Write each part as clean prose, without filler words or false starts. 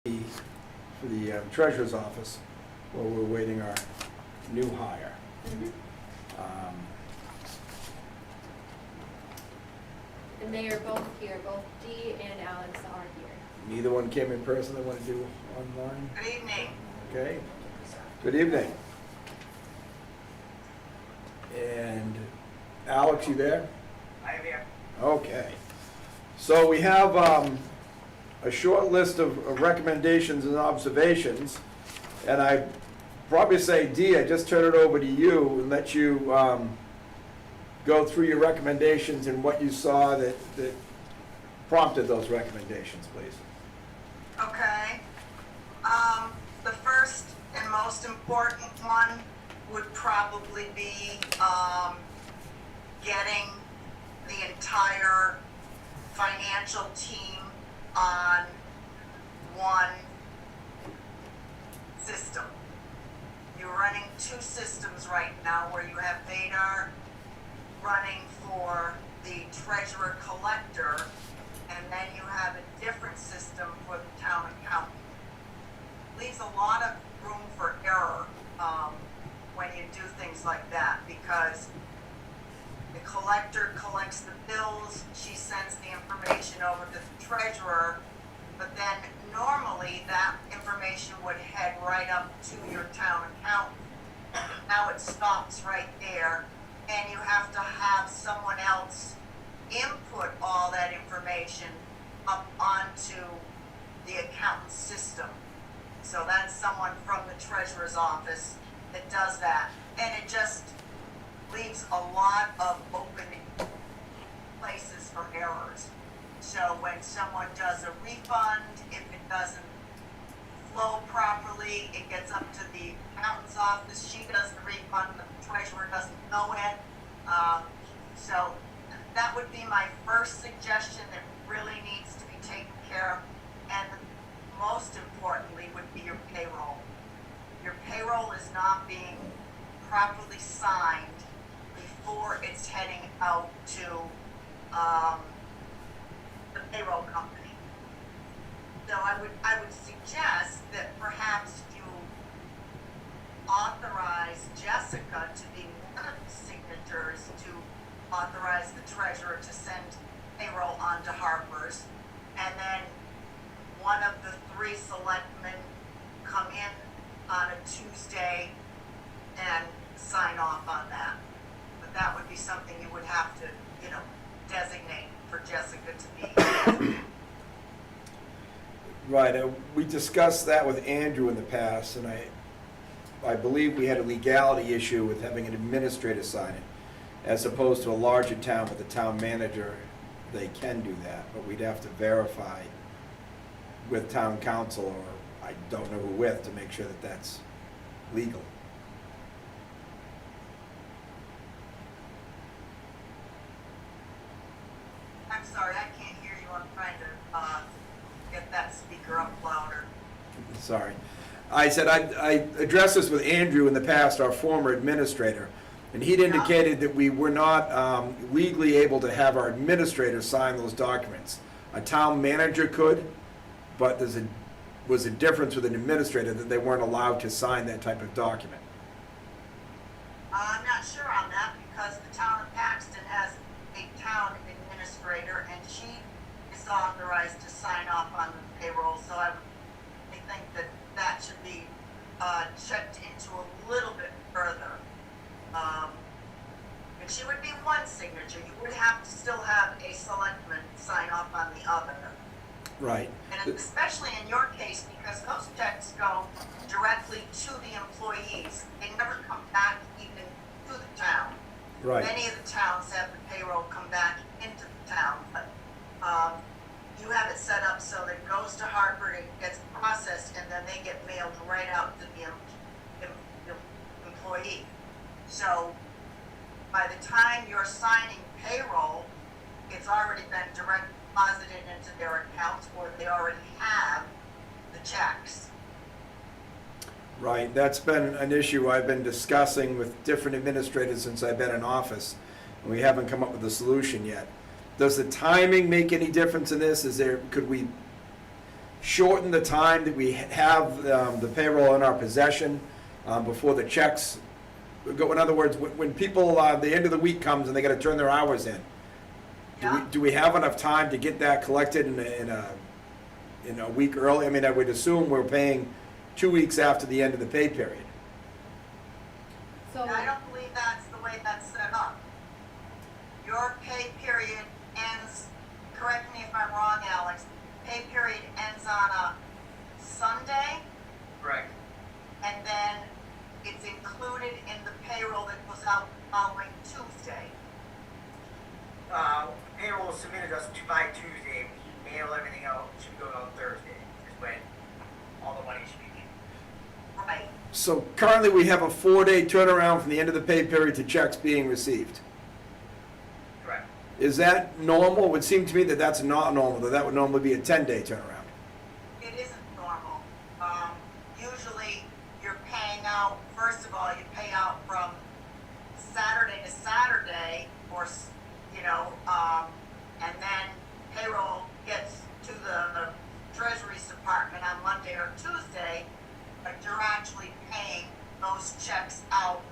for the treasurer's office, where we're waiting our new hire. And they are both here, both Dee and Alex are here. Neither one came in person, they want to do online? Good evening. Okay, good evening. And Alex, you there? I'm here. Okay. So we have a short list of recommendations and observations, and I probably say, Dee, I just turn it over to you and let you go through your recommendations and what you saw that prompted those recommendations, please. Okay. The first and most important one would probably be getting the entire financial team on one system. You're running two systems right now where you have Vadar running for the treasurer collector, and then you have a different system for the town accountant. Leaves a lot of room for error when you do things like that, because the collector collects the bills, she sends the information over to the treasurer, but then normally that information would head right up to your town accountant. Now it stops right there, and you have to have someone else input all that information up onto the accountant's system. So that's someone from the treasurer's office that does that, and it just leaves a lot of open places for errors. So when someone does a refund, if it doesn't flow properly, it gets up to the accountant's office, she does the refund, but the treasurer doesn't know it. So that would be my first suggestion that really needs to be taken care of. And most importantly would be your payroll. Your payroll is not being properly signed before it's heading out to the payroll company. So I would suggest that perhaps you authorize Jessica to be one of the signatures to authorize the treasurer to send payroll on to Harper's, and then one of the three selectmen come in on a Tuesday and sign off on that. But that would be something you would have to, designate for Jessica to be. Right, we discussed that with Andrew in the past, and I believe we had a legality issue with having an administrator sign it, as opposed to a larger town with the town manager. They can do that, but we'd have to verify with town council, or I don't know who with, to make sure that that's legal. I'm sorry, I can't hear you. I'm trying to get that speaker up louder. Sorry. I said I addressed this with Andrew in the past, our former administrator, and he'd indicated that we were not legally able to have our administrator sign those documents. A town manager could, but was a difference with an administrator that they weren't allowed to sign that type of document. I'm not sure on that, because the town of Paxton has a town administrator, and she is authorized to sign off on the payroll, so I think that should be checked into a little bit further. But she would be one signature. You would have to still have a selectman sign off on the other. Right. And especially in your case, because those checks go directly to the employees. They never come back even to the town. Right. Many of the towns have the payroll come back into the town, but you have it set up so that it goes to Harvard, it gets processed, and then they get mailed right out to the employee. So by the time you're signing payroll, it's already been direct deposited into their accounts, or they already have the checks. Right, that's been an issue I've been discussing with different administrators since I've been in office, and we haven't come up with a solution yet. Does the timing make any difference in this? Could we shorten the time that we have the payroll in our possession before the checks go? In other words, when people, the end of the week comes and they gotta turn their hours in, Yeah. do we have enough time to get that collected in a week early? I mean, I would assume we're paying 2 weeks after the end of the pay period. So, I don't believe that's the way that's set up. Your pay period ends, correct me if I'm wrong, Alex, pay period ends on a Sunday, Correct. and then it's included in the payroll that goes out following Tuesday. Payroll is submitted us by Tuesday. We mail everything out. Should go on Thursday. Is when all the money should be in. Right. So currently, we have a 4-day turnaround from the end of the pay period to checks being received. Correct. Is that normal? It would seem to me that that's not normal, that would normally be a 10-day turnaround. It isn't normal. Usually you're paying out, first of all, you pay out from Saturday to Saturday, or, and then payroll gets to the Treasury's Department on Monday or Tuesday, but you're actually paying those checks out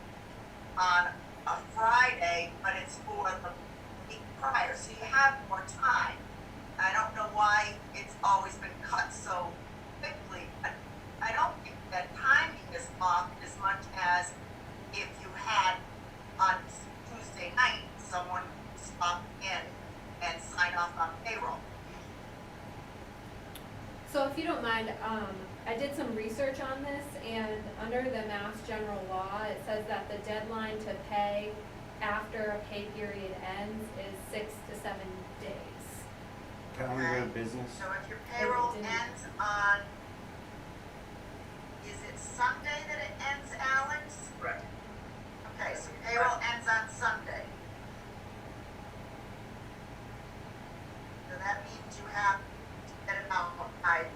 on a Friday, but it's for the week prior, so you have more time. I don't know why it's always been cut so quickly. I don't think that timing is off as much as if you had on Tuesday night, someone stop in and sign off on payroll. so if you don't mind, I did some research on this, and under the Mass General Law, it says that the deadline to pay after a pay period ends is 6 to 7 days. Calendar of business. So if your payroll didn't- ends on, is it Sunday that it ends, Alex? Correct. Okay, so payroll ends on Sunday. So that means you have to get it out by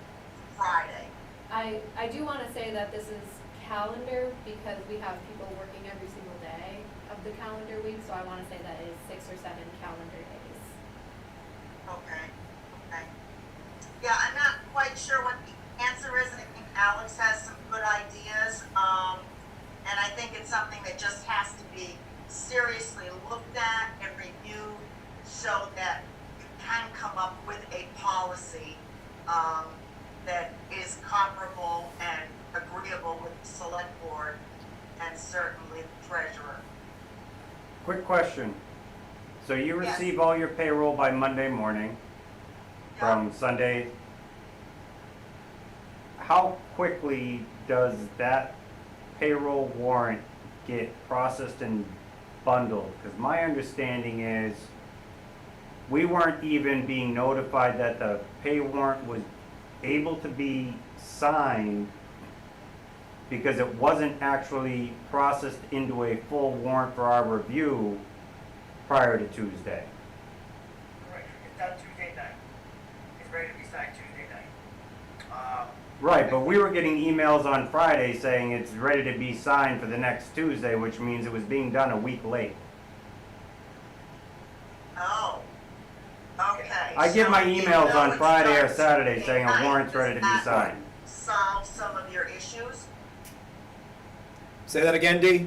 Friday. I do want to say that this is calendar because we have people working every single day of the calendar week, so I want to say that it is 6 or 7 calendar days. Okay. Yeah, I'm not quite sure what the answer is, and I think Alex has some good ideas. And I think it's something that just has to be seriously looked at and reviewed so that you can come up with a policy, that is comparable and agreeable with the select board and certainly the treasurer. Quick question. So you Yes. receive all your payroll by Monday morning from Sunday. How quickly does that payroll warrant get processed and bundled? Because my understanding is we weren't even being notified that the pay warrant was able to be signed because it wasn't actually processed into a full warrant for our review prior to Tuesday. Correct. It's done Tuesday night. It's ready to be signed Tuesday night. Right, but we were getting emails on Friday saying it's ready to be signed for the next Tuesday, which means it was being done a week late. Oh, okay. I get my So even emails though on it's Friday or done Saturday Tuesday saying a night, warrant's ready to be does that signed. solve some of your issues? Say that again, Dee?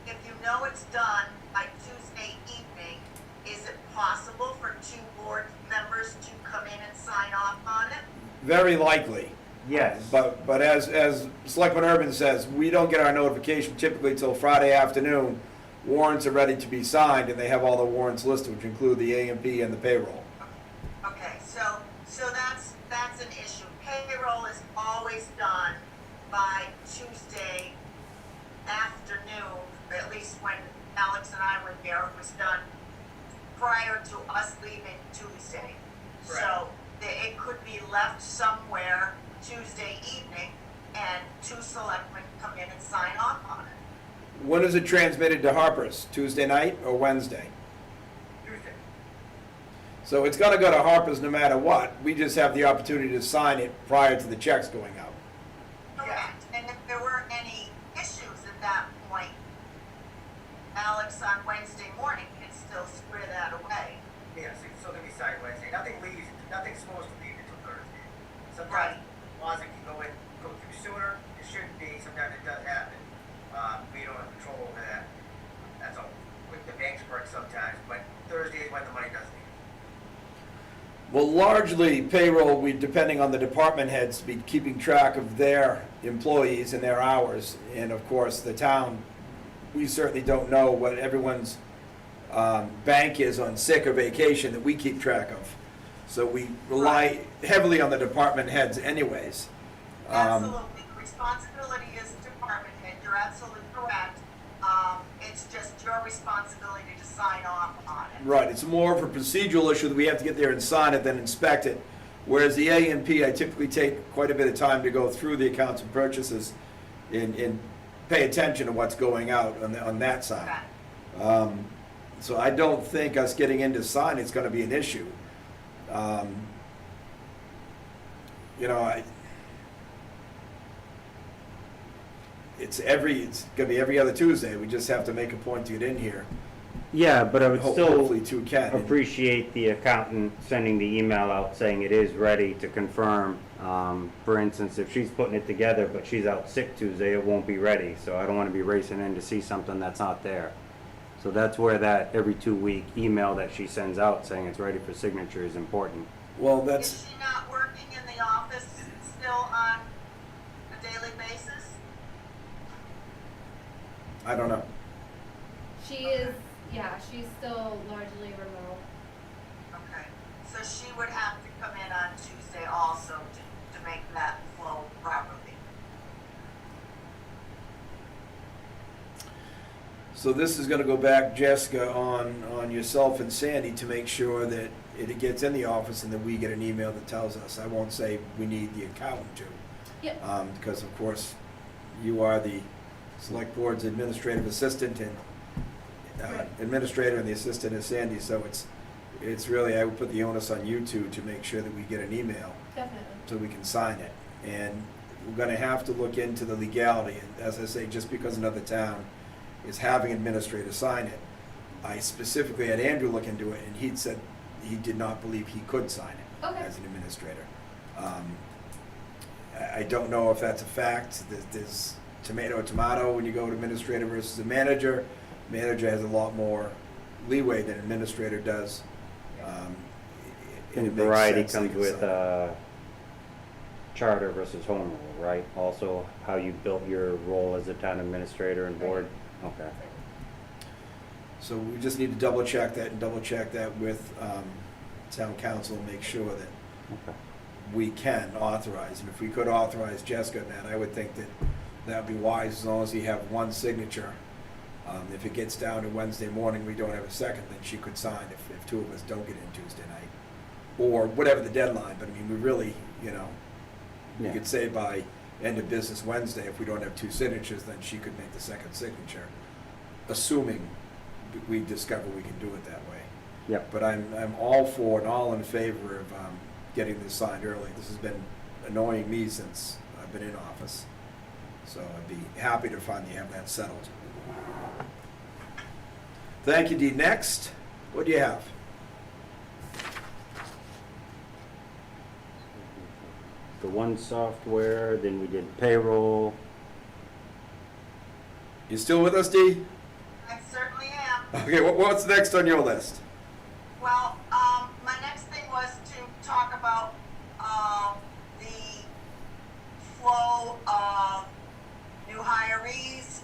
If you know it's done by Tuesday evening, is it possible for 2 board members to come in and sign off on it? Very likely. Yes. But as Selectman Urban says, we don't get our notification typically till Friday afternoon. Warrants are ready to be signed, and they have all the warrants listed, which include the A and B and the payroll. Okay, so that's an issue. Payroll is always done by Tuesday afternoon, at least when Alex and I were there, it was done prior to us leaving Tuesday. So it could be left somewhere Tuesday evening, and 2 selectmen come in and sign off on it. When is it transmitted to Harper's? Tuesday night or Wednesday? Tuesday. So it's gonna go to Harper's no matter what. We just have the opportunity to sign it prior to the checks going out. Correct, and if there were any issues at that point, Alex on Wednesday morning can still square that away. Yes, it's still gonna be signed Wednesday. Nothing's supposed to leave until Thursday. Sometimes laws that can go through sooner, it shouldn't be, sometimes it does happen. We don't have control over that. That's all, with the banks work sometimes, but Thursday is when the money does leave. Well, largely payroll, we, depending on the department heads, be keeping track of their employees and their hours. And of course, the town, we certainly don't know what everyone's bank is on sick or vacation that we keep track of. So we rely heavily on the department heads anyways. Absolutely, the responsibility is department head, you're absolutely correct. It's just your responsibility to sign off on it. Right, it's more of a procedural issue that we have to get there and sign it, then inspect it. Whereas the A and P, I typically take quite a bit of time to go through the accounts and purchases and pay attention to what's going out on that side. Okay. So I don't think us getting into sign is gonna be an issue. You know, it's gonna be every other Tuesday, we just have to make a point to get in here. Yeah, but I would still Hopefully two can. appreciate the accountant sending the email out saying it is ready to confirm. For instance, if she's putting it together, but she's out sick Tuesday, it won't be ready. So I don't want to be racing in to see something that's not there. So that's where that every 2-week email that she sends out saying it's ready for signature is important. Well, Is that's, she not working in the office still on a daily basis? I don't know. She is, yeah, she's still largely remote. Okay, so she would have to come in on Tuesday also to make that flow properly. So this is gonna go back, Jessica, on yourself and Sandy to make sure that it gets in the office and that we get an email that tells us. I won't say we need the accountant to. Yep. Because of course, you are the select board's administrative assistant and administrator, and the assistant is Sandy, so it's really, I would put the onus on you two to make sure that we get an email Definitely. so we can sign it. And we're gonna have to look into the legality, and as I say, just because another town is having administrators sign it, I specifically had Andrew look into it, and he'd said he did not believe he could sign it Okay. as an administrator. I don't know if that's a fact. There's tomato when you go to administrator versus a manager. Manager has a lot more leeway than administrator does. And it makes variety sense they comes can with sign it. charter versus home rule, right? Also, how you built your role as a town administrator and board? Okay. So we just need to double check that and double check that with town council and make sure that Okay. we can authorize. And if we could authorize Jessica in that, I would think that that would be wise as long as you have one signature. If it gets down to Wednesday morning, we don't have a second, then she could sign if two of us don't get in Tuesday night. Or whatever the deadline, but I mean, we really, you know, we Yeah. could say by end of business Wednesday, if we don't have two signatures, then she could make the second signature, assuming we discover we can do it that way. Yep. But I'm all for and all in favor of getting this signed early. This has been annoying me since I've been in office. So I'd be happy to finally have that settled. Thank you, Dee. Next, what do you have? The one software, then we did payroll. You still with us, Dee? I certainly am. Okay, what's next on your list? Well, my next thing was to talk about, the flow of new hirees,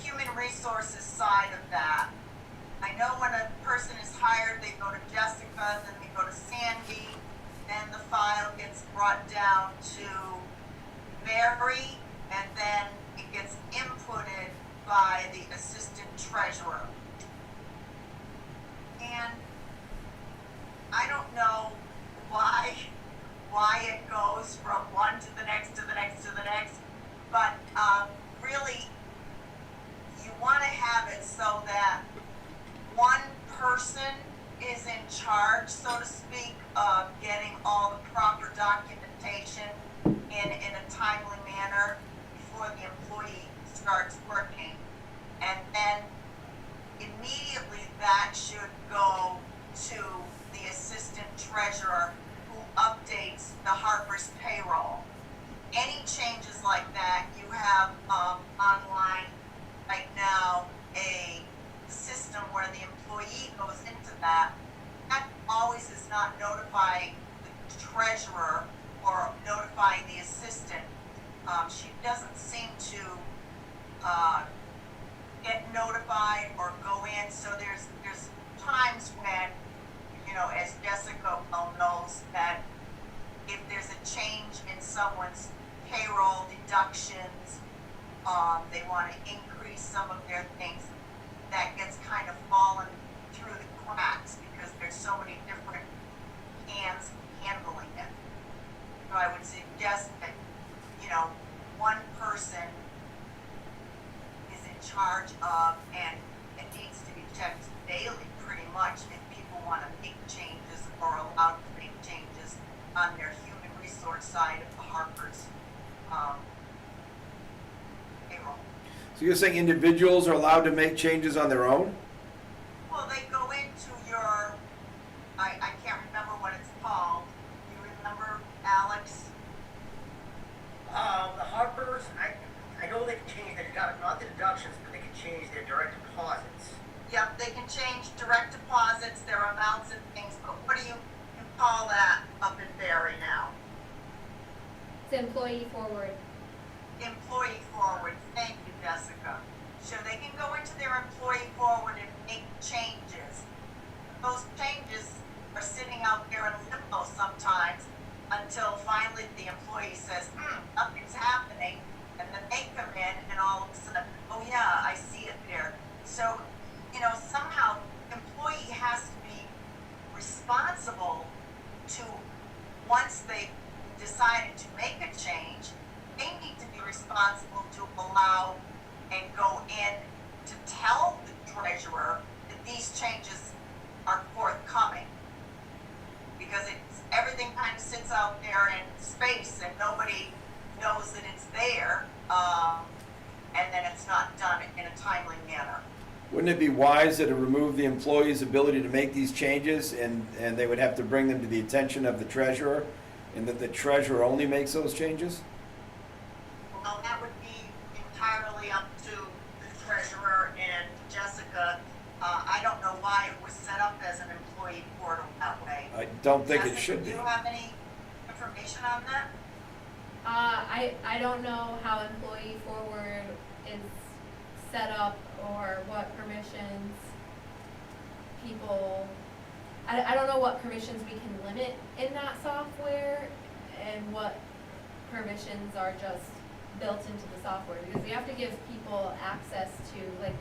human resources side of that. I know when a person is hired, they go to Jessica, then they go to Sandy, then the file gets brought down to Barry, and then it gets inputted by the assistant treasurer. And I don't know why it goes from one to the next, to the next, to the next, but really, you want to have it so that one person is in charge, so to speak, of getting all the proper documentation in a timely manner before the employee starts working. And then immediately that should go to the assistant treasurer, who updates the Harper's payroll. Any changes like that, you have online right now a system where the employee goes into that. That always is not notifying the treasurer or notifying the assistant. She doesn't seem to get notified or go in. So there's times when, you know, as Jessica well knows, that if there's a change in someone's payroll deductions, they want to increase some of their things, that gets kind of fallen through the cracks because there's so many different hands handling it. So I would suggest that, you know, one person is in charge of, and it needs to be checked daily pretty much if people want to make changes or allowed to make changes on their human resource side of the Harper's payroll. So you're saying individuals are allowed to make changes on their own? Well, they go into your, I can't remember what it's called. You remember, Alex? The Harpers, I know they can change their, not the deductions, but they can change their direct deposits. Yep, they can change direct deposits, their amounts and things, but what do you call that up in Barre now? It's employee forward. Employee forward, thank you, Jessica. So they can go into their employee forward and make changes. Those changes are sitting out there in limbo sometimes until finally the employee says, nothing's happening, and then they come in and all of a sudden, oh yeah, I see it there. So, you know, somehow employee has to be responsible to, once they decided to make a change, they need to be responsible to allow and go in to tell the treasurer that these changes are forthcoming. Because everything kind of sits out there in space and nobody knows that it's there, and then it's not done in a timely manner. Wouldn't it be wiser to remove the employee's ability to make these changes and they would have to bring them to the attention of the treasurer, and that the treasurer only makes those changes? Well, that would be entirely up to the treasurer and Jessica. I don't know why it was set up as an employee portal that way. I don't think it Jessica, should be. do you have any information on that? I don't know how employee forward is set up or what permissions people, I don't know what permissions we can limit in that software and what permissions are just built into the software, because we have to give people access to, like,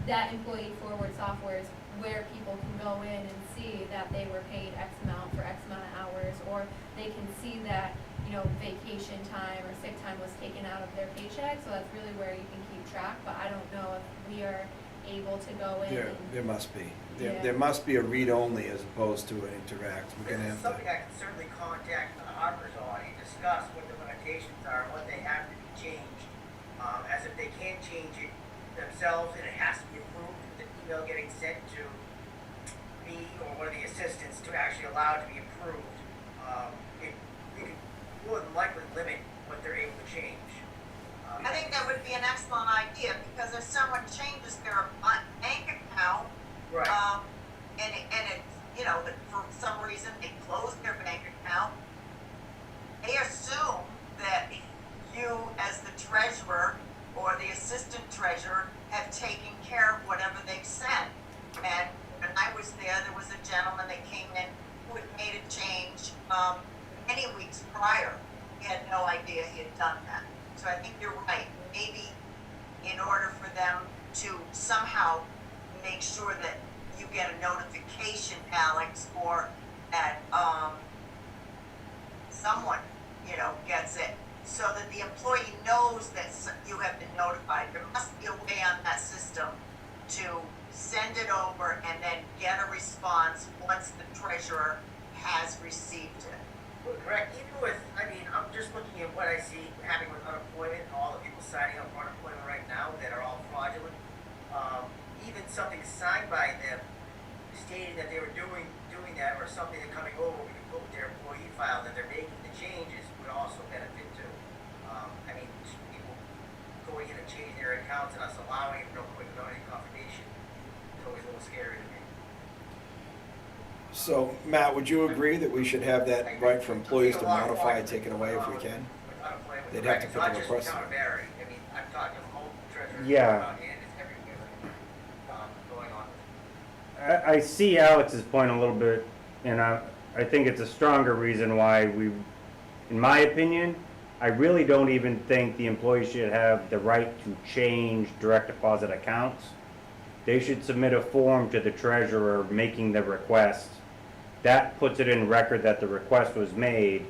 that employee forward software is where people can go in and see that they were paid X amount for X amount of hours, or they can see that, you know, vacation time or sick time was taken out of their paycheck, so that's really where you can keep track, but I don't know if we are able to go in There must be. Yeah. There must be a read-only as opposed to an interact. We're This gonna is have something to. I can certainly contact the Harpers on and discuss what the limitations are, and what they have to be changed. As if they can change it themselves and it has to be approved, the email getting sent to me or one of the assistants to actually allow it to be approved. We could more than likely limit what they're able to change. I think that would be an excellent idea, because if someone changes their bank account, Right. and it, you know, that for some reason they close their bank account, they assume that you as the treasurer or the assistant treasurer have taken care of whatever they've sent. And when I was there was a gentleman that came in who had made a change, many weeks prior. He had no idea he had done that. So I think you're right. Maybe in order for them to somehow make sure that you get a notification, Alex, or that someone, you know, gets it, so that the employee knows that you have been notified. There must be a way on that system to send it over and then get a response once the treasurer has received it. Well, correct. Even with, I mean, I'm just looking at what I see happening with unemployment and all the people signing up for unemployment right now that are all fraudulent. Even something signed by them stating that they were doing that, or something that coming over, we can put with their employee file that they're making accounts and us allowing it real quick without any confirmation, it's always a little scary to me. So, Matt, would you agree that we should have that right for employees to modify, take it away if we can? They'd have to put the request in. Not just town of Barre, I mean, I'm talking home treasurers. Yeah. And it's everywhere, going on. I see Alex's point a little bit, and I think it's a stronger reason why we, in my opinion, I really don't even think the employees should have the right to change direct deposit accounts. They should submit a form to the treasurer making the request. That puts it in record that the request was made,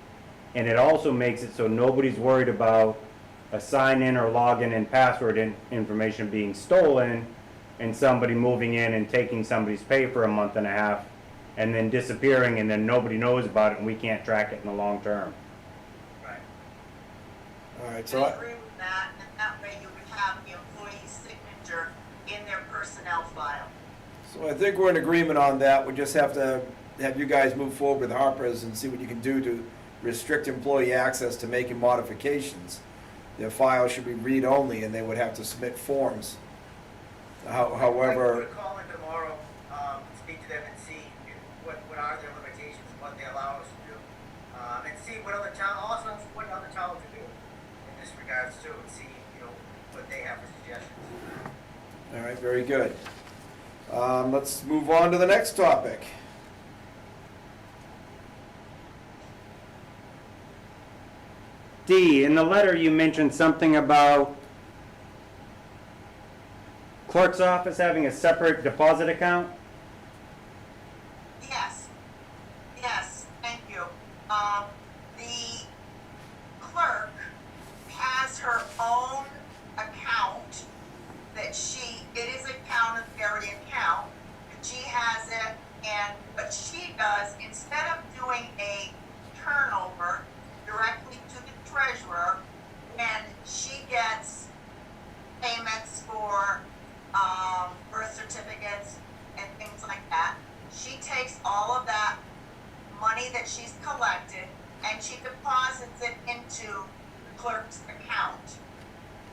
and it also makes it so nobody's worried about a sign-in or login and password information being stolen and somebody moving in and taking somebody's pay for a month and a half and then disappearing, and then nobody knows about it and we can't track it in the long term. Right. All right, I so agree with that, and that way you would have the employee's signature in their personnel file. I think we're in agreement on that. We just have to have you guys move forward with Harper's and see what you can do to restrict employee access to making modifications. Their file should be read-only, and they would have to submit forms. However, I could call in tomorrow, speak to them and see what are their limitations, what they allow us to do. And see what other towns do in this regards too, and see, what they have for suggestions. all right, very good. Let's move on to the next topic. D, in the letter you mentioned something about clerk's office having a separate deposit account? Yes, thank you. The clerk has her own account that it is a town of Barre account, and she has it, what she does, instead of doing a turnover directly to the treasurer, when she gets payments for birth certificates and things like that, she takes all of that money that she's collected and she deposits it into the clerk's account.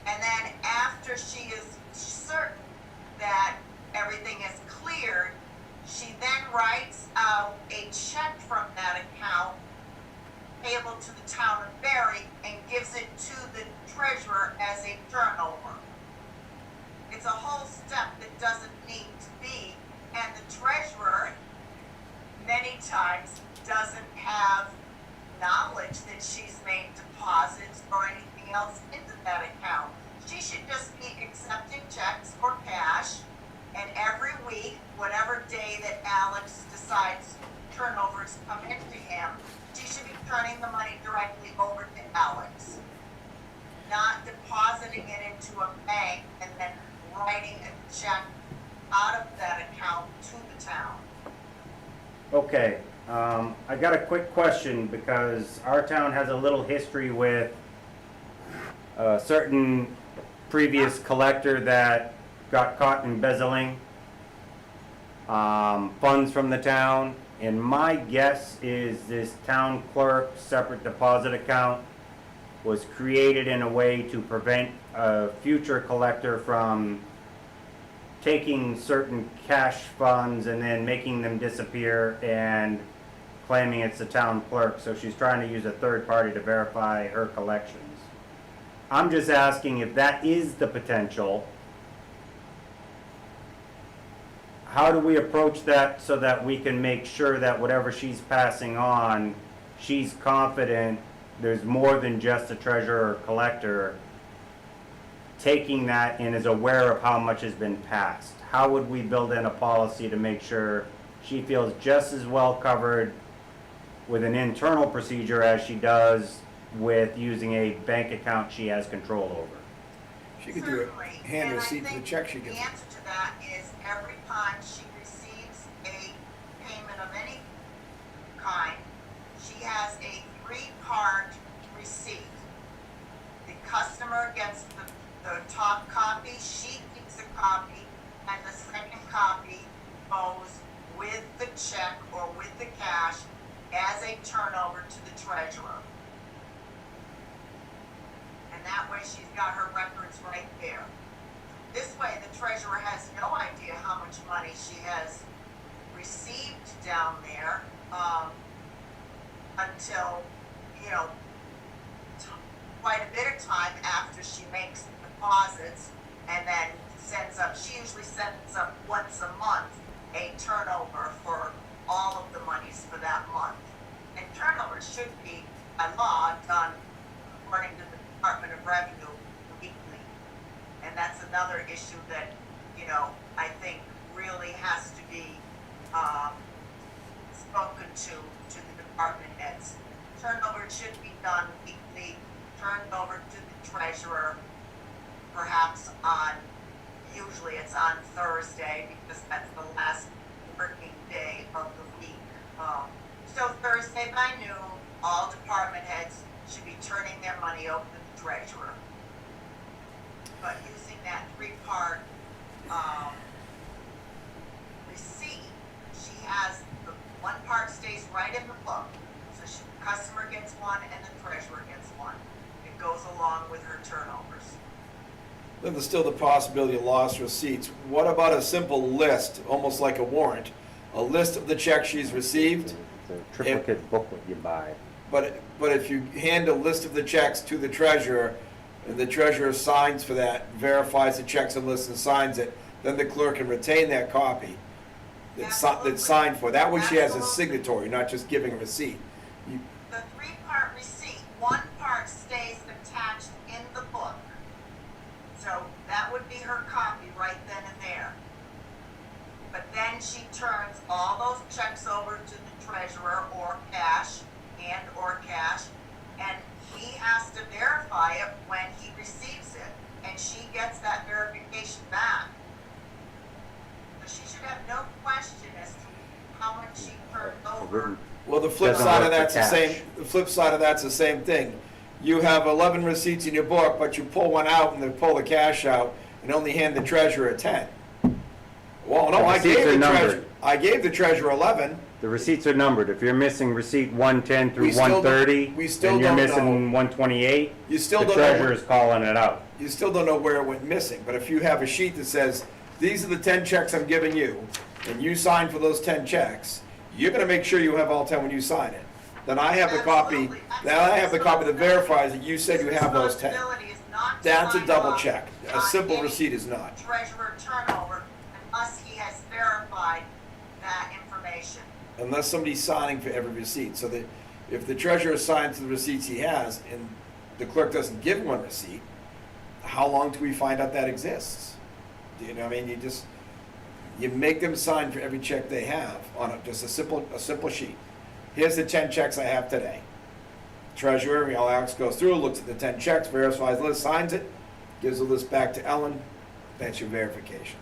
And then after she is certain that everything is cleared, she then writes out a check from that account payable to the town of Barre and gives it to the treasurer as a turnover. It's a whole step that doesn't need to be, and the treasurer many times doesn't have knowledge that she's made deposits or anything else into that account. She should just be accepting checks or cash, and every week, whatever day that Alex decides turnovers come into him, she should be turning the money directly over to Alex, not depositing it into a bank and then writing a check out of that account to the town. Okay, I got a quick question because our town has a little history with a certain previous collector that got caught embezzling funds from the town. And my guess is this town clerk separate deposit account was created in a way to prevent a future collector from taking certain cash funds and then making them disappear and claiming it's the town clerk. So she's trying to use a third party to verify her collections. I'm just asking if that is the potential. How do we approach that so that we can make sure that whatever she's passing on, she's confident there's more than just a treasurer or collector taking that and is aware of how much has been passed? How would we build in a policy to make sure she feels just as well covered with an internal procedure as she does with using a bank account she has control over? She could do it, Certainly. hand And I receipt for the think check she gets. The answer to that is every time she receives a payment of any kind, she has a 3-part receipt. The customer gets the top copy, she keeps a copy, and the second copy goes with the check or with the cash as a turnover to the treasurer. And that way she's got her records right there. This way, the treasurer has no idea how much money she has received down there, until, you know, quite a bit of time after she makes deposits, and then she usually sends up once a month a turnover for all of the monies for that month. And turnover should be, by law, done according to the Department of Revenue weekly. And that's another issue that, you know, I think really has to be, spoken to the department heads. Turnover should be done weekly, turned over to the treasurer, perhaps usually it's on Thursday, because that's the last working day of the week. So Thursday by noon, all department heads should be turning their money over to the treasurer. But using that three-part, receipt, she has, the one part stays right in the book. So the customer gets one and the treasurer gets one. It goes along with her turnovers. Then there's still the possibility of lost receipts. What about a simple list, almost like a warrant? A list of the checks she's received, It's a triplicate booklet you buy. but if you hand a list of the checks to the treasurer, and the treasurer signs for that, verifies the checks and lists and signs it, then the clerk can retain that copy that's signed for. That way she has a signatory, not just giving a receipt. The three-part receipt, one part stays attached in the book. So that would be her copy right then and there. But then she turns all those checks over to the treasurer or cash, and he has to verify it when he receives it, and she gets that verification back. So she should have no question as to how much she turned over. Well, the flip Doesn't side of work for that's the cash. same, the flip side of that's the same thing. You have 11 receipts in your book, but you pull one out and then pull the cash out and only hand the treasurer 10. Well, no, The I receipts gave are the numbered. treasurer, I gave the treasurer 11. The receipts are numbered. If you're missing receipt 110 We through still don't- 130, we still and you're don't missing 128, You still the don't know, treasurer's calling it out. you still don't know where it went missing. But if you have a sheet that says, these are the 10 checks I'm giving you, and you sign for those 10 checks, you're gonna make sure you have all 10 when you sign it. Then I have the copy, Absolutely. then I have the copy that verifies that you said you have those 10. Responsibility is not to That's a sign double off check. A on simple any receipt is not. treasurer turnover unless he has verified that information. Unless somebody's signing for every receipt. So that if the treasurer signs the receipts he has and the clerk doesn't give one receipt, how long do we find out that exists? Do you know what I mean? You make them sign for every check they have on just a simple sheet. Here's the 10 checks I have today. Treasurer, Alex goes through, looks at the 10 checks, verifies the list, signs it, gives the list back to Ellen. That's your verification.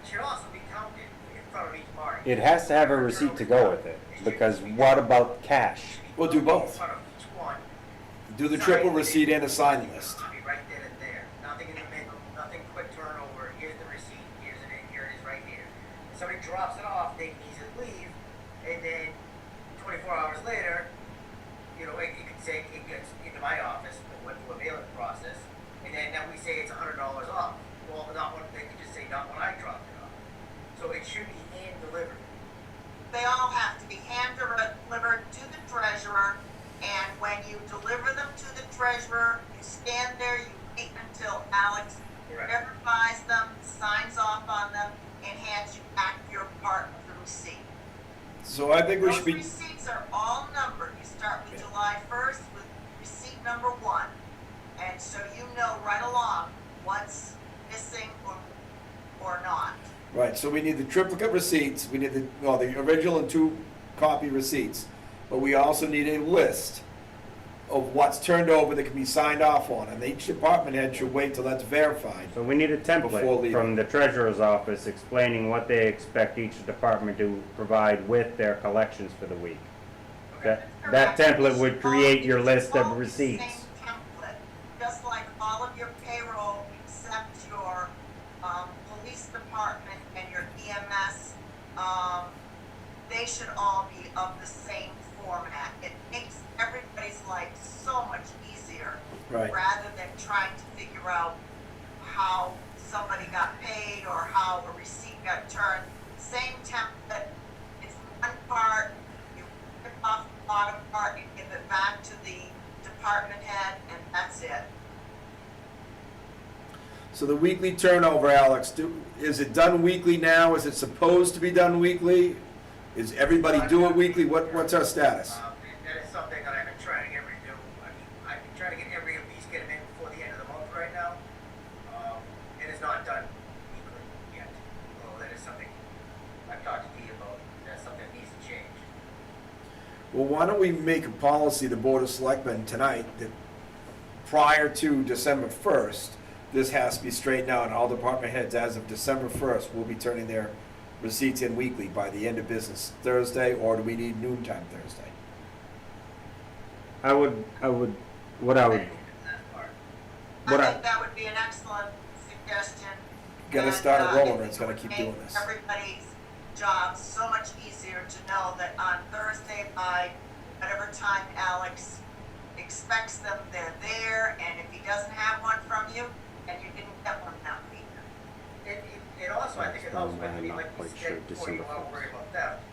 It should also be counted in front of each party. It has to have a receipt to go with it, because what about cash? We'll do both. In front of each one. Do the triple receipt and a sign list. Copy right then and there. Nothing in the middle, nothing quick turnover. Here's the receipt, here it is right here. If somebody drops it off, they can easily leave, and then 24 hours later, you know, it could say it gets into my office, it went through a mailing process, and then we say it's $100 off. Well, not when, they could just say not when I dropped it off. So it should be hand delivered. They all have to be hand delivered to the treasurer, and when you deliver them to the treasurer, you stand there, you wait until Alex Correct. verifies them, signs off on them, and hands you back your part of the receipt. So I think we should Those be, receipts are all numbered. You start with July 1st with receipt number 1. And so you know right along what's missing or not. right, so we need the triplicate receipts, we need the original and 2 copy receipts. But we also need a list of what's turned over that can be signed off on, and each department head should wait till that's verified. So we need a Before template leaving. from the treasurer's office explaining what they expect each department to provide with their collections for the week. That Correct. template would create your list It's all of the receipts. Same template, just like all of your payroll except your police department and your EMS, they should all be of the same format. It makes everybody's life so much easier Right. rather than trying to figure out how somebody got paid or how a receipt got turned. Same template, it's one part, you rip off the bottom part, you give it back to the department head, and that's it. So the weekly turnover, Alex, is it done weekly now? Is it supposed to be done weekly? Is everybody do it weekly? What's our status? That is something that I've been trying to get redo. I've been trying to get every of these, get them in before the end of the month right now. It is not done weekly yet. Well, that is something I've talked to Dee about. That's something that needs to change. Well, why don't we make a policy, the Board of Selectmen tonight, that prior to December 1st, this has to be straightened out, and all department heads as of December 1st will be turning their receipts in weekly by the end of business Thursday, or do we need noontime Thursday? I would, what I would, That part. What I I- think that would be an excellent suggestion. Gotta And, start it rolling, or it it's gonna would keep make doing this. Everybody's job so much easier to know that on Thursday by whatever time Alex expects them, they're there, and if he doesn't have one from you, and you didn't get one that week. It also, I think it helps with, I'm like not you quite sure said, before you December go out and worry about theft.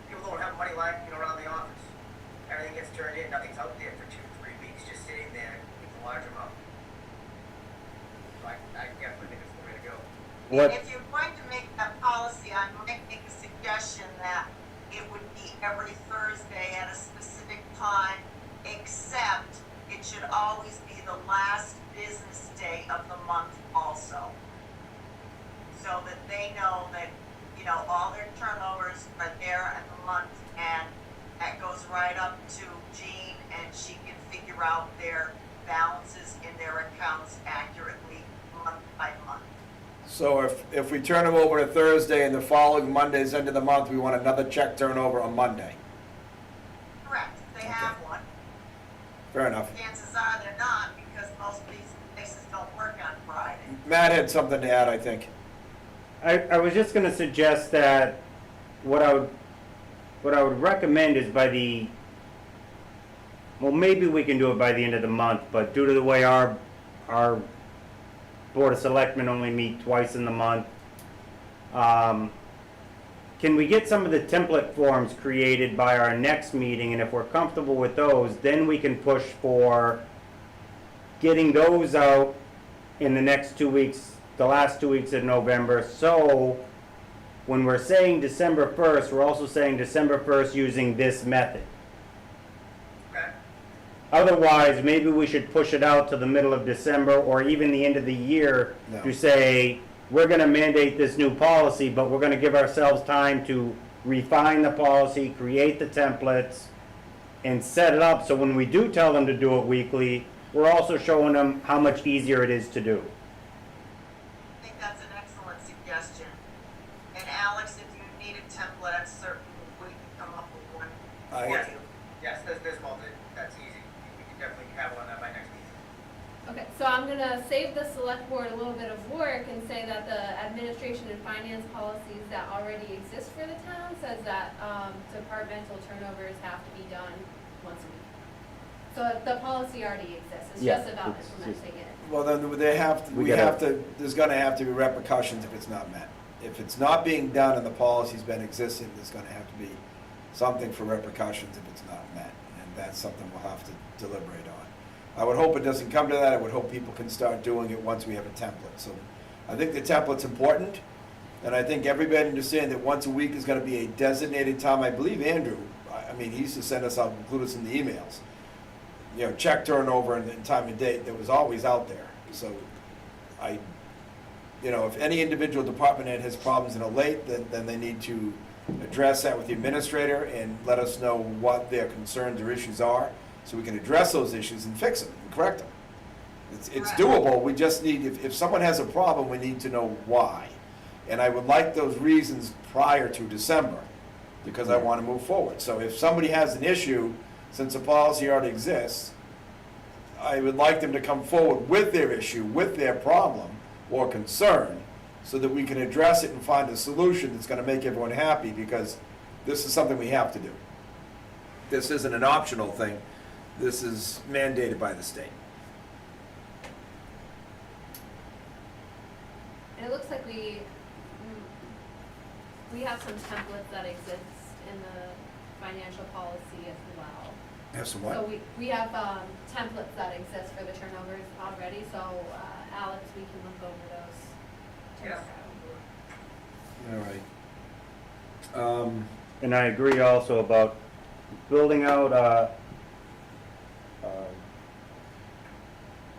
People don't have money lying, around the office. Everything gets turned in, nothing's out there for 2-3 weeks, just sitting there, people large amount. So I definitely think it's the way to go. what, If you're going to make that policy, I might make a suggestion that it would be every Thursday at a specific time, except it should always be the last business day of the month also. So that they know that, all their turnovers are there in the month, and that goes right up to Jean, and she can figure out their balances in their accounts accurately month by month. So if we turn them over to Thursday and the following Monday's end of the month, we want another check turnover on Monday. Correct, if they have one. Fair enough. Chances are they're not, because most of these places don't work on Friday. Matt had something to add, I think. I was just gonna suggest that what I would recommend is well, maybe we can do it by the end of the month, but due to the way our Board of Selectmen only meet twice in the month, can we get some of the template forms created by our next meeting, and if we're comfortable with those, then we can push for getting those out in the next 2 weeks, the last 2 weeks of November, so when we're saying December 1st, we're also saying December 1st using this method. Okay? Otherwise, maybe we should push it out to the middle of December or even the end of the year No. to say, we're gonna mandate this new policy, but we're gonna give ourselves time to refine the policy, create the templates, and set it up so when we do tell them to do it weekly, we're also showing them how much easier it is to do. I think that's an excellent suggestion. And Alex, if you need a template, I'm certain we can come up with one for Yes, you. yes, there's multi, that's easy. We can definitely have one by next meeting. Okay, so I'm gonna save the select board a little bit of work and say that the administration and finance policies that already exist for the town says that, departmental turnovers have to be done once a week. So the policy already exists, it's Yeah, just about it's just- implementing it. Well, then they have, We gotta- there's gonna have to be repercussions if it's not met. If it's not being done and the policy's been existing, there's gonna have to be something for repercussions if it's not met. And that's something we'll have to deliberate on. I would hope it doesn't come to that. I would hope people can start doing it once we have a template. So I think the template's important, and I think everybody understand that once a week is gonna be a designated time. I believe Andrew, I mean, he used to send us out, include us in the emails. Check turnover and time and date, that was always out there. So if any individual department head has problems in a late, then they need to address that with the administrator and let us know what their concerns or issues are, so we can address those issues and fix them and correct them. It's Right. doable, we just need, if someone has a problem, we need to know why. And I would like those reasons prior to December, because I want to move forward. So if somebody has an issue, since the policy already exists, I would like them to come forward with their issue, with their problem or concern, so that we can address it and find a solution that's going to make everyone happy, because this is something we have to do. This isn't an optional thing, this is mandated by the state. it looks like we have some templates that exist in the financial policy as well. Have some So what? we have, templates that exist for the turnovers already, so, Alex, we can look over those Yeah. tomorrow. All right. And I agree also about building out a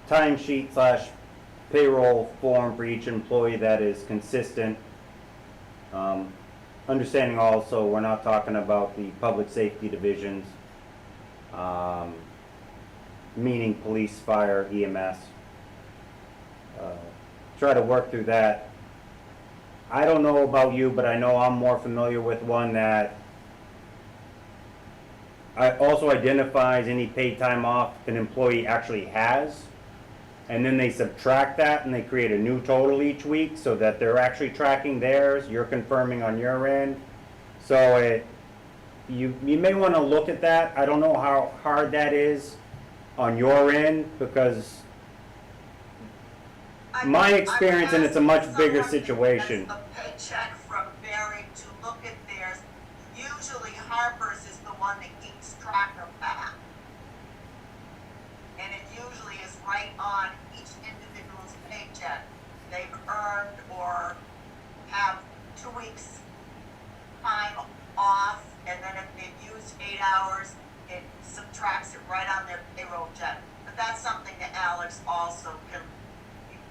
timesheet slash payroll form for each employee that is consistent. Understanding also, we're not talking about the public safety divisions, meaning police, fire, EMS. Try to work through that. I don't know about you, but I know I'm more familiar with one that also identifies any paid time off an employee actually has. And then they subtract that and they create a new total each week so that they're actually tracking theirs, you're confirming on your end. So you may want to look at that. I don't know how hard that is on your end, because my experience, and it's a much bigger situation. A paycheck from Barry to look at theirs. Usually Harper's is the one that keeps track of that. And it usually is right on each individual's paycheck. They've earned or have 2 weeks time off, and then if they've used 8 hours, it subtracts it right on their payroll check. But that's something that Alex also can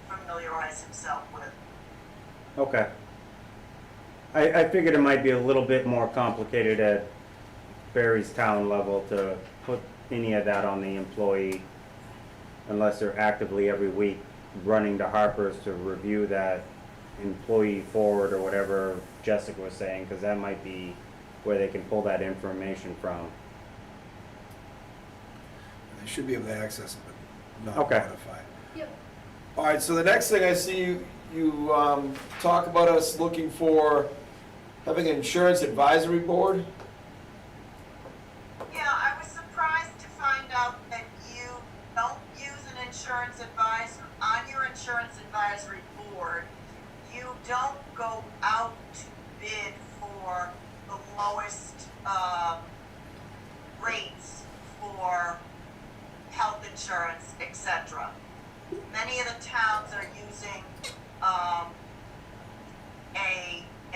familiarize himself with. Okay. I figured it might be a little bit more complicated at Barry's town level to put any of that on the employee, unless they're actively every week running to Harper's to review that employee forward or whatever Jessica was saying, because that might be where they can pull that information from. They should be able to access it, but not Okay. modify it. Yep. All right, so the next thing I see you talk about us looking for having an insurance advisory board. Yeah, I was surprised to find out that you don't use an insurance advisor. On your insurance advisory board, you don't go out to bid for the lowest rates for health insurance, etc. Many of the towns are using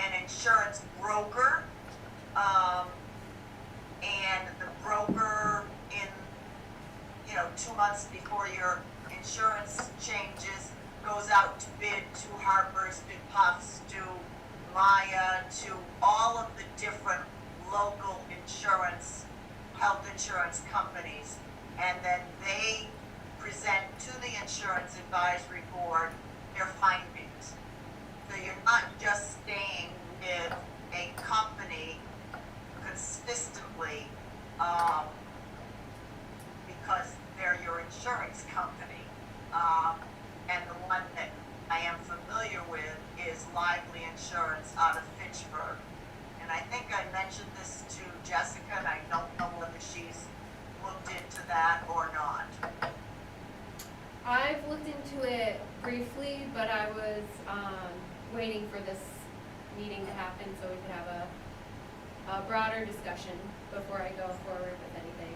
an insurance broker, and the broker in 2 months before your insurance changes goes out to bid to Harper's, to Puffs, to Maya, to all of the different local health insurance companies, and then they present to the insurance advisory board their findings. So you're not just staying with a company consistently because they're your insurance company. And the one that I am familiar with is Lively Insurance out of Fitchburg. And I think I mentioned this to Jessica, and I don't know whether she's looked into that or not. I've looked into it briefly, but I was, waiting for this meeting to happen so we could have a broader discussion before I go forward with anything.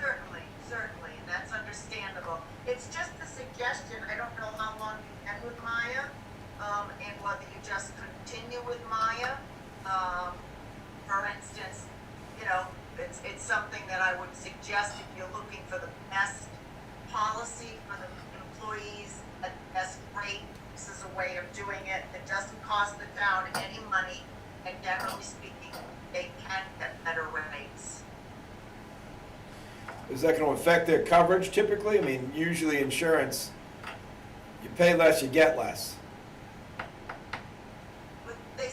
Certainly, and that's understandable. It's just a suggestion. I don't know how long you've been with Maya, and whether you just continue with Maya. For instance, it's something that I would suggest if you're looking for the best policy for the employees at the best rate. This is a way of doing it that doesn't cost the town any money, and generally speaking, they can get better rates. Is that going to affect their coverage typically? I mean, usually insurance, you pay less, you get less. But they,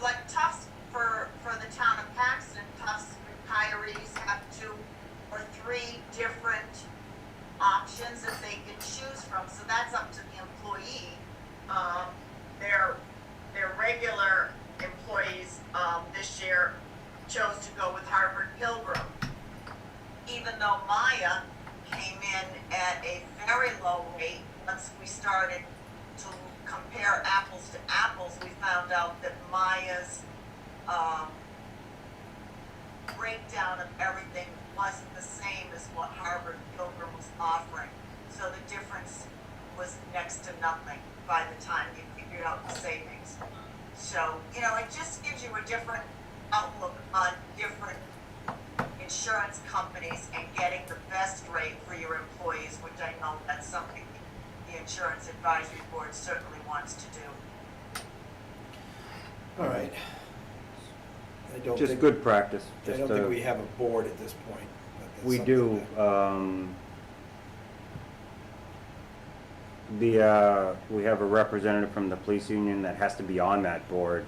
like Tufts for the town of Paxton, Tufts retirees have 2 or 3 different options that they can choose from, so that's up to the employee. Their regular employees this year chose to go with Harvard Pilgrim, even though Maya came in at a very low rate once we started to compare apples to apples, we found out that Maya's, breakdown of everything wasn't the same as what Harvard Pilgrim was offering. So the difference was next to nothing by the time you figured out the savings. So, you know, it just gives you a different outlook on different insurance companies and getting the best rate for your employees, which I know that's something the Insurance Advisory Board certainly wants to do. All right. I don't Just think, good practice. I Just, don't think we have a board at this point. but that's we something do, that- we have a representative from the police union that has to be on that board.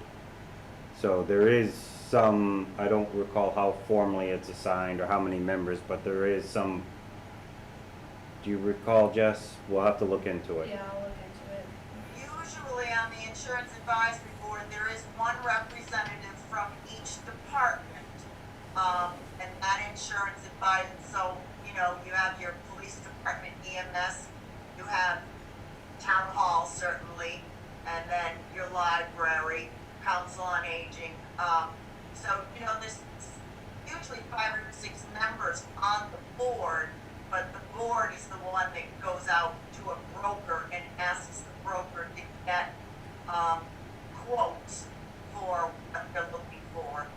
So there is some, I don't recall how formally it's assigned or how many members, but there is some. Do you recall, Jess? We'll have to look into it. Yeah, I'll look into it. Usually on the Insurance Advisory Board, there is one representative from each department. And that insurance advisor, so, you know, you have your police department, EMS, you have town hall certainly, and then your library, council on aging. So, you know, there's usually 5 or 6 members on the board, but the board is the one that goes out to a broker and asks the broker to get, quotes for what they're looking for.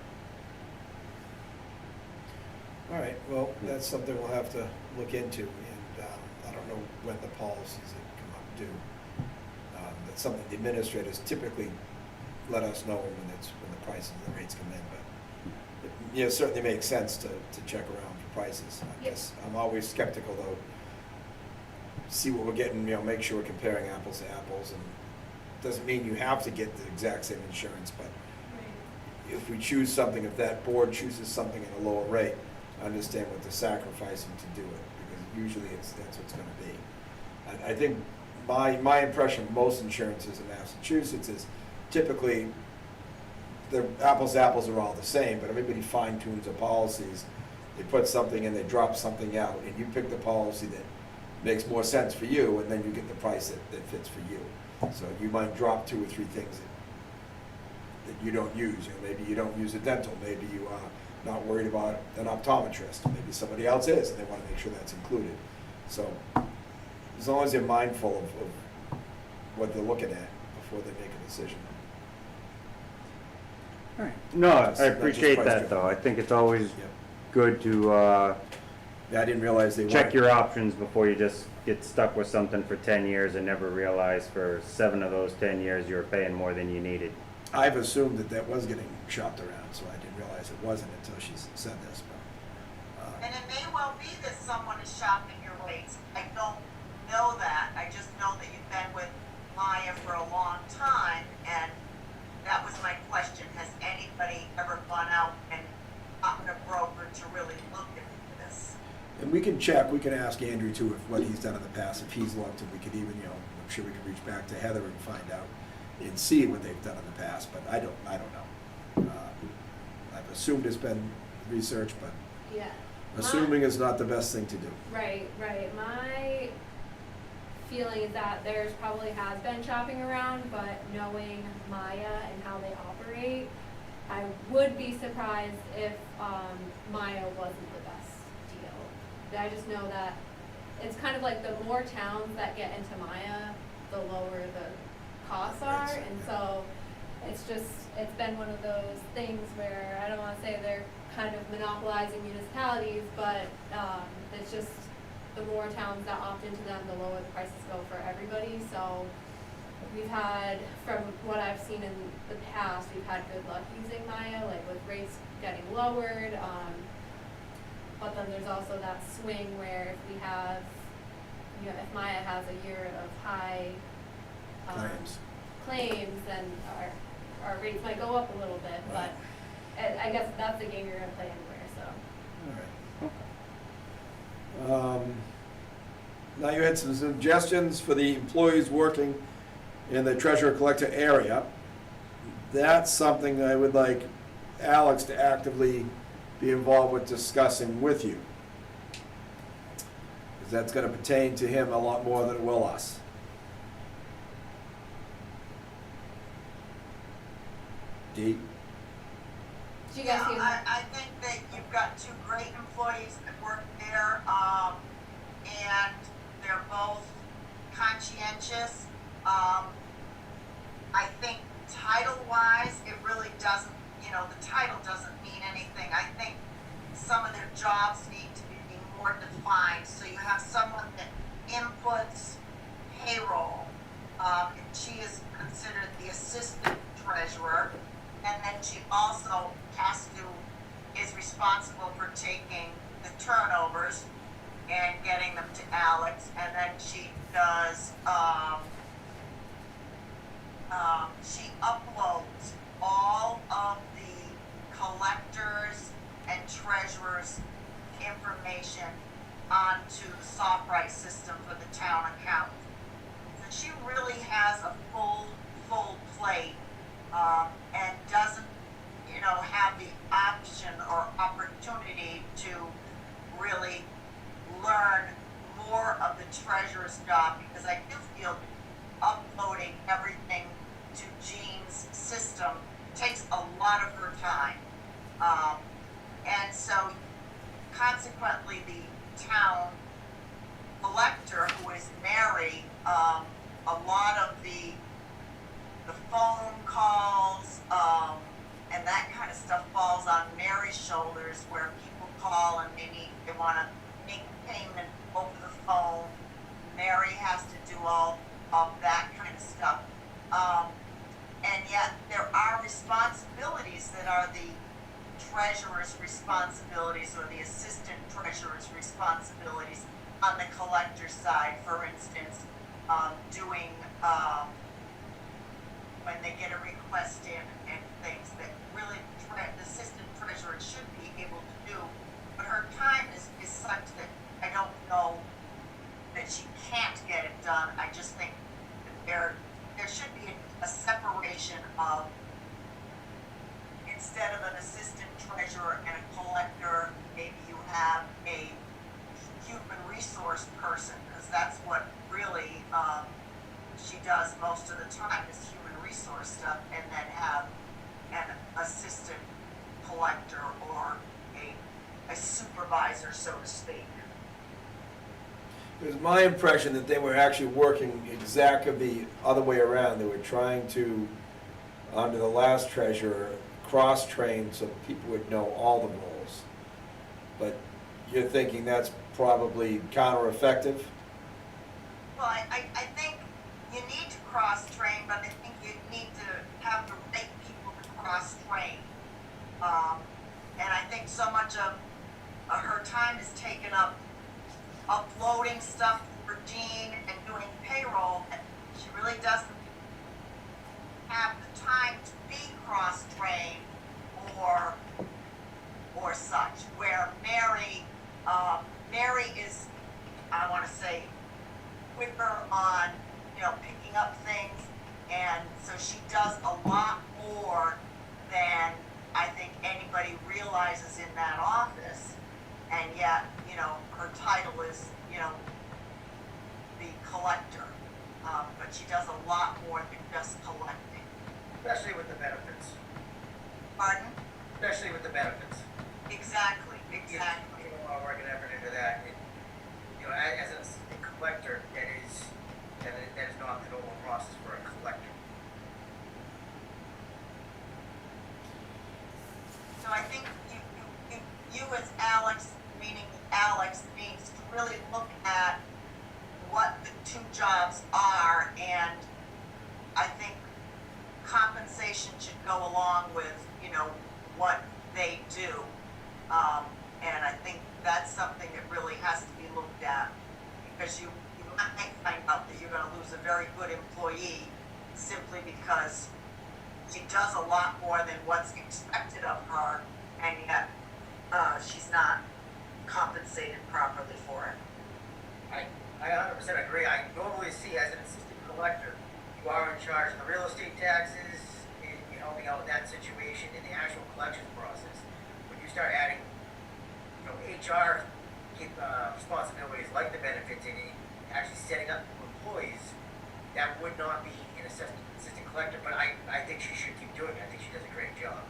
All right, well, that's something we'll have to look into, and I don't know when the policies that come up due. That's something the administrators typically let us know when the prices, the rates come in, but it certainly makes sense to check around for prices. I Yep. guess I'm always skeptical though, see what we're getting, you know, make sure we're comparing apples to apples, and doesn't mean you have to get the exact same insurance, but if we choose something, if that board chooses something at a lower rate, I understand what they're sacrificing to do it, because usually that's what it's gonna be. I think my impression of most insurances in Massachusetts is typically the apples to apples are all the same, but everybody fine tunes their policies. They put something in, they drop something out, and you pick the policy that makes more sense for you, and then you get the price that fits for you. So you might drop 2 or 3 things that you don't use. You know, maybe you don't use a dental, maybe you are not worried about an optometrist, maybe somebody else is, and they want to make sure that's included. So as long as they're mindful of what they're looking at before they make a decision. All right. No, Not I just appreciate price that driven. though. I think it's always Yep. good to, Yeah, I didn't realize they check weren't. your options before you just get stuck with something for 10 years and never realize for 7 of those 10 years you were paying more than you needed. I've assumed that was getting shopped around, so I didn't realize it wasn't until she said this, but. And it may well be that someone is shopping your rates. I don't know that. I just know that you've been with Maya for a long time, and that was my question. Has anybody ever gone out and gotten a broker to really look at this? And we can check, we can ask Andrew too, if what he's done in the past, if he's looked, and we could even, you know, I'm sure we could reach back to Heather and find out and see what they've done in the past, but I don't know. I've assumed it's been researched, but Yeah. assuming is not the best thing to do. Right. My feeling is that there's probably has been shopping around, but knowing Maya and how they operate, I would be surprised if Maya wasn't the best deal. I just know that it's kind of like the more towns that get into Maya, the lower the costs are, and so it's been one of those things where I don't want to say they're kind of monopolizing municipalities, but it's just the more towns that opt into them, the lower the prices go for everybody. So we've had, from what I've seen in the past, we've had good luck using Maya, like with rates getting lowered. But then there's also that swing where if we have, you know, if Maya has a year of high claims, then our rates might go up a little bit, Right. but I guess that's the game you're gonna play anywhere, so. All right. Now you had some suggestions for the employees working in the treasurer collector area. That's something I would like Alex to actively be involved with discussing with you. Because that's gonna pertain to him a lot more than it will us. Dee? Do you Yeah, guys see? I think that you've got two great employees that work there, and they're both conscientious. I think title-wise, it really doesn't, the title doesn't mean anything. I think some of their jobs need to be more defined, so you have someone that inputs payroll, and she is considered the assistant treasurer, and then she also is responsible for taking the turnovers and getting them to Alex, and then she does, she uploads all of the collectors and treasurers' information onto the SoftWrite system for the town account. So she really has a full plate, and doesn't, have the option or opportunity to really learn more of the treasurer's job, because I do feel uploading everything to Jean's system takes a lot of her time. And so consequently, the town collector, who is Mary, a lot of the phone calls, and that kind of stuff falls on Mary's shoulders, where people call and they want to make payment over the phone. Mary has to do all of that kind of stuff. And yet there are responsibilities that are the treasurer's responsibilities or the assistant treasurer's responsibilities on the collector side. For instance, doing, when they get a request in and things that really the assistant treasurer should be able to do, but her time is such that I don't know that she can't get it done. I just think that there should be a separation of, instead of an assistant treasurer and a collector, maybe you have a human resource person, because that's what really she does most of the time is human resource stuff, and then have an assistant collector or a supervisor, so to speak. It was my impression that they were actually working exactly the other way around. They were trying to, under the last treasurer, cross-train so people would know all the roles. But you're thinking that's probably counter-effective? Well, I think you need to cross-train, but I think you need to have the right people to cross-train. And I think so much of her time is taken up uploading stuff for Jean and doing payroll, and she really doesn't have the time to be cross-trained or such. Where Mary is, I want to say, quicker on, picking up things, and so she does a lot more than I think anybody realizes in that office, and yet, her title is, the collector, but she does a lot more than just collecting. Especially with the benefits. Pardon? Especially with the benefits. Exactly. You put a lot of work and effort into that. As a collector, that is not the normal process for a collector. So I think you as Alex, meaning Alex, needs to really look at what the two jobs are, and I think compensation should go along with, what they do. And I think that's something that really has to be looked at, because you might find out that you're going to lose a very good employee simply because she does a lot more than what's expected of her, and yet she's not compensated properly for it. I 100% agree. I normally see as an assistant collector, you are in charge of the real estate taxes, in helping out in that situation in the actual collections process. When you start adding, HR responsibilities like the benefits and actually setting up new employees, that would not be an assistant collector, but I think she should keep doing it. I think she does a great job.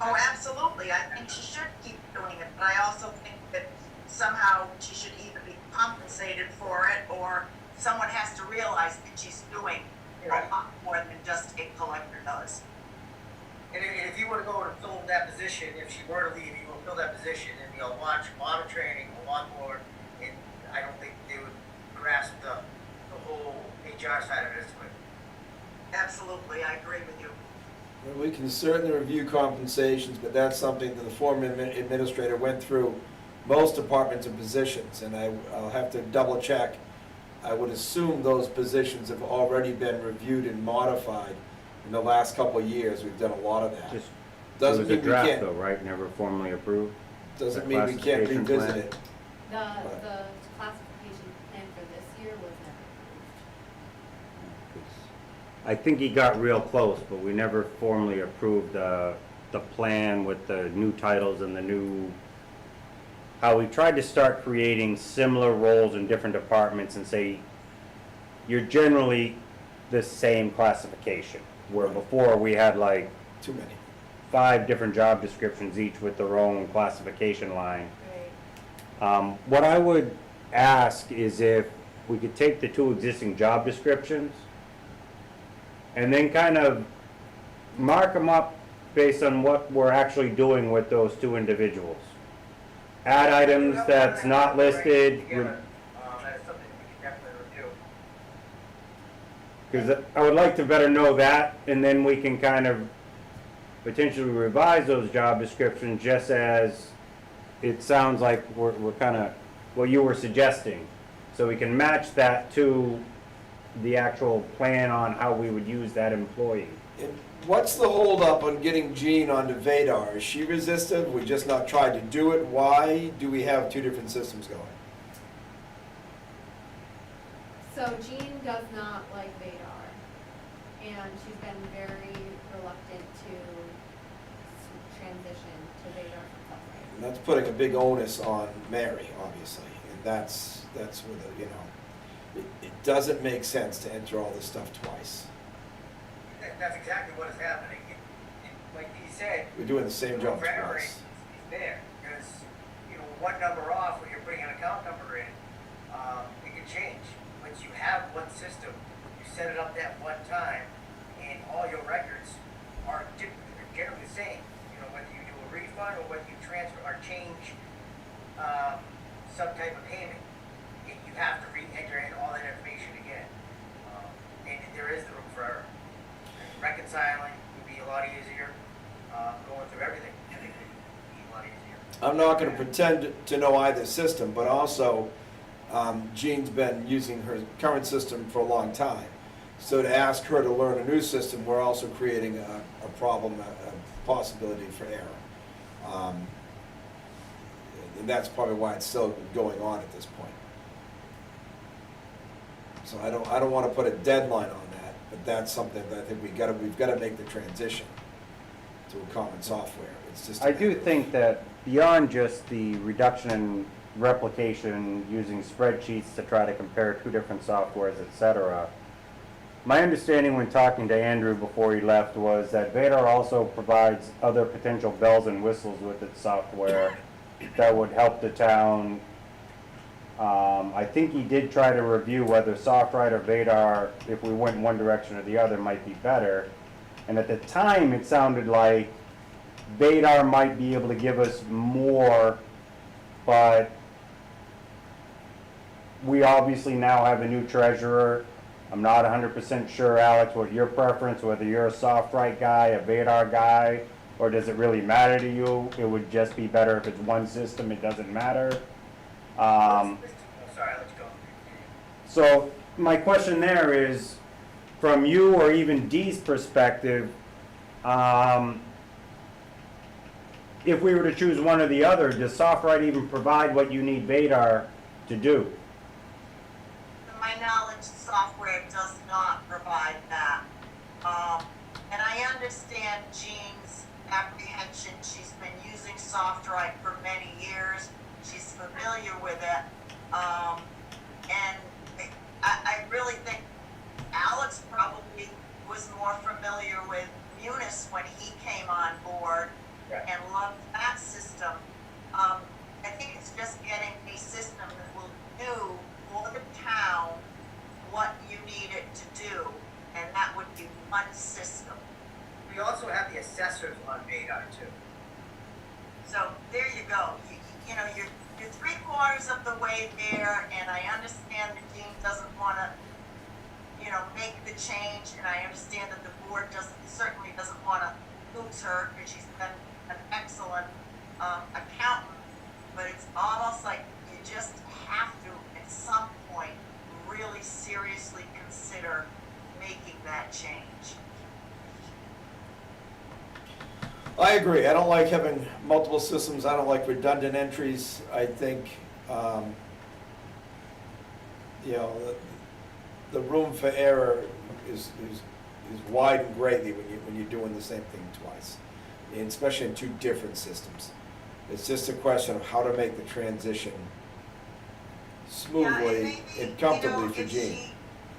Oh, absolutely, I think she should keep doing it, but I also think that somehow she should either be compensated for it, or someone has to realize that she's doing a Right. lot more than just a collector does. And if you were to go and fill that position, if she were to leave, you will fill that position, and you'll watch a lot of training, a lot more, and I don't think they would grasp the whole HR side of it as quick. Absolutely, I agree with you. Well, we can certainly review compensations, but that's something that the former administrator went through most departments and positions, and I'll have to double check. I would assume those positions have already been reviewed and modified in the last couple of years. We've done a lot of that. Just, Doesn't it was a mean we draft can't, though, right? Never formally approved? doesn't the mean we can't classification revisit plan. it. The classification plan for this year was never approved. I think he got real close, but we never formally approved the plan with the new titles and the new, how we tried to start creating similar roles in different departments and say, you're generally the same classification. Where before we had like Too many. 5 different job descriptions, each with their own classification line. Right. What I would ask is if we could take the 2 existing job descriptions and then kind of mark them up based on what we're actually doing with those 2 individuals. Add items that's not listed, Together, that is something we can definitely review. because I would like to better know that, and then we can kind of potentially revise those job descriptions just as it sounds like we're kind of, what you were suggesting. So we can match that to the actual plan on how we would use that employee. And what's the holdup on getting Jean onto Vadar? Is she resistant? We just not tried to do it? Why do we have 2 different systems going? So Jean does not like Vadar, and she's been very reluctant to transition to Vadar from Southside. And that's putting a big onus on Mary, obviously, and that's where the, you know, it doesn't make sense to enter all this stuff twice. That's exactly what is happening. Like he said, We're doing the same job for error twice. is there, because, you know, one number off when you're putting an account number in, it can change. Once you have one system, you set it up that one time, and all your records are generally the same. You know, whether you do a refund or whether you transfer or change some type of payment, you have to re-enter in all that information again. And there is the room for error. Reconciling would be a lot easier. Going through everything, I think would be a lot easier. I'm not gonna pretend to know either system, but also, Jean's been using her current system for a long time. So to ask her to learn a new system, we're also creating a problem, a possibility for error. And that's probably why it's still going on at this point. So I don't wanna put a deadline on that, but that's something that I think we've gotta make the transition to a common software. It's just. I do think that beyond just the reduction in replication using spreadsheets to try to compare 2 different softwares, et cetera, my understanding when talking to Andrew before he left was that Vadar also provides other potential bells and whistles with its software that would help the town. I think he did try to review whether SoftWrite or Vadar, if we went in one direction or the other, might be better. And at the time, it sounded like Vadar might be able to give us more, but we obviously now have a new treasurer. I'm not 100% sure, Alex, what your preference, whether you're a SoftWrite guy, a Vadar guy, or does it really matter to you? It would just be better if it's one system, it doesn't matter. Sorry, let's go. So my question there is, from you or even Dee's perspective, if we were to choose one or the other, does SoftWrite even provide what you need Vadar to do? To my knowledge, software does not provide that. And I understand Jean's apprehension. She's been using SoftWrite for many years. She's familiar with it. And I really think was more familiar with Munis when he came on board Right. and loved that system. I think it's just getting a system that will do for the town what you need it to do, and that would be one system. We also have the assessors on Vadar too. So there you go. You know, you're 3/4 of the way there, and I understand that Jean doesn't want to, you know, make the change, and I understand that the board certainly doesn't want to lose her, because she's been an excellent accountant. But it's almost like you just have to, at some point, really seriously consider making that change. I agree. I don't like having multiple systems. I don't like redundant entries. I think, you know, the room for error is widened greatly when you're doing the same thing twice, and especially in two different systems. It's just a question of how to make the transition smoothly and comfortably for If Jean. she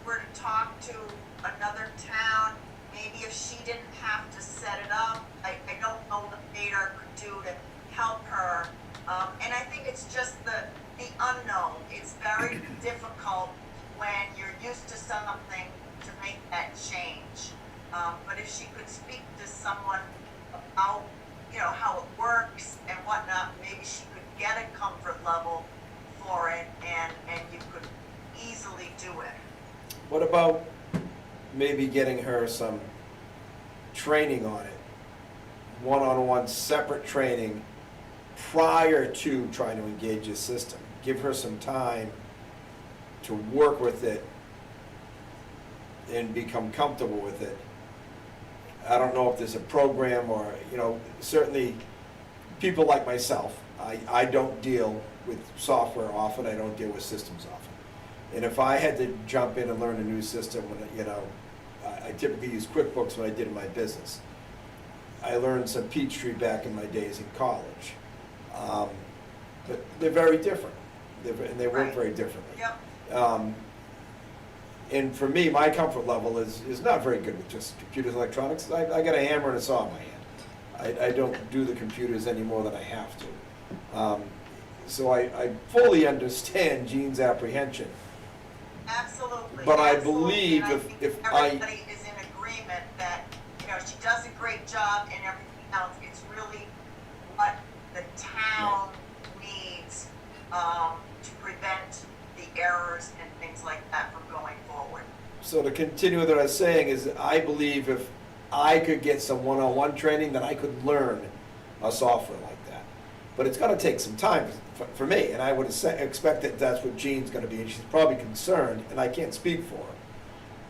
were to talk to another town, maybe if she didn't have to set it up, I don't know what Vadar could do to help her. And I think it's just the unknown. It's very difficult when you're used to something to make that change. But if she could speak to someone about, you know, how it works and whatnot, maybe she could get a comfort level for it, and you could easily do it. What about maybe getting her some training on it? One-on-one separate training prior to trying to engage the system. Give her some time to work with it and become comfortable with it. I don't know if there's a program or, you know, certainly people like myself, I don't deal with software often, I don't deal with systems often. And if I had to jump in and learn a new system, when, you know, I typically use QuickBooks when I did in my business. I learned some Peachtree back in my days in college. But they're very different, and they work Right. very differently. Yep. And for me, my comfort level is not very good with just computers and electronics. I got a hammer and a saw in my hand. I don't do the computers any more than I have to. So I fully understand Jean's apprehension. Absolutely. But I absolutely. believe And if think I- everybody is in agreement that, you know, she does a great job and everything else. It's really what the town needs to prevent the errors and things like that from going forward. So to continue with what I was saying is, I believe if I could get some one-on-one training, then I could learn a software like that. But it's gonna take some time for me, and I would expect that that's what Jean's gonna be, and she's probably concerned, and I can't speak for her.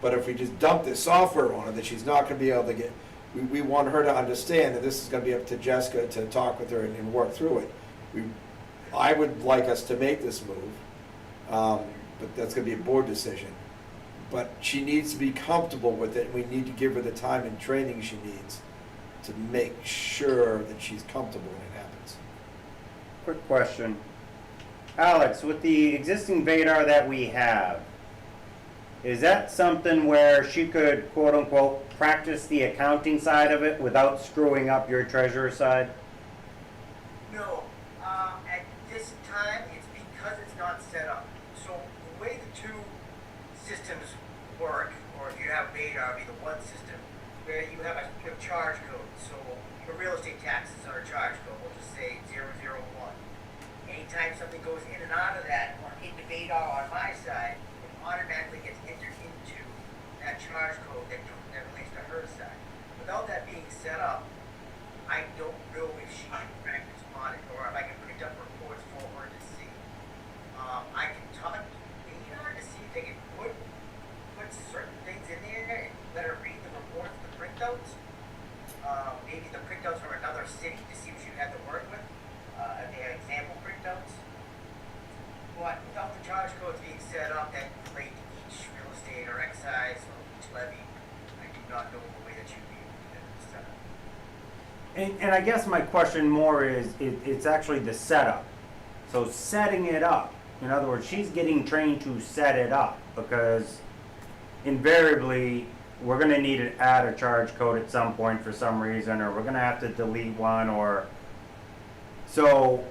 But if we just dump this software on her, that she's not gonna be able to get, we want her to understand that this is gonna be up to Jessica to talk with her and work through it. I would like us to make this move, but that's gonna be a board decision. But she needs to be comfortable with it, and we need to give her the time and training she needs to make sure that she's comfortable when it happens. Quick question. Alex, with the existing Vadar that we have, is that something where she could quote unquote practice the accounting side of it without screwing up your treasurer side? No, at this time, it's because it's not set up. So the way the two systems work, or if you have Vadar, be the one system, where you have charge code. So your real estate taxes are a charge code, we'll just say 001. Anytime something goes in and out of that, or into Vadar on my side, it automatically gets entered into that charge code that relates to her side. Without that being set up, I don't know if she can practice on it, or if I can print up reports for her to see. I can talk to Vadar to see if they can put certain things in there and let her read the reports, the printouts. Maybe the printouts from another city to see what she had to work with. If they had example printouts. But without the charge codes being set up that relate to each real estate or excise or each levy, I do not know the way that you'd be able to get it set up. And I guess my question more is, it's actually the setup. So setting it up, in other words, she's getting trained to set it up, because invariably, we're gonna need to add a charge code at some point for some reason, or we're gonna have to delete one, or, so,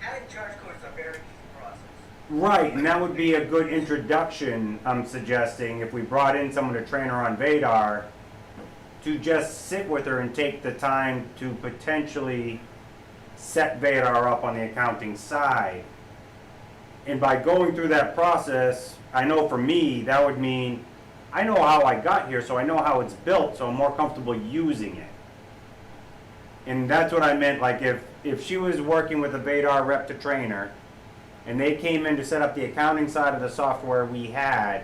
Adding charge code is a very easy process. right, and that would be a good introduction, I'm suggesting, if we brought in someone to train her on Vadar, to just sit with her and take the time to potentially set Vadar up on the accounting side. And by going through that process, I know for me, that would mean, I know how I got here, so I know how it's built, so I'm more comfortable using it. And that's what I meant, like if she was working with a Vadar rep to train her, and they came in to set up the accounting side of the software we had,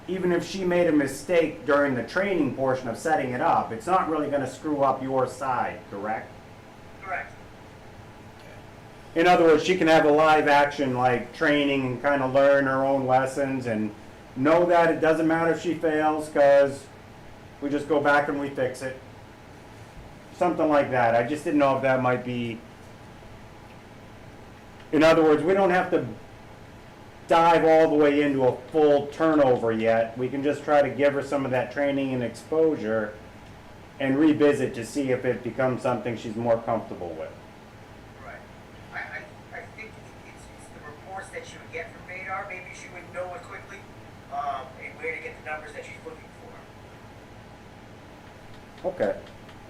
even if she made a mistake during the training portion of setting it up, it's not really gonna screw up your side, correct? Correct. In other words, she can have a live action like training and kind of learn her own lessons and know that it doesn't matter if she fails because we just go back and we fix it. Something like that. I just didn't know if that might be. In other words, we don't have to dive all the way into a full turnover yet. We can just try to give her some of that training and exposure and revisit to see if it becomes something she's more comfortable with. Right. I think it's the reports that she would get from Vadar. Maybe she would know it quickly, and where to get the numbers that she's looking for. Okay.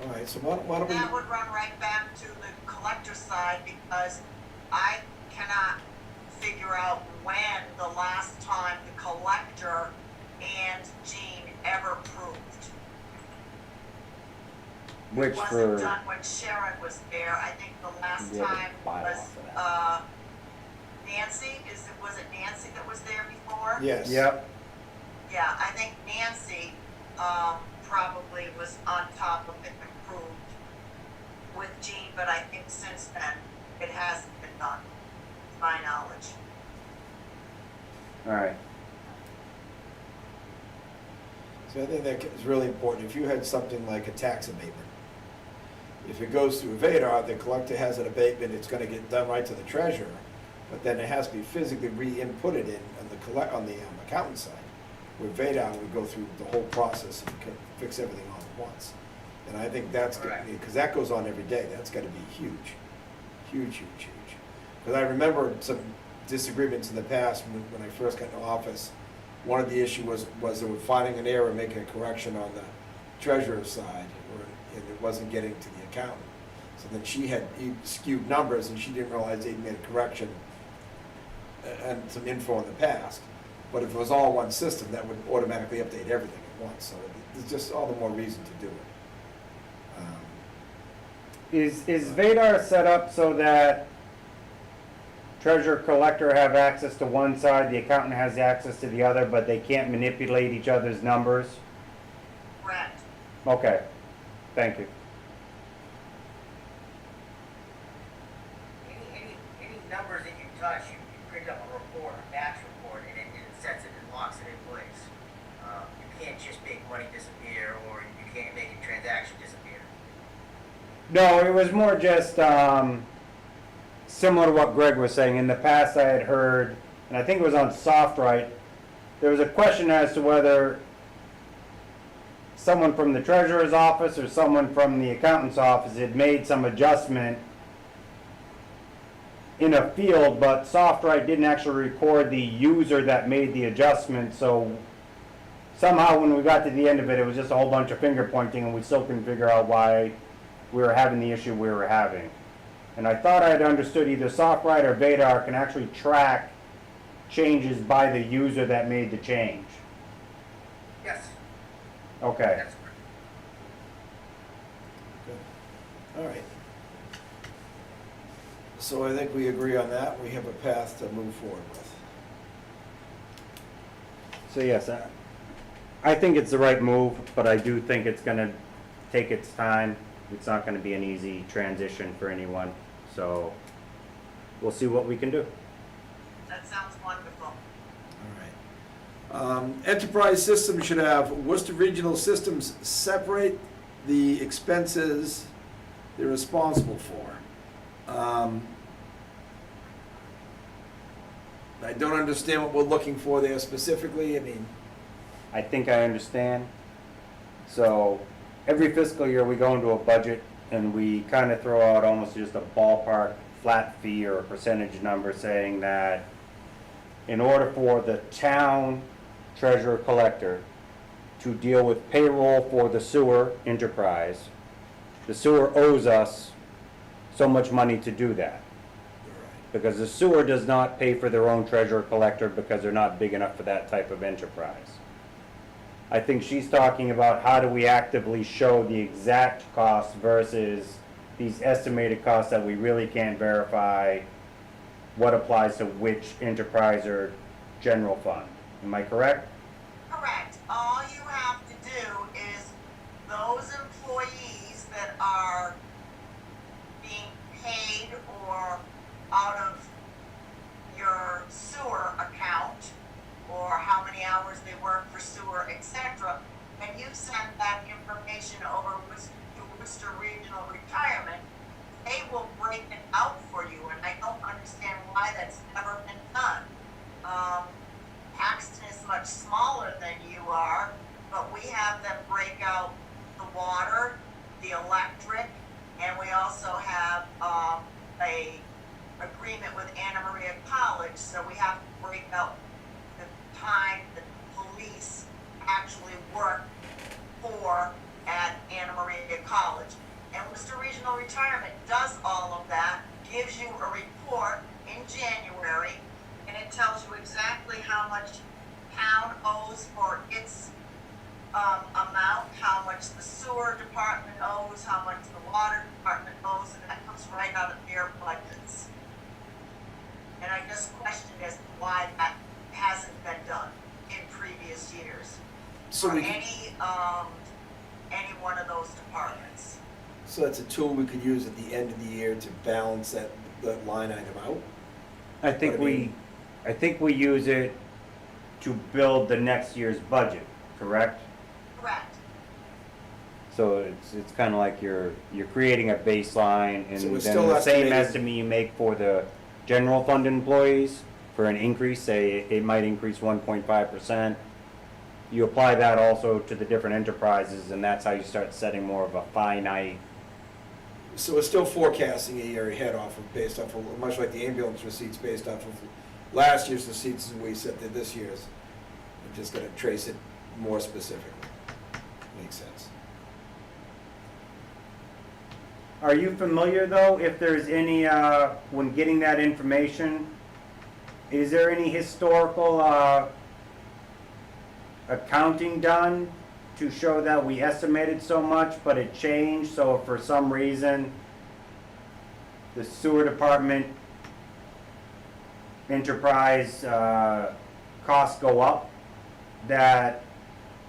All right, so why don't we? That would run right back to the collector side because I cannot figure out when the last time the collector and Jean ever proved. Which It wasn't for done when Sharon was there. I think the last Yeah, the time bylaw was, for that. Nancy, was it Nancy that was there before? Yes. Yep. Yeah, I think Nancy, probably was on top of it and approved with Jean, but I think since then, it hasn't been done, to my knowledge. All right. So I think that is really important. If you had something like a tax abatement, if it goes through Vadar, the collector has an abatement, it's gonna get done right to the treasurer, but then it has to be physically re-inputted in on the accountant side. With Vadar, we go through the whole process and can fix everything all at once. And I think that's, Correct. because that goes on every day, that's gotta be huge, huge, huge, huge. Because I remember some disagreements in the past when I first got into office. One of the issue was they were finding an error, making a correction on the treasurer's side, and it wasn't getting to the accountant. So then she had skewed numbers, and she didn't realize they'd made a correction and some info in the past. But if it was all one system, that would automatically update everything at once, so it's just all the more reason to do it. Is Vadar set up so that treasurer collector have access to one side, the accountant has access to the other, but they can't manipulate each other's numbers? Correct. Okay, thank you. Any numbers that you touch, you print up a report, a batch report, and it sets it and locks it in place. You can't just make money disappear, or you can't make a transaction disappear. No, it was more just similar to what Greg was saying. In the past, I had heard, and I think it was on SoftWrite, there was a question as to whether someone from the treasurer's office or someone from the accountant's office had made some adjustment in a field, but SoftWrite didn't actually record the user that made the adjustment, so somehow when we got to the end of it, it was just a whole bunch of finger pointing, and we still couldn't figure out why we were having the issue we were having. And I thought I had understood either SoftWrite or Vadar can actually track changes by the user that made the change. Yes, Okay. that's correct. Good. All right. So I think we agree on that, we have a path to move forward with. So yes, I think it's the right move, but I do think it's gonna take its time. It's not gonna be an easy transition for anyone, so we'll see what we can do. That sounds wonderful. All right. Enterprise systems should have Worcester Regional Systems separate the expenses they're responsible for. I don't understand what we're looking for there specifically. I mean, I think I understand. So every fiscal year, we go into a budget and we kind of throw out almost just a ballpark flat fee or a percentage number saying that in order for the town treasurer collector to deal with payroll for the sewer enterprise, the sewer owes us so much money to do that. Because the sewer does not pay for their own treasurer collector because they're not big enough for that type of enterprise. I think she's talking about how do we actively show the exact cost versus these estimated costs that we really can't verify what applies to which enterprise or general fund. Am I correct? Correct. All you have to do is those employees that are being paid or out of your sewer account, or how many hours they work for sewer, etc., and you send that information over to Worcester Regional Retirement, they will break it out for you, and I don't understand why that's never been done. Paxton is much smaller than you are, but we have them break out the water, the electric, and we also have a agreement with Anna Maria College, so we have to break out the time that the police actually work for at Anna Maria College. And Worcester Regional Retirement does all of that, gives you a report in January, and it tells you exactly how much town owes for its amount, how much the sewer department owes, how much the water department owes, and that comes right out of their budgets. And I just question as to why that hasn't been done in previous years. So For we can, any one of those departments. so that's a tool we could use at the end of the year to balance that line item out? I think What I mean- we use it to build the next year's budget, correct? Correct. So it's kind of like you're creating a baseline and So we're then still the same estimating- estimate you make for the general fund employees for an increase, say it might increase 1.5%. You apply that also to the different enterprises and that's how you start setting more of a finite. So we're still forecasting a year ahead based off of, much like the ambulance receipts based off of last year's receipts and we set to this year's. We're just gonna trace it more specifically. Makes sense. Are you familiar though, if there's any, when getting that information, is there any historical, accounting done to show that we estimated so much, but it changed, so if for some reason the sewer department enterprise, costs go up, that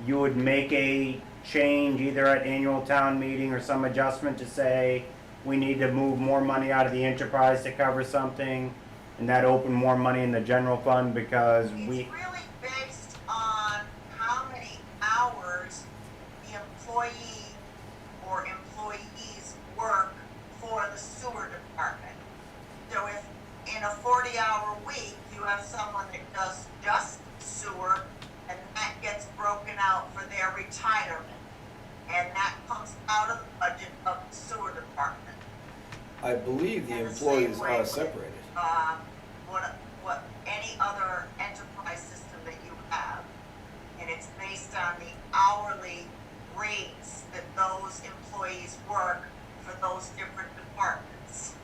you would make a change either at annual town meeting or some adjustment to say, we need to move more money out of the enterprise to cover something, and that open more money in the general fund because we. It's really based on how many hours the employee or employees work for the sewer department. So if in a 40-hour week, you have someone that does just sewer, and that gets broken out for their retirement. And that comes out of the budget of the sewer department. I believe the And employees same way are with, separated. what any other enterprise system that you have. And it's based on the hourly rates that those employees work for those different departments.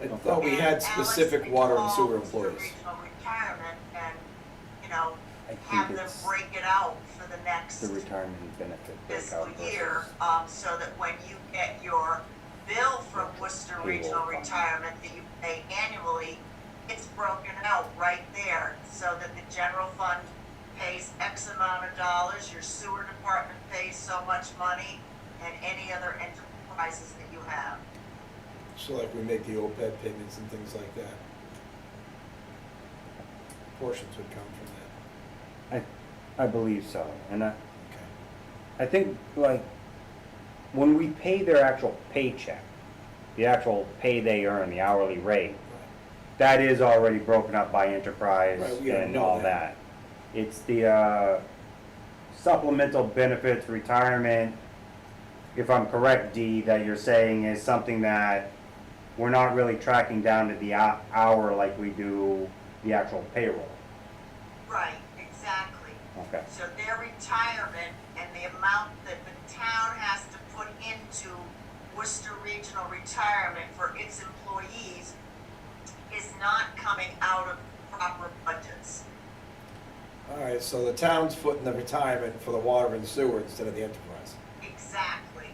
I thought we And had Alex specific can water and call sewer the employees. Regional retirement and, I have think them it's break it out for the next the retirement benefit fiscal breakout year, versus. so that when you get your bill from Worcester Payroll Regional fund. Retirement that you pay annually, it's broken out right there, so that the general fund pays X amount of dollars, your sewer department pays so much money, and any other enterprises that you have. So like we make the OPEB payments and things like that. Portions would come from that. I believe so, and Okay. I think like when we pay their actual paycheck, the actual pay they earn, the hourly rate, that is already broken up by enterprise Right, we gotta and know all that. that. It's the supplemental benefits, retirement, if I'm correct, Dee, that you're saying is something that we're not really tracking down to the hour like we do the actual payroll. Right, exactly. Okay. So their retirement and the amount that the town has to put into Worcester Regional Retirement for its employees is not coming out of proper budgets. All right, so the town's footing the retirement for the water and sewer instead of the enterprise. Exactly.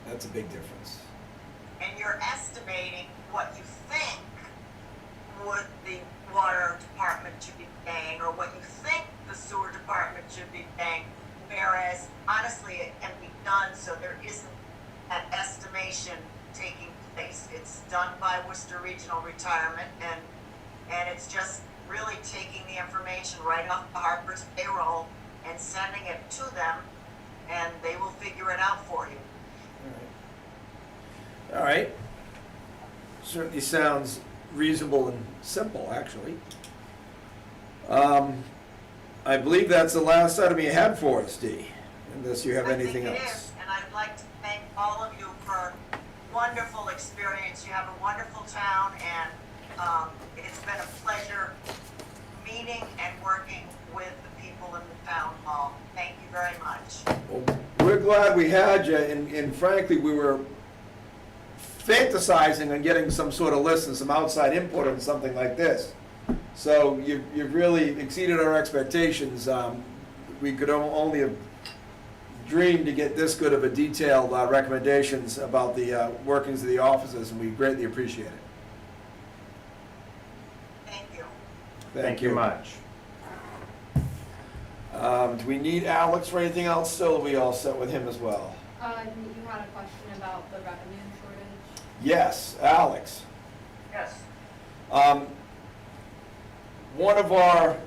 That's a big difference. And you're estimating what you think would the water department should be paying, or what you think the sewer department should be paying, whereas honestly it can be done so there isn't that estimation taking place. It's done by Worcester Regional Retirement, and it's just really taking the information right off the Harper's payroll and sending it to them, and they will figure it out for you. All right. Certainly sounds reasonable and simple, actually. I believe that's the last item you had for us, Dee, unless you have anything I think it else. is, and I'd like to thank all of you for wonderful experience. You have a wonderful town, and it's been a pleasure meeting and working with the people in the town hall. Thank you very much. Well, we're glad we had you, and frankly, we were fantasizing on getting some sort of list and some outside input on something like this. So you've really exceeded our expectations. We could only have dreamed to get this good of a detailed recommendations about the workings of the offices, and we greatly appreciate it. Thank you. Thank you much. Do we need Alex for anything else still? Or are we all set with him as well? You had a question about the revenue shortage? Yes, Alex. Yes. One of our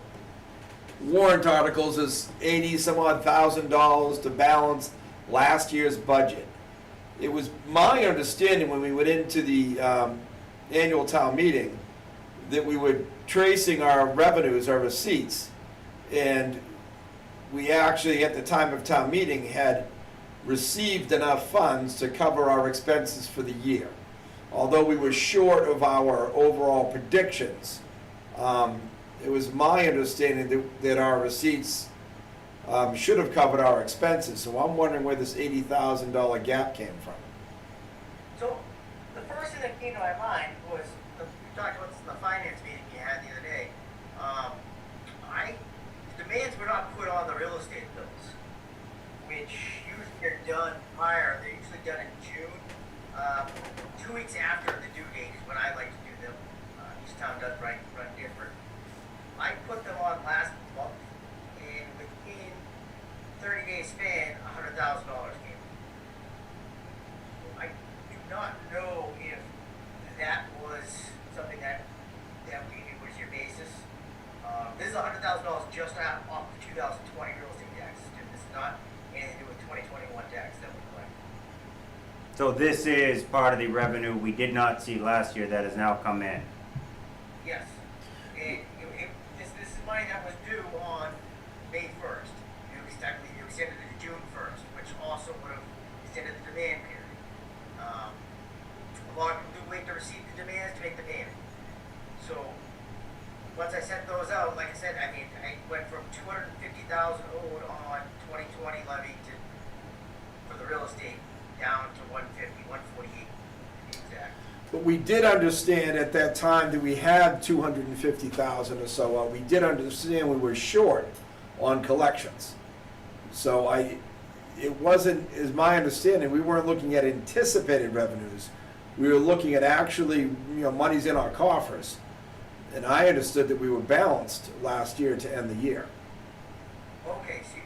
warrant articles is $80-some-odd thousand to balance last year's budget. It was my understanding when we went into the annual town meeting that we were tracing our revenues, our receipts, and we actually, at the time of town meeting, had received enough funds to cover our expenses for the year. Although we were short of our overall predictions, it was my understanding that our receipts should have covered our expenses. So I'm wondering where this $80,000 gap came from. So, the first thing that came to my mind was, we talked about this in the finance meeting you had the other day. Demands were not put on the real estate bills, which usually are done prior. They're usually done in June. 2 weeks after the due date is when I like to do them. Each town does run different. I put them on last month, and within 30 days span, $100,000 came. I do not know if that was something that we knew was your basis. This is $100,000 just off the 2020 real estate tax. This is not anything to do with 2021 tax that we collect. So this is part of the revenue we did not see last year that has now come in. Yes. This is money that was due on May 1st. You extended it to June 1st, which also would have extended the demand period. A lot of people do wait to receive the demands to make the payment. So once I sent those out, like I said, I went from $250,000 owed on 2020 levy for the real estate down to 150, 148 to be exact. But we did understand at that time that we had 250,000 or so. We did understand we were short on collections. So it wasn't, is my understanding, we weren't looking at anticipated revenues. We were looking at actually, monies in our coffers. And I understood that we were balanced last year to end the year. Okay, so you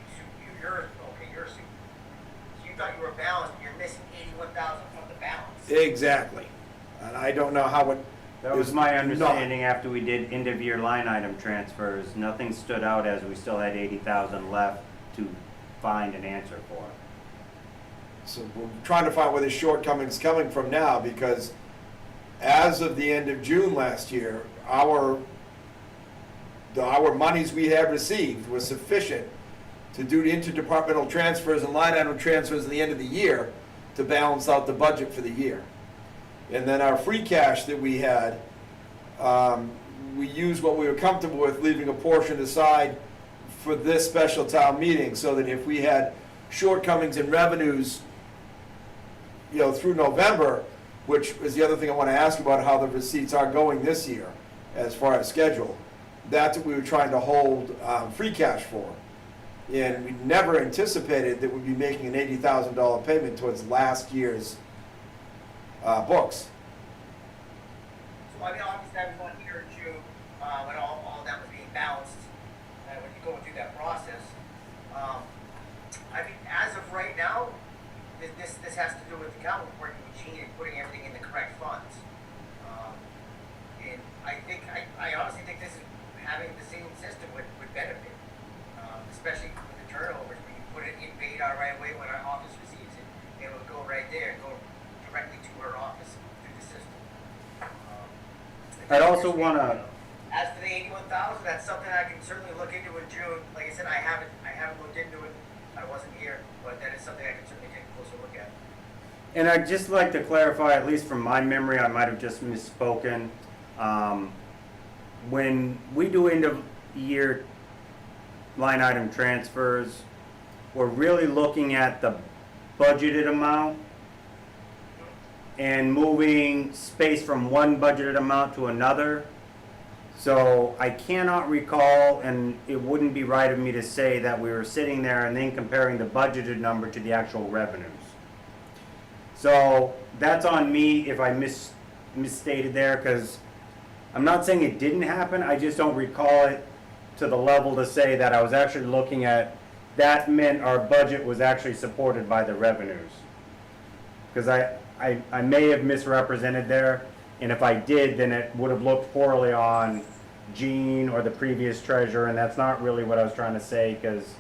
thought you were balanced, but you're missing 81,000 from the balance. Exactly. And I don't know how it. That was is my not. understanding after we did end-of-year line item transfers. Nothing stood out as we still had 80,000 left to find an answer for. So we're trying to find where the shortcoming's coming from now, because as of the end of June last year, our monies we had received was sufficient to do interdepartmental transfers and line item transfers at the end of the year to balance out the budget for the year. And then our free cash that we had, we used what we were comfortable with, leaving a portion aside for this special town meeting, so that if we had shortcomings in revenues, through November, which is the other thing I want to ask about, how the receipts are going this year as far as schedule. That's what we were trying to hold free cash for. And we never anticipated that we'd be making an $80,000 payment towards last year's books. So I mean, obviously, that was 1 year in June, when all that was being balanced, when you're going through that process. I mean, as of right now, this has to do with the accountant working with Gene and putting everything in the correct funds. And I honestly think this is, having the same system would benefit, especially with the turnovers, when you put it in Vadar right away when our office receives it, it will go right there and go directly to her office through the system. I'd also wanna, As for the 81,000, that's something I can certainly look into in June. Like I said, I haven't looked into it. I wasn't here, but that is something I can certainly take a closer look at. and I'd just like to clarify, at least from my memory, I might have just misspoken. When we do end of year line item transfers, we're really looking at the budgeted amount and moving space from one budgeted amount to another. So I cannot recall, and it wouldn't be right of me to say that we were sitting there and then comparing the budgeted number to the actual revenues. So that's on me if I misstated there, because I'm not saying it didn't happen, I just don't recall it to the level to say that I was actually looking at, that meant our budget was actually supported by the revenues. Because I may have misrepresented there, and if I did, then it would have looked poorly on Gene or the previous treasurer, and that's not really what I was trying to say, because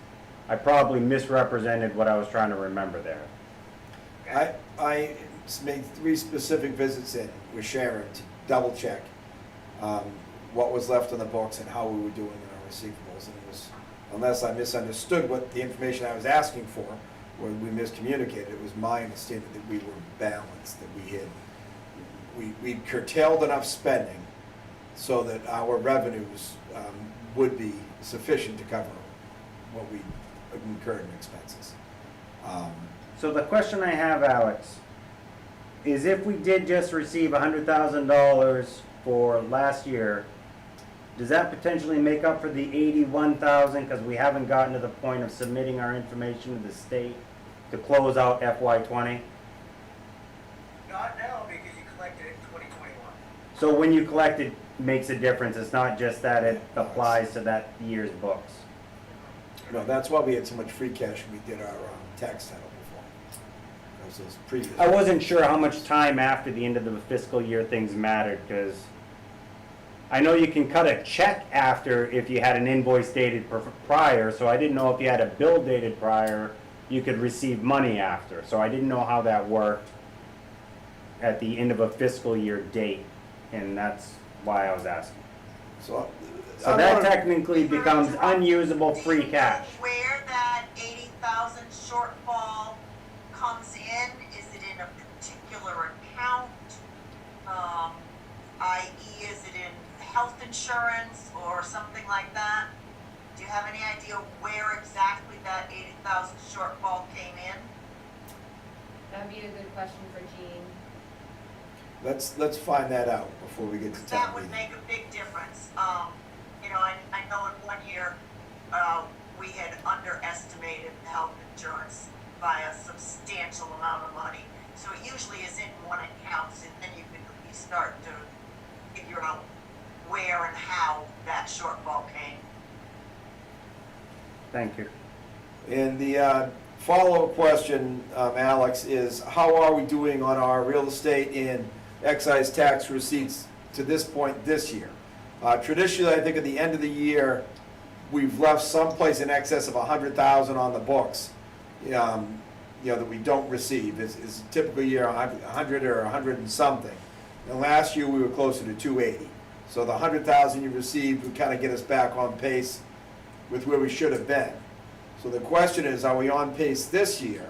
I probably misrepresented what I was trying to remember there. I made 3 specific visits in with Sharon to double check what was left on the books and how we were doing in our receivables. And it was, unless I misunderstood what the information I was asking for, or we miscommunicated, it was my understanding that we were balanced, that we curtailed enough spending so that our revenues would be sufficient to cover what we incurred in expenses. So the question I have, Alex, is if we did just receive $100,000 for last year, does that potentially make up for the 81,000 because we haven't gotten to the point of submitting our information to the state to close out FY20? Not now, because you collected it in 2021. So when you collect it, makes a difference. It's not just that it applies to that year's books. No, that's why we had so much free cash when we did our tax title before. Those previous. I wasn't sure how much time after the end of the fiscal year things mattered, because I know you can cut a check after if you had an invoice dated prior, so I didn't know if you had a bill dated prior, you could receive money after. So I didn't know how that worked at the end of a fiscal year date, and that's why I was asking. So That technically becomes unusable free cash. Where that 80,000 shortfall comes in, is it in a particular account? I.e., is it in health insurance or something like that? Do you have any idea where exactly that 80,000 shortfall came in? That'd be a good question for Jean. let's find that out before we get to That town would meeting. make a big difference. I know in 1 year, we had underestimated the health insurance by a substantial amount of money. So it usually is in one account, and then you can at least start to figure out where and how that shortfall came. Thank you. And the follow-up question, Alex, is how are we doing on our real estate and excise tax receipts to this point this year? Traditionally, I think at the end of the year, we've left someplace in excess of 100,000 on the books, that we don't receive. It's a typical year, 100 or 100 and something. And last year, we were closer to 280. So the 100,000 you received would kind of get us back on pace with where we should have been. So the question is, are we on pace this year?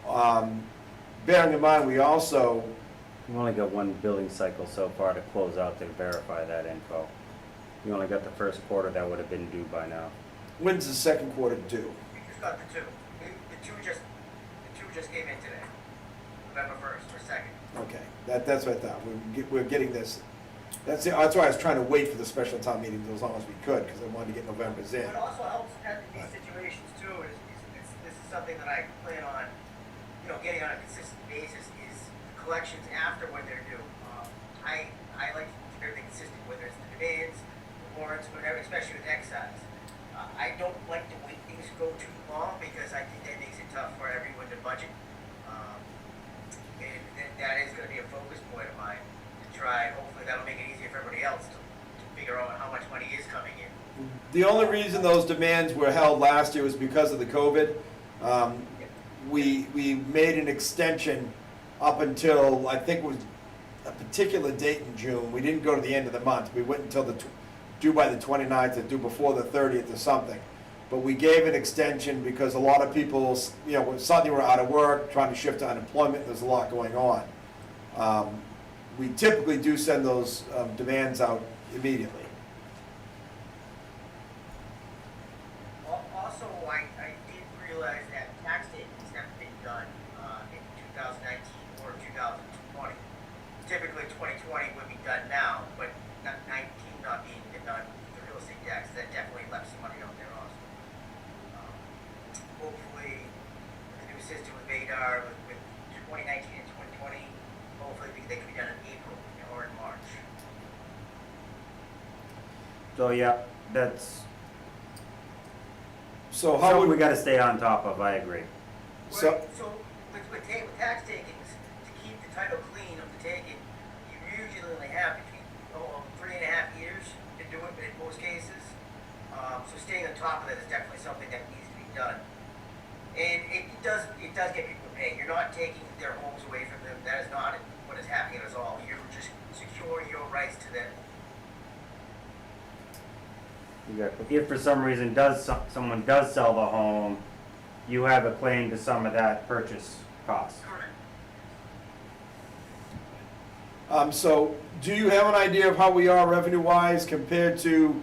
Bearing in mind, we also, We've only got one billing cycle so far to close out to verify that info. You only got the first quarter that would have been due by now. when's the second quarter due? We just got the two. The two just came in today. November 1st or 2nd. Okay, that's what I thought, we're getting this, that's why I was trying to wait for the special town meeting as long as we could, because I wanted to get November's in. What also helps in these situations too is this is something that I plan on, getting on a consistent basis is collections after when they're due. I like to keep everything consistent, whether it's the demands, the warrants, whatever, especially with excise. I don't like to wait things go too long because I think that makes it tough for everyone to budget. And that is going to be a focus point of mine to try. Hopefully that'll make it easier for everybody else to figure out how much money is coming in. The only reason those demands were held last year was because of the COVID. We made an extension up until, I think it was a particular date in June. We didn't go to the end of the month. We went until due by the 29th or due before the 30th or something. But we gave an extension because a lot of people, suddenly were out of work, trying to shift to unemployment. There's a lot going on. We typically do send those demands out immediately. Also, I did realize that tax statements haven't been done in 2019 or 2020. Typically, 2020 would be done now, but 19 not being done with the real estate tax, that definitely left some money out there also. Hopefully, with the new system with Vadar, with 2019 and 2020, hopefully they can be done in April or in March. So yeah, that's So how something we would, gotta stay on top of, I agree. So- With tax takings, to keep the title clean of the taking, you usually only have between 3.5 years to do it in most cases. So staying on top of that is definitely something that needs to be done. And it does get people to pay. You're not taking their homes away from them. That is not what is happening at all. You're just securing your rights to them. If for some reason someone does sell the home, you have a claim to some of that purchase cost. Correct. So do you have an idea of how we are revenue-wise compared to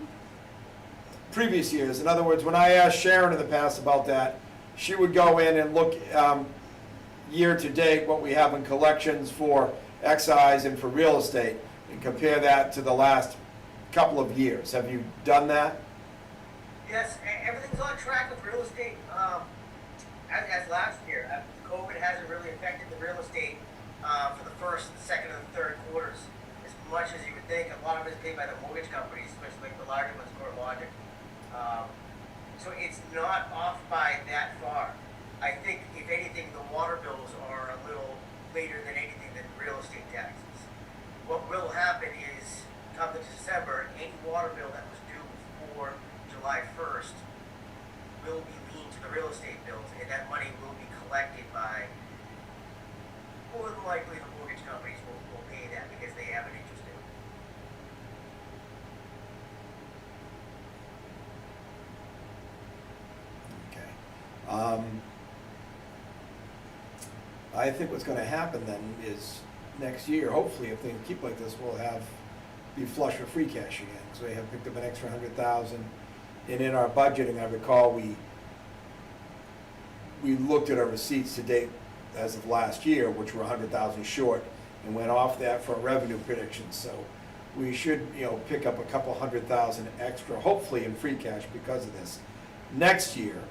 previous years? In other words, when I asked Sharon in the past about that, she would go in and look year-to-date what we have in collections for excise and for real estate and compare that to the last couple of years. Have you done that? Yes, everything's on track with real estate. As last year, COVID hasn't really affected the real estate for the first, second, and third quarters as much as you would think. A lot of it is paid by the mortgage companies, especially like the larger ones, CoreLogic. So it's not off by that far. I think, if anything, the water bills are a little later than anything than real estate taxes. What will happen is, come to December, any water bill that was due before July 1st will be leaned to the real estate bills, and that money will be collected by, more than likely, the mortgage companies will pay that because they have an interest in it. Okay. I think what's gonna happen then is next year, hopefully, if things keep like this, we'll be flush with free cash again. So we have picked up an extra 100,000. And in our budgeting, I recall we looked at our receipts to date as of last year, which were 100,000 short, and went off that for revenue predictions. So we should, pick up a couple 100,000 extra, hopefully in free cash because of this. Next year,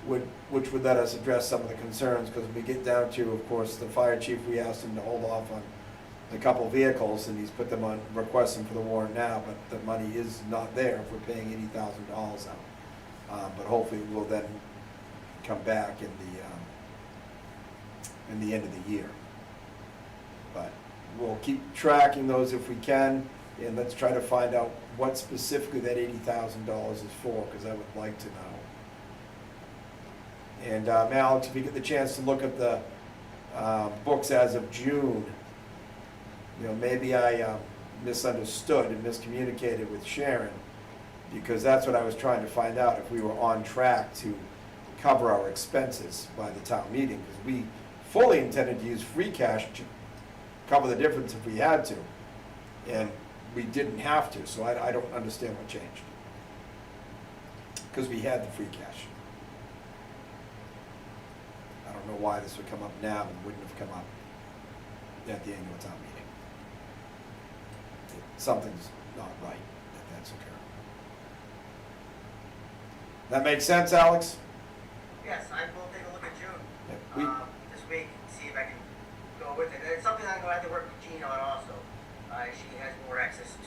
which would let us address some of the concerns, because we get down to, of course, the fire chief, we asked him to hold off on a couple vehicles, and he's put them on, requesting for the warrant now, but the money is not there if we're paying $80,000 out. But hopefully we'll then come back in the end of the year. But we'll keep tracking those if we can, and let's try to find out what specifically that $80,000 is for, because I would like to know. And Alex, if you get the chance to look at the books as of June, maybe I misunderstood and miscommunicated with Sharon. Because that's what I was trying to find out, if we were on track to cover our expenses by the town meeting, because we fully intended to use free cash to cover the difference if we had to, and we didn't have to, so I don't understand what changed. Because we had the free cash. I don't know why this would come up now and wouldn't have come up at the annual town meeting. Something's not right that that's occurring. That makes sense, Alex? Yes, I will take a look at June, Yeah, this week, see if I can go with it. It's something I'm gonna have to work with Jean on also. She has more access to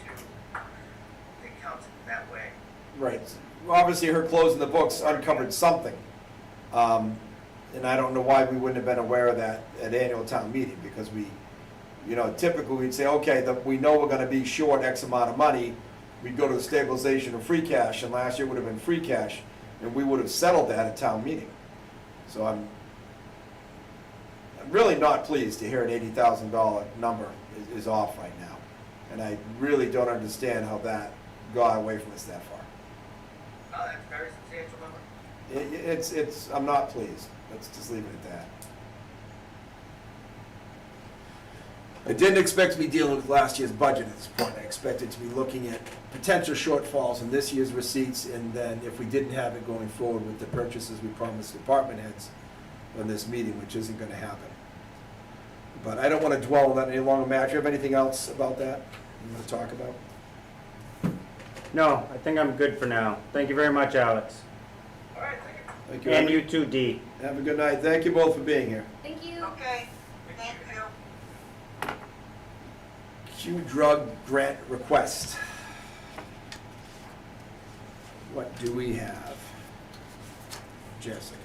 the accounts that way. Right. Obviously, her closing the books uncovered something. And I don't know why we wouldn't have been aware of that at annual town meeting, because we, typically we'd say, okay, we know we're gonna be short X amount of money. We'd go to the stabilization of free cash, and last year would have been free cash, and we would have settled that at town meeting. So I'm really not pleased to hear an $80,000 number is off right now. And I really don't understand how that got away from us that far. Oh, that's a very substantial number. I'm not pleased. Let's just leave it at that. I didn't expect to be dealing with last year's budget at this point. I expected to be looking at potential shortfalls in this year's receipts, and then if we didn't have it going forward with the purchases we promised department heads on this meeting, which isn't gonna happen. But I don't wanna dwell on that any longer. Matt, do you have anything else about that you wanna talk about? No, I think I'm good for now. Thank you very much, Alex. All right, thank you. Thank you. And you too, Dee. Have a good night. Thank you both for being here. Thank you. Okay, thank you. Q drug grant request. What do we have? Jessica.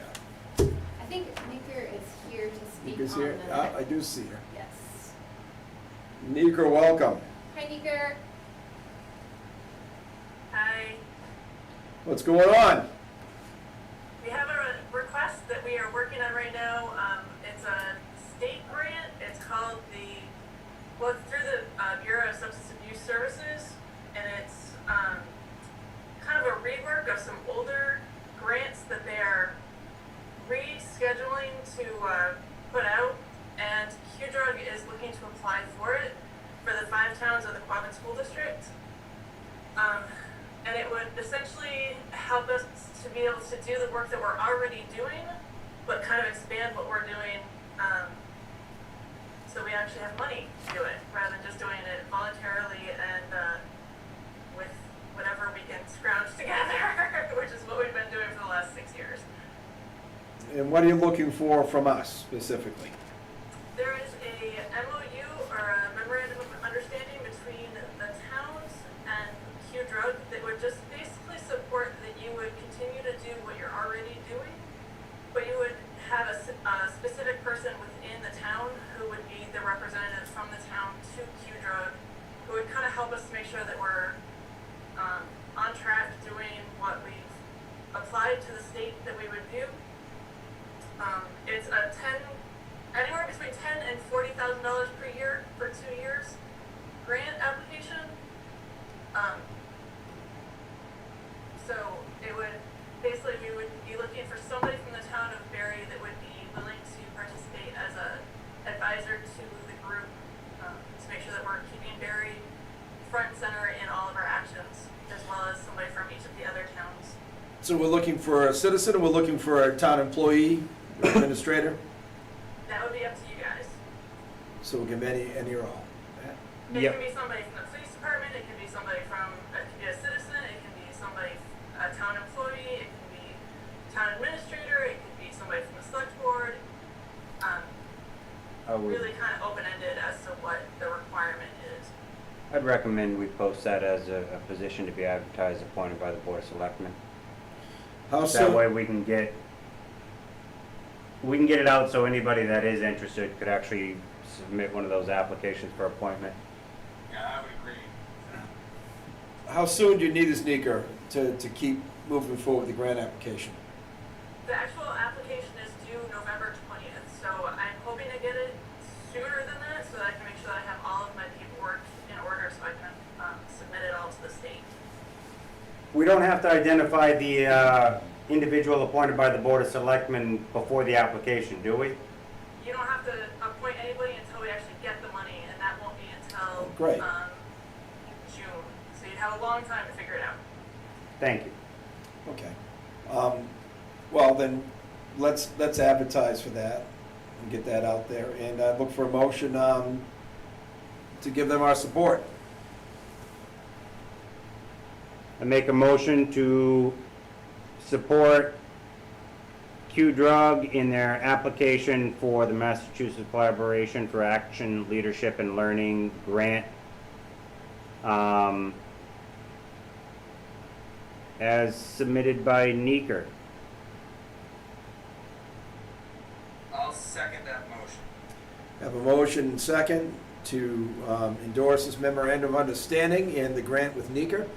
I think Meeker is here to speak Nika's on here? the. I do see her. Yes. Nika, welcome. Hi, Meeker. Hi, What's going on? we have a request that we are working on right now. It's a state grant. It's called it's through the Bureau of Substance Abuse Services, and it's kind of a rework of some older grants that they are rescheduling to put out, and Q-Drug is looking to apply for it for the 5 towns of the Quabbin School District. And it would essentially help us to be able to do the work that we're already doing, but kind of expand what we're doing, so we actually have money to do it, rather than just doing it voluntarily and with whatever we can scrounge together, which is what we've been doing for the last 6 years. And what are you looking for from us specifically? There is a MOU, or a memorandum of understanding, between the towns and Q-Drug that would just basically support that you would continue to do what you're already doing, but you would have a specific person within the town who would be the representative from the town to Q-Drug, who would kind of help us to make sure that we're on track doing what we've applied to the state that we would do. It's anywhere between $10,000 and $40,000 per year for 2 years grant application. So it would, basically we would be looking for somebody from the town of Barre that would be willing to participate as a advisor to the group, to make sure that we're keeping Barre front and center in all of our actions, as well as somebody from each of the other towns. So we're looking for a citizen, or we're looking for a town employee, administrator? That would be up to you guys. So we can be any or all. It Yep. can be somebody from the police department, it can be somebody from, it can be a citizen, it can be somebody, a town employee, it can be town administrator, it can be somebody from the select board. I would, Really kind of open-ended as to what the requirement is. I'd recommend we post that as a position to be advertised, appointed by the Board of Selectmen. How That soon? way we can get it out so anybody that is interested could actually submit one of those applications for appointment. Yeah, I would agree. How soon do you need this, Nika, to keep moving forward with the grant application? The actual application is due November 20th, so I'm hoping to get it sooner than that so that I can make sure that I have all of my paperwork in order so I can submit it all to the state. We don't have to identify the individual appointed by the Board of Selectmen before the application, do we? You don't have to appoint anybody until we actually get the money, and that won't be until, Great. June. So you'd have a long time to figure it out. Thank you. Okay. Well, then, let's advertise for that and get that out there. And I look for a motion to give them our support. I make a motion to support Q-Drug in their application for the Massachusetts Collaboration for Action, Leadership, and Learning Grant. As submitted by Neeker. I'll second that motion. Have a motion and second to endorse this memorandum of understanding and the grant with Neeker.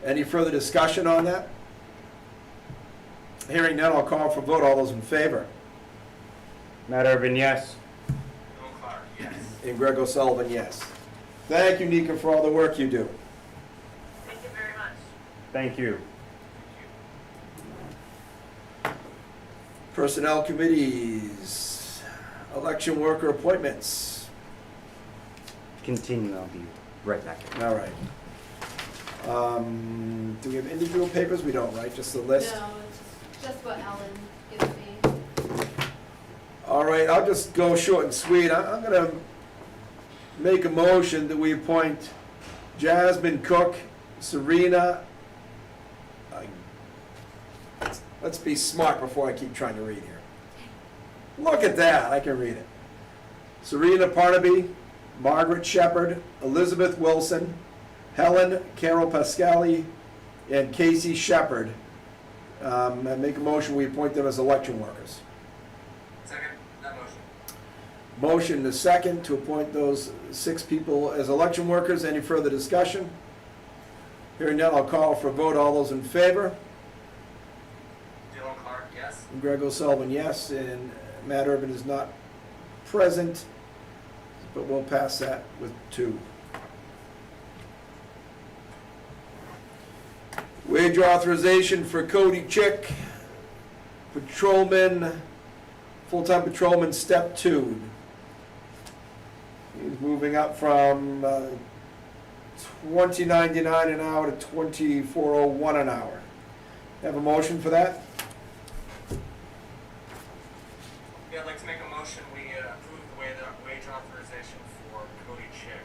Any further discussion on that? Hearing none, I'll call for a vote. All those in favor? Matt Urban, yes. Bill Clark, yes. And Greg O'Sullivan, yes. Thank you, Neeker, for all the work you do. Thank you very much. Thank you. Personnel committees, election worker appointments. Continue, I'll be right back. All right. Do we have individual papers? We don't, right? Just the list? No, it's just what Ellen gives me. All right, I'll just go short and sweet. I'm gonna make a motion that we appoint Jasmine Cook, Serena. Let's be smart before I keep trying to read here. Look at that, I can read it. Serena Parnaby, Margaret Shepherd, Elizabeth Wilson, Helen Carol Pascali, and Casey Shepherd. I make a motion, we appoint them as election workers. Second that motion. Motion is second to appoint those 6 people as election workers. Any further discussion? Hearing none, I'll call for a vote. All those in favor? Dylan Clark, yes. And Greg O'Sullivan, yes, and Matt Urban is not present, but we'll pass that with 2. Wage authorization for Cody Chick, patrolman, full-time patrolman, step 2. He's moving up from $20.99 an hour to $24.01 an hour. Have a motion for that? Yeah, I'd like to make a motion, we approve the wage authorization for Cody Chick.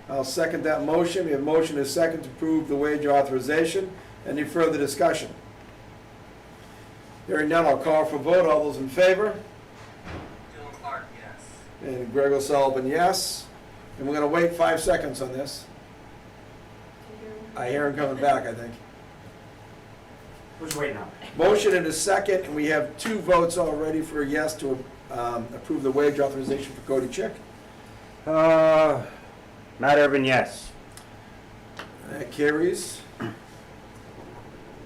I'll second that motion. We have a motion and a second to approve the wage authorization. Any further discussion? Hearing none, I'll call for a vote. All those in favor? Dylan Clark, yes. And Greg O'Sullivan, yes. And we're gonna wait 5 seconds on this. I hear him coming back, I think. Who's waiting on? Motion and a second, and we have 2 votes already for a yes to approve the wage authorization for Cody Chick. Matt Urban, yes. That carries.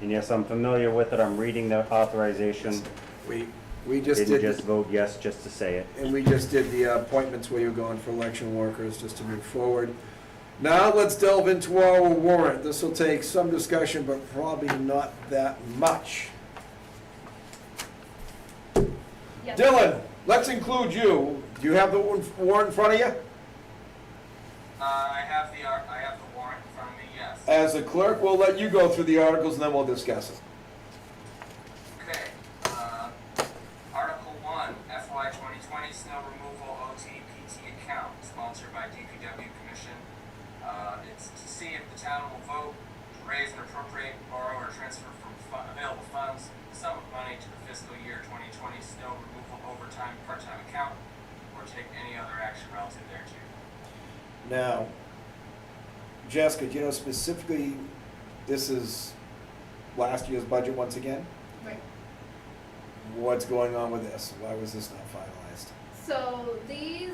And yes, I'm familiar with it. I'm reading the authorization. We just Didn't did, just vote yes just to say it. and we just did the appointments where you're going for election workers, just to move forward. Now let's delve into our warrant. This will take some discussion, but probably not that much. Yes. Dylan, let's include you. Do you have the warrant in front of you? I have the warrant in front of me, yes. As a clerk, we'll let you go through the articles and then we'll discuss it. Okay, Article 1, FY 2020 Snow Removal OT-PT Account, sponsored by DPW Commission. It's to see if the town will vote to raise and appropriate, borrow, or transfer from available funds the sum of money to the fiscal year 2020 snow removal overtime part-time account, or take any other action relative thereto. Now, Jessica, do you know specifically, this is last year's budget once again? Right. What's going on with this? Why was this not finalized? So these,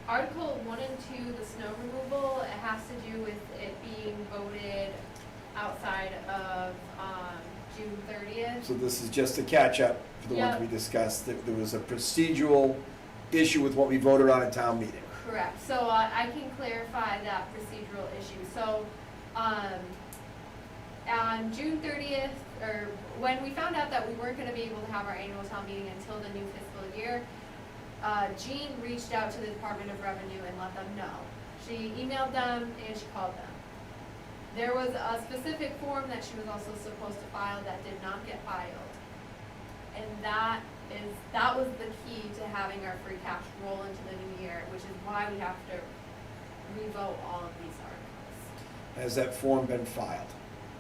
Article 1 and 2, the snow removal, it has to do with it being voted outside of, June 30th. So this is just a catch-up for the ones Yep. we discussed. There was a procedural issue with what we voted on at town meeting. Correct, so I can clarify that procedural issue. So, On June 30th, or when we found out that we weren't gonna be able to have our annual town meeting until the new fiscal year, Jean reached out to the Department of Revenue and let them know. She emailed them and she called them. There was a specific form that she was also supposed to file that did not get filed. And that was the key to having our free cash roll into the new year, which is why we have to revote all of these articles. Has that form been filed?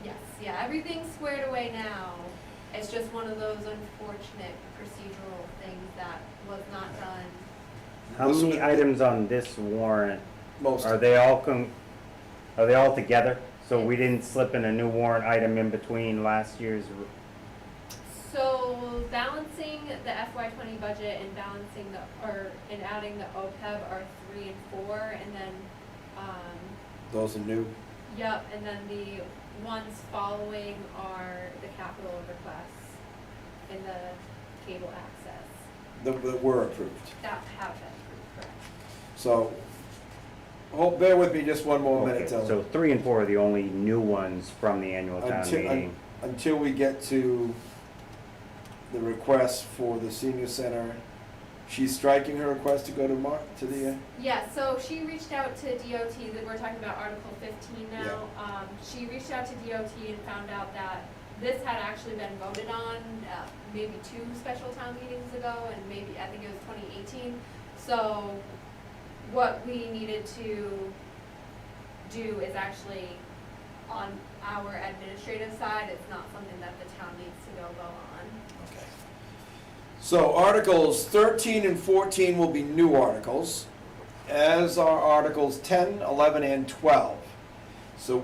Yes, yeah, everything's squared away now. It's just one of those unfortunate procedural things that was not done. How many items on this warrant, Most. are they all are they all together? So we didn't slip in a new warrant item in between last year's? So balancing the FY20 budget and and adding the OPEB are 3 and 4, and then, Those are new? yep, and then the ones following are the capital requests and the cable access That were approved. that have been approved, correct? So, bear with me just one more minute, Okay, so 3 and 4 are the only new ones from the annual town meeting. Until we get to the request for the senior center. She's striking her request to go to the, Yeah, so she reached out to DOT, that we're talking about Article 15 now. She reached out to DOT and found out that this had actually been voted on, maybe 2 special town meetings ago, and maybe, I think it was 2018. So what we needed to do is actually on our administrative side. It's not something that the town needs to go vote on. okay. So Articles 13 and 14 will be new articles, as are Articles 10, 11, and 12. So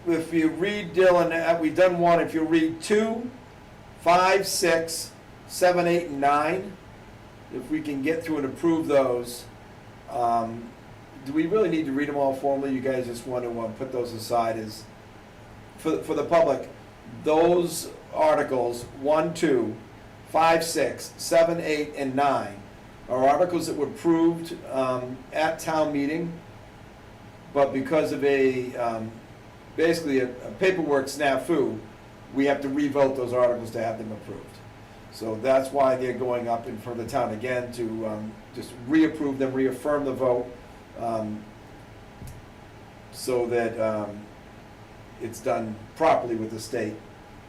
if you read, Dylan, we've done 1, if you read 2, 5, 6, 7, 8, and 9, if we can get through and approve those, do we really need to read them all formally? You guys just want to put those aside as, for the public, those articles, 1, 2, 5, 6, 7, 8, and 9 are articles that were approved at town meeting, but because of basically a paperwork snafu, we have to revote those articles to have them approved. So that's why they're going up in front of the town again to just reapprove them, reaffirm the vote, so that it's done properly with the state,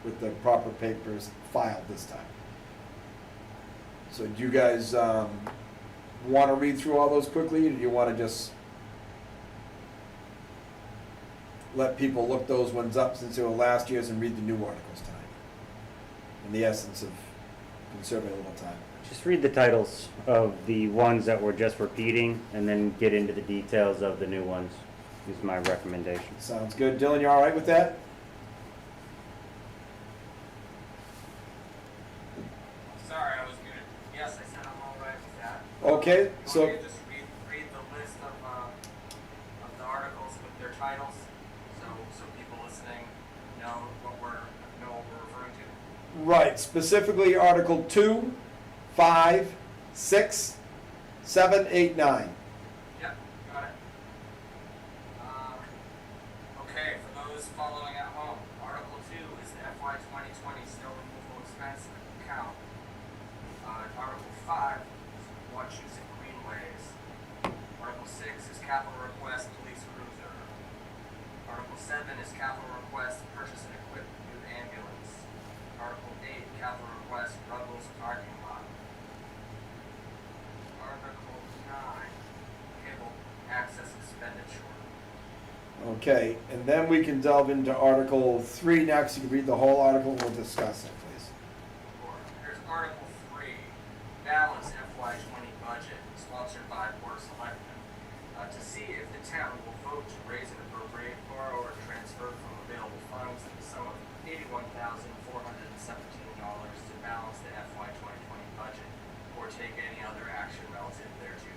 with the proper papers filed this time. So do you guys want to read through all those quickly, or do you want to just let people look those ones up since they were last year's and read the new articles tonight? In the essence of conserving a little time. Just read the titles of the ones that we're just repeating and then get into the details of the new ones, is my recommendation. Sounds good. Dylan, you all right with that? Sorry, I was muted. Yes, I said I'm all right with that. Okay, You so, want me to just read the list of the articles with their titles, so people listening know what we're referring to? right, specifically Article 2, 5, 6, 7, 8, 9. Yep, got it. Okay, for those following at home, Article 2 is the FY 2020 snow removal expense account. Article 5 is Wachusett Greenways. Article 6 is capital request police cruiser. Article 7 is capital request purchase and equip new ambulance. Article 8, capital request Ruggles parking lot. Article 9, cable access expenditure. Okay, and then we can delve into Article 3 next. You can read the whole article and we'll discuss it, please. Here's Article 3, balance FY 20 budget, sponsored by Board of Selectmen. To see if the town will vote to raise and appropriate, borrow, or transfer from available funds the sum of $81,417 to balance the FY 2020 budget, or take any other action relative thereto.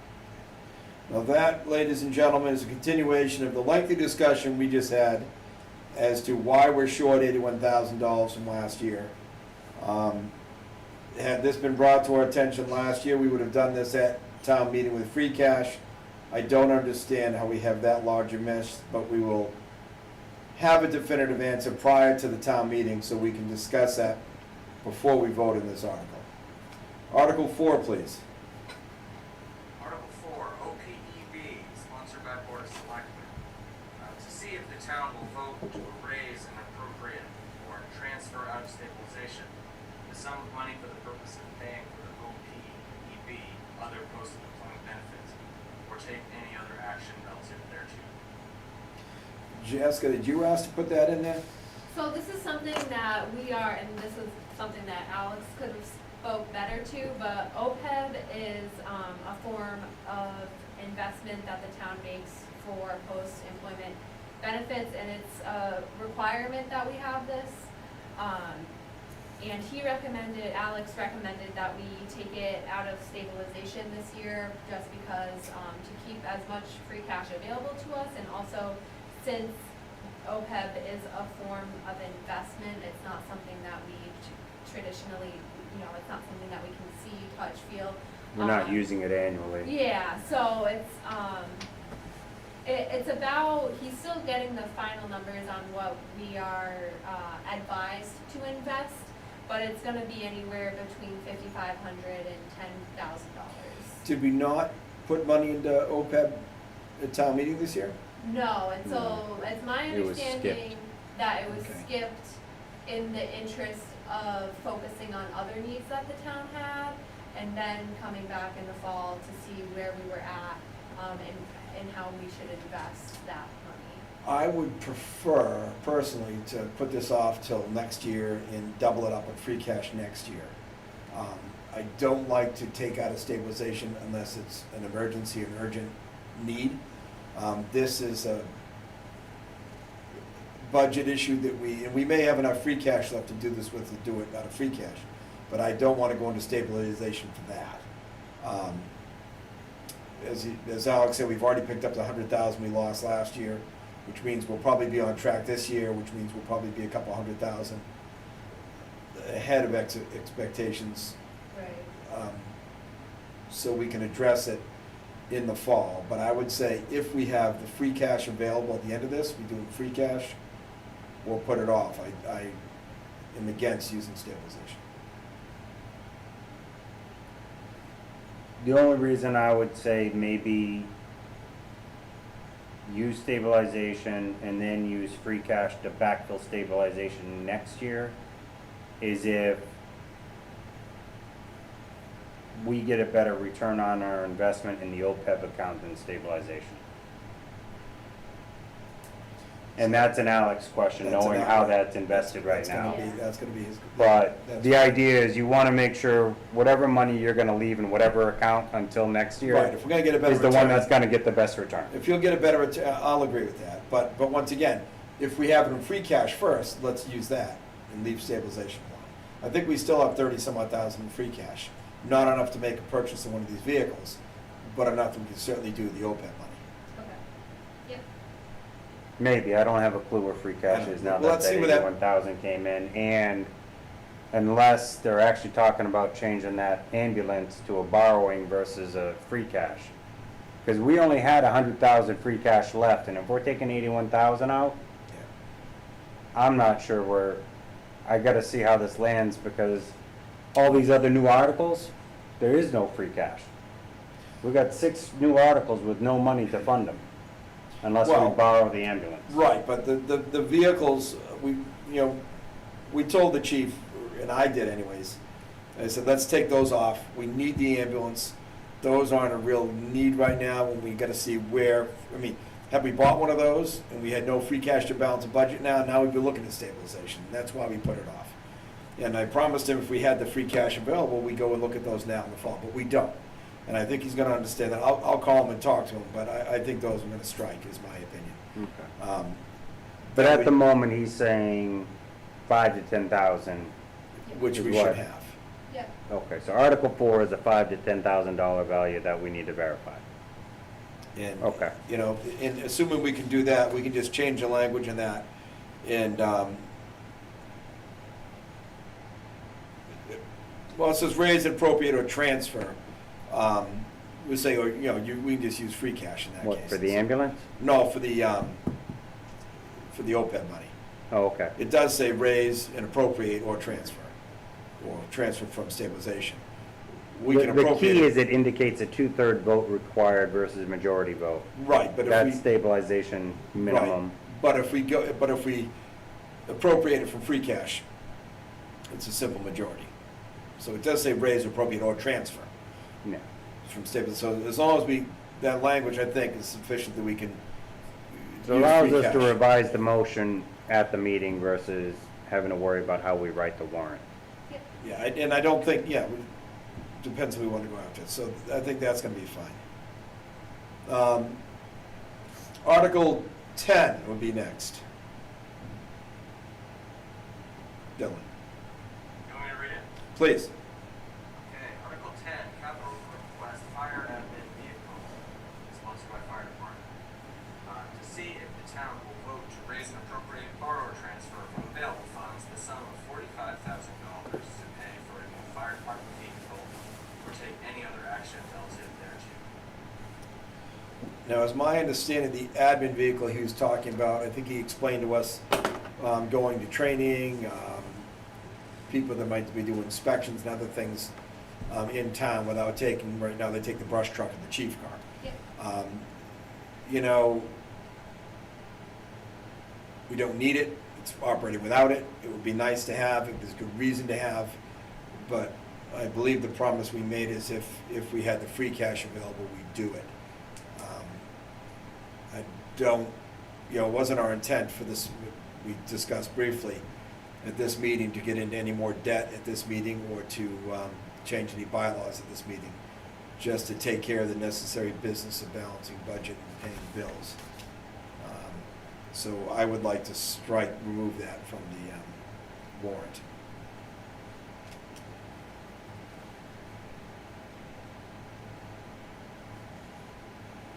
Now that, ladies and gentlemen, is a continuation of the lengthy discussion we just had as to why we're short $81,000 from last year. Had this been brought to our attention last year, we would have done this at town meeting with free cash. I don't understand how we have that large a miss, but we will have a definitive answer prior to the town meeting so we can discuss that before we vote in this article. Article 4, please. Article 4, OPEB, sponsored by Board of Selectmen. To see if the town will vote to raise and appropriate or transfer out of stabilization the sum of money for the purpose of paying for the OPEB, other post-employment benefits, or take any other action relative thereto. Jessica, did you ask to put that in there? So this is something that we are, and this is something that Alex could have spoke better to, but OPEB is a form of investment that the town makes for post-employment benefits, and it's a requirement that we have this. And Alex recommended that we take it out of stabilization this year, just because, to keep as much free cash available to us, and also since OPEB is a form of investment, it's not something that we traditionally, it's not something that we can see, touch, feel. We're not using it annually. Yeah, so it's about, he's still getting the final numbers on what we are advised to invest, but it's gonna be anywhere between $5,500 and $10,000. Did we not put money into OPEB at town meeting this year? No, and so it's my It was understanding that it was Okay. skipped in the interest of focusing on other needs that the town had, and then coming back in the fall to see where we were at, and how we should invest that money. I would prefer, personally, to put this off till next year and double it up with free cash next year. I don't like to take out of stabilization unless it's an emergency, an urgent need. This is a budget issue that and we may have enough free cash left to do this with, to do it out of free cash, but I don't want to go into stabilization for that. As Alex said, we've already picked up the 100,000 we lost last year, which means we'll probably be on track this year, which means we'll probably be a couple 100,000 ahead of expectations, Right. so we can address it in the fall. But I would say if we have the free cash available at the end of this, we do it free cash, we'll put it off. I am against using stabilization. The only reason I would say maybe use stabilization and then use free cash to backfill stabilization next year is if we get a better return on our investment in the OPEB account than stabilization. And that's an Alex question, That's an knowing how Alex. that's invested right now. That's gonna be his. But that's- the idea is you wanna make sure whatever money you're gonna leave in whatever account until next year Right, if we're gonna get a better is the one return- that's gonna get the best return. If you'll get a better return, I'll agree with that. But once again, if we have it in free cash first, let's use that and leave stabilization alone. I think we still have 30 some odd thousand in free cash. Not enough to make a purchase of one of these vehicles, but enough that we can certainly do the OPEB money. Okay. Yep. Maybe, I don't have a clue where free cash is now Well, that let's that see where that- 81,000 came in, and unless they're actually talking about changing that ambulance to a borrowing versus a free cash. Because we only had 100,000 free cash left, and if we're taking 81,000 out, Yeah. I'm not sure I gotta see how this lands, because all these other new articles, there is no free cash. We got 6 new articles with no money to fund them, unless Well- we borrow the ambulance. Right, but the vehicles, we told the chief, and I did anyways, I said, let's take those off. We need the ambulance. Those aren't a real need right now, when we gotta see where, had we bought one of those and we had no free cash to balance the budget now we'd be looking at stabilization. That's why we put it off. And I promised him if we had the free cash available, we'd go and look at those now in the fall, but we don't. And I think he's gonna understand that. I'll call him and talk to him, but I think those are gonna strike, is my opinion. Okay. But at the moment, he's saying 5,000 to 10,000. Which we Is should what? have. Yep. Okay, so Article 4 is a $5,000 to $10,000 value that we need to verify. And, Okay. and assuming we can do that, we can just change the language in that. And, well, it says raise, appropriate, or transfer. We say, we can just use free cash in that case. What, for the ambulance? No, for for the OPEB money. Oh, okay. It does say raise and appropriate or transfer from stabilization. We can The appropriate. key is it indicates a 2/3 vote required versus a majority vote. Right, but if That's we. stabilization minimum. Right. But if we appropriate it from free cash, it's a simple majority. So it does say raise, appropriate, or transfer Yeah. from stable, so as long as that language, I think, is sufficient that we can So it use allows free us to cash. revise the motion at the meeting versus having to worry about how we write the warrant. Yep. Yeah, and I don't think, depends if we want to go after it, so I think that's gonna be fine. Article 10 would be next. Dylan, You want me to read it? please. Okay, Article 10, capital request fire admin vehicle, sponsored by fire department. To see if the town will vote to raise and appropriate borrow transfer from available funds the sum of $45,000 to pay for a new fire department vehicle or take any other action relative thereto. Now, as my understanding, the admin vehicle he was talking about, I think he explained to us, going to training, people that might be doing inspections and other things in town without taking, right now they take the brush truck and the chief car. Yep. You know, we don't need it, it's operating without it, it would be nice to have, if there's good reason to have, but I believe the promise we made is if we had the free cash available, we'd do it. I don't, it wasn't our intent for this, we discussed briefly at this meeting, to get into any more debt at this meeting or to change any bylaws at this meeting, just to take care of the necessary business of balancing budget and paying bills. So I would like to remove that from the warrant.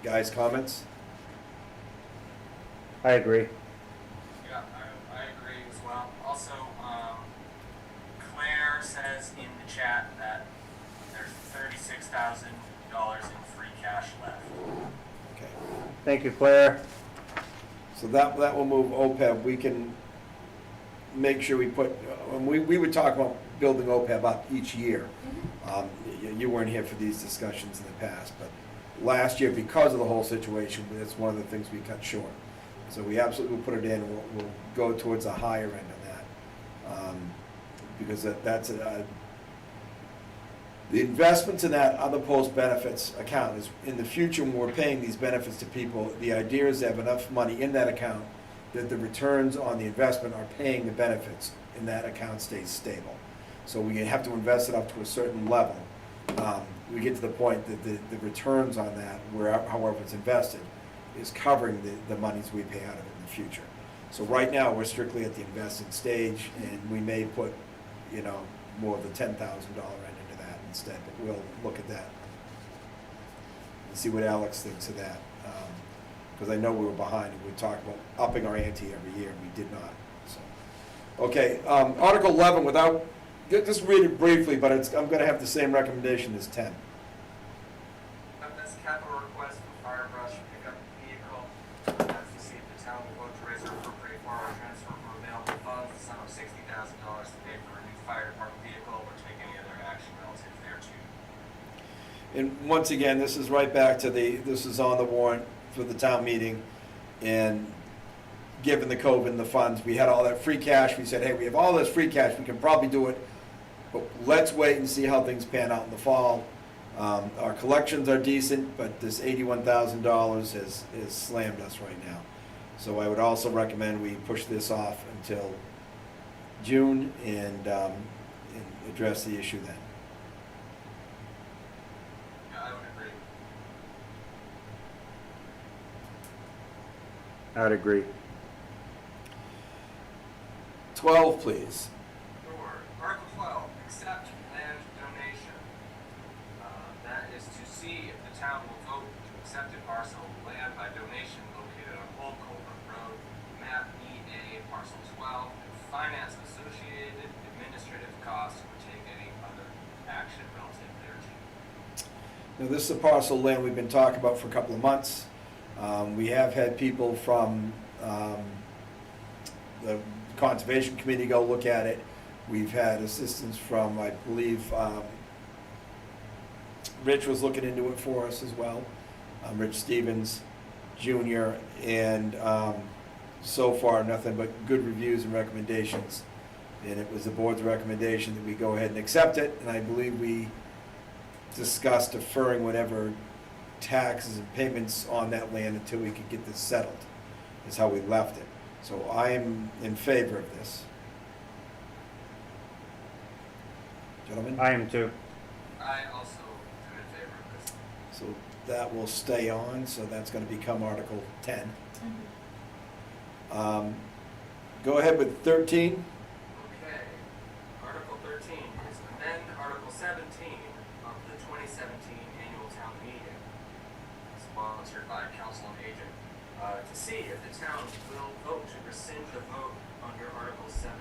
Guys, comments? I agree. Yeah, I agree as well. Also, Claire says in the chat that there's $36,000 in free cash left. Okay. Thank you, Claire. So that will move OPEB. We can make sure we put, we would talk about building OPEB up each year. You weren't here for these discussions in the past, but last year, because of the whole situation, that's one of the things we cut short. So we absolutely will put it in, we'll go towards the higher end of that. Because that's, the investments in that other post benefits account is, in the future, when we're paying these benefits to people, the idea is to have enough money in that account that the returns on the investment are paying the benefits, and that account stays stable. So we have to invest it up to a certain level. We get to the point that the returns on that, however it's invested, is covering the monies we pay out of it in the future. So right now, we're strictly at the investing stage, and we may put, more of the $10,000 end into that instead, but we'll look at that and see what Alex thinks of that. Because I know we were behind, and we talked about upping our ante every year, and we did not, so. Okay, Article 11, just read it briefly, but I'm gonna have the same recommendation as 10. That's capital request for fire brush pickup vehicle. That's to see if the town will vote to raise or appropriate borrow or transfer from available funds the sum of $60,000 to pay for a new fire department vehicle or take any other action relative thereto. And once again, this is right back to this is on the warrant for the town meeting, and given the COVID and the funds, we had all that free cash, we said, hey, we have all this free cash, we can probably do it, but let's wait and see how things pan out in the fall. Our collections are decent, but this $81,000 has slammed us right now. So I would also recommend we push this off until June and address the issue then. Yeah, I would agree. I'd agree. 12, please. Sure. Article 12, accept land donation. That is to see if the town will vote to accept a parcel of land by donation located on Old Colbert Road, map EA, parcel 12, and finance associated administrative costs or take any other action relative thereto. Now, this is a parcel of land we've been talking about for a couple of months. We have had people from the Conservation Committee go look at it. We've had assistance from, I believe, Rich was looking into it for us as well, Rich Stevens Jr., and so far, nothing but good reviews and recommendations. And it was the board's recommendation that we go ahead and accept it, and I believe we discussed deferring whatever taxes and payments on that land until we could get this settled, is how we left it. So I am in favor of this. Gentlemen? I am too. I also am in favor of this. So that will stay on, so that's gonna become Article 10. Go ahead with 13. Okay, Article 13 is amend Article 17 of the 2017 annual town meeting, sponsored by Council on Aging, to see if the town will vote to rescind the vote under Article 17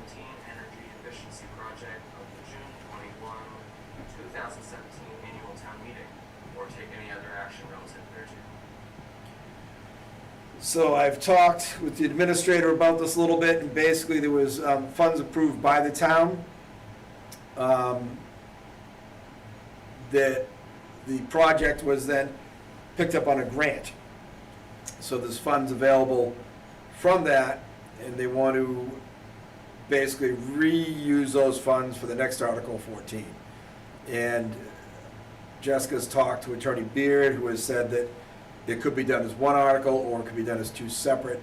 Energy Efficiency Project of the June 21, 2017 annual town meeting, or take any other action relative thereto. So I've talked with the administrator about this a little bit, and basically there was funds approved by the town that the project was then picked up on a grant. So there's funds available from that, and they want to basically reuse those funds for the next Article 14. And Jessica's talked to Attorney Beard, who has said that it could be done as one article, or it could be done as two separate,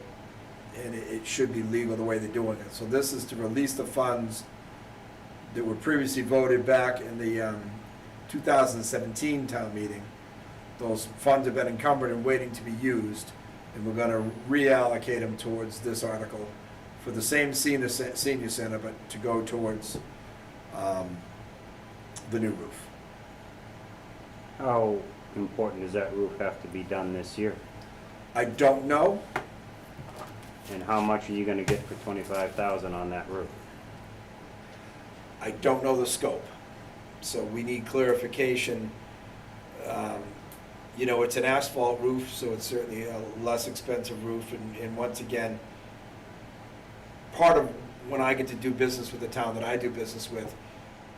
and it should be legal the way they're doing it. So this is to release the funds that were previously voted back in the 2017 town meeting. Those funds have been encumbered and waiting to be used, and we're gonna reallocate them towards this article for the same senior center, but to go towards the new roof. How important does that roof have to be done this year? I don't know. And how much are you gonna get for 25,000 on that roof? I don't know the scope, so we need clarification. You know, it's an asphalt roof, so it's certainly a less expensive roof, and once again, part of when I get to do business with the town that I do business with,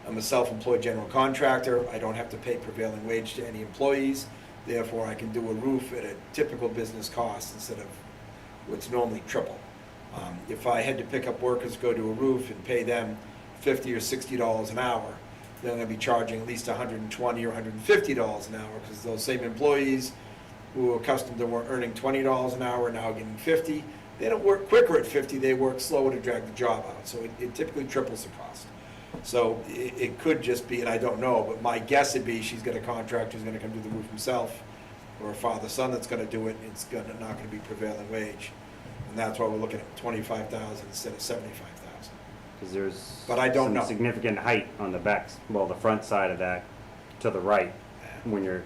I'm a self-employed general contractor. I don't have to pay prevailing wage to any employees, therefore I can do a roof at a typical business cost instead of what's normally triple. If I had to pick up workers, go to a roof and pay them $50 or $60 an hour, then I'm gonna be charging at least $120 or $150 an hour, because those same employees who are accustomed to earning $20 an hour are now getting 50. They don't work quicker at 50, they work slower to drag the job out, so it typically triples the cost. So it could just be, and I don't know, but my guess would be she's got a contractor who's gonna come do the roof himself, or a father-son that's gonna do it, and it's not gonna be prevailing wage. And that's why we're looking at 25,000 instead of 75,000. Because there's But I don't some know. significant height on the back, well, the front side of that to the right when you're,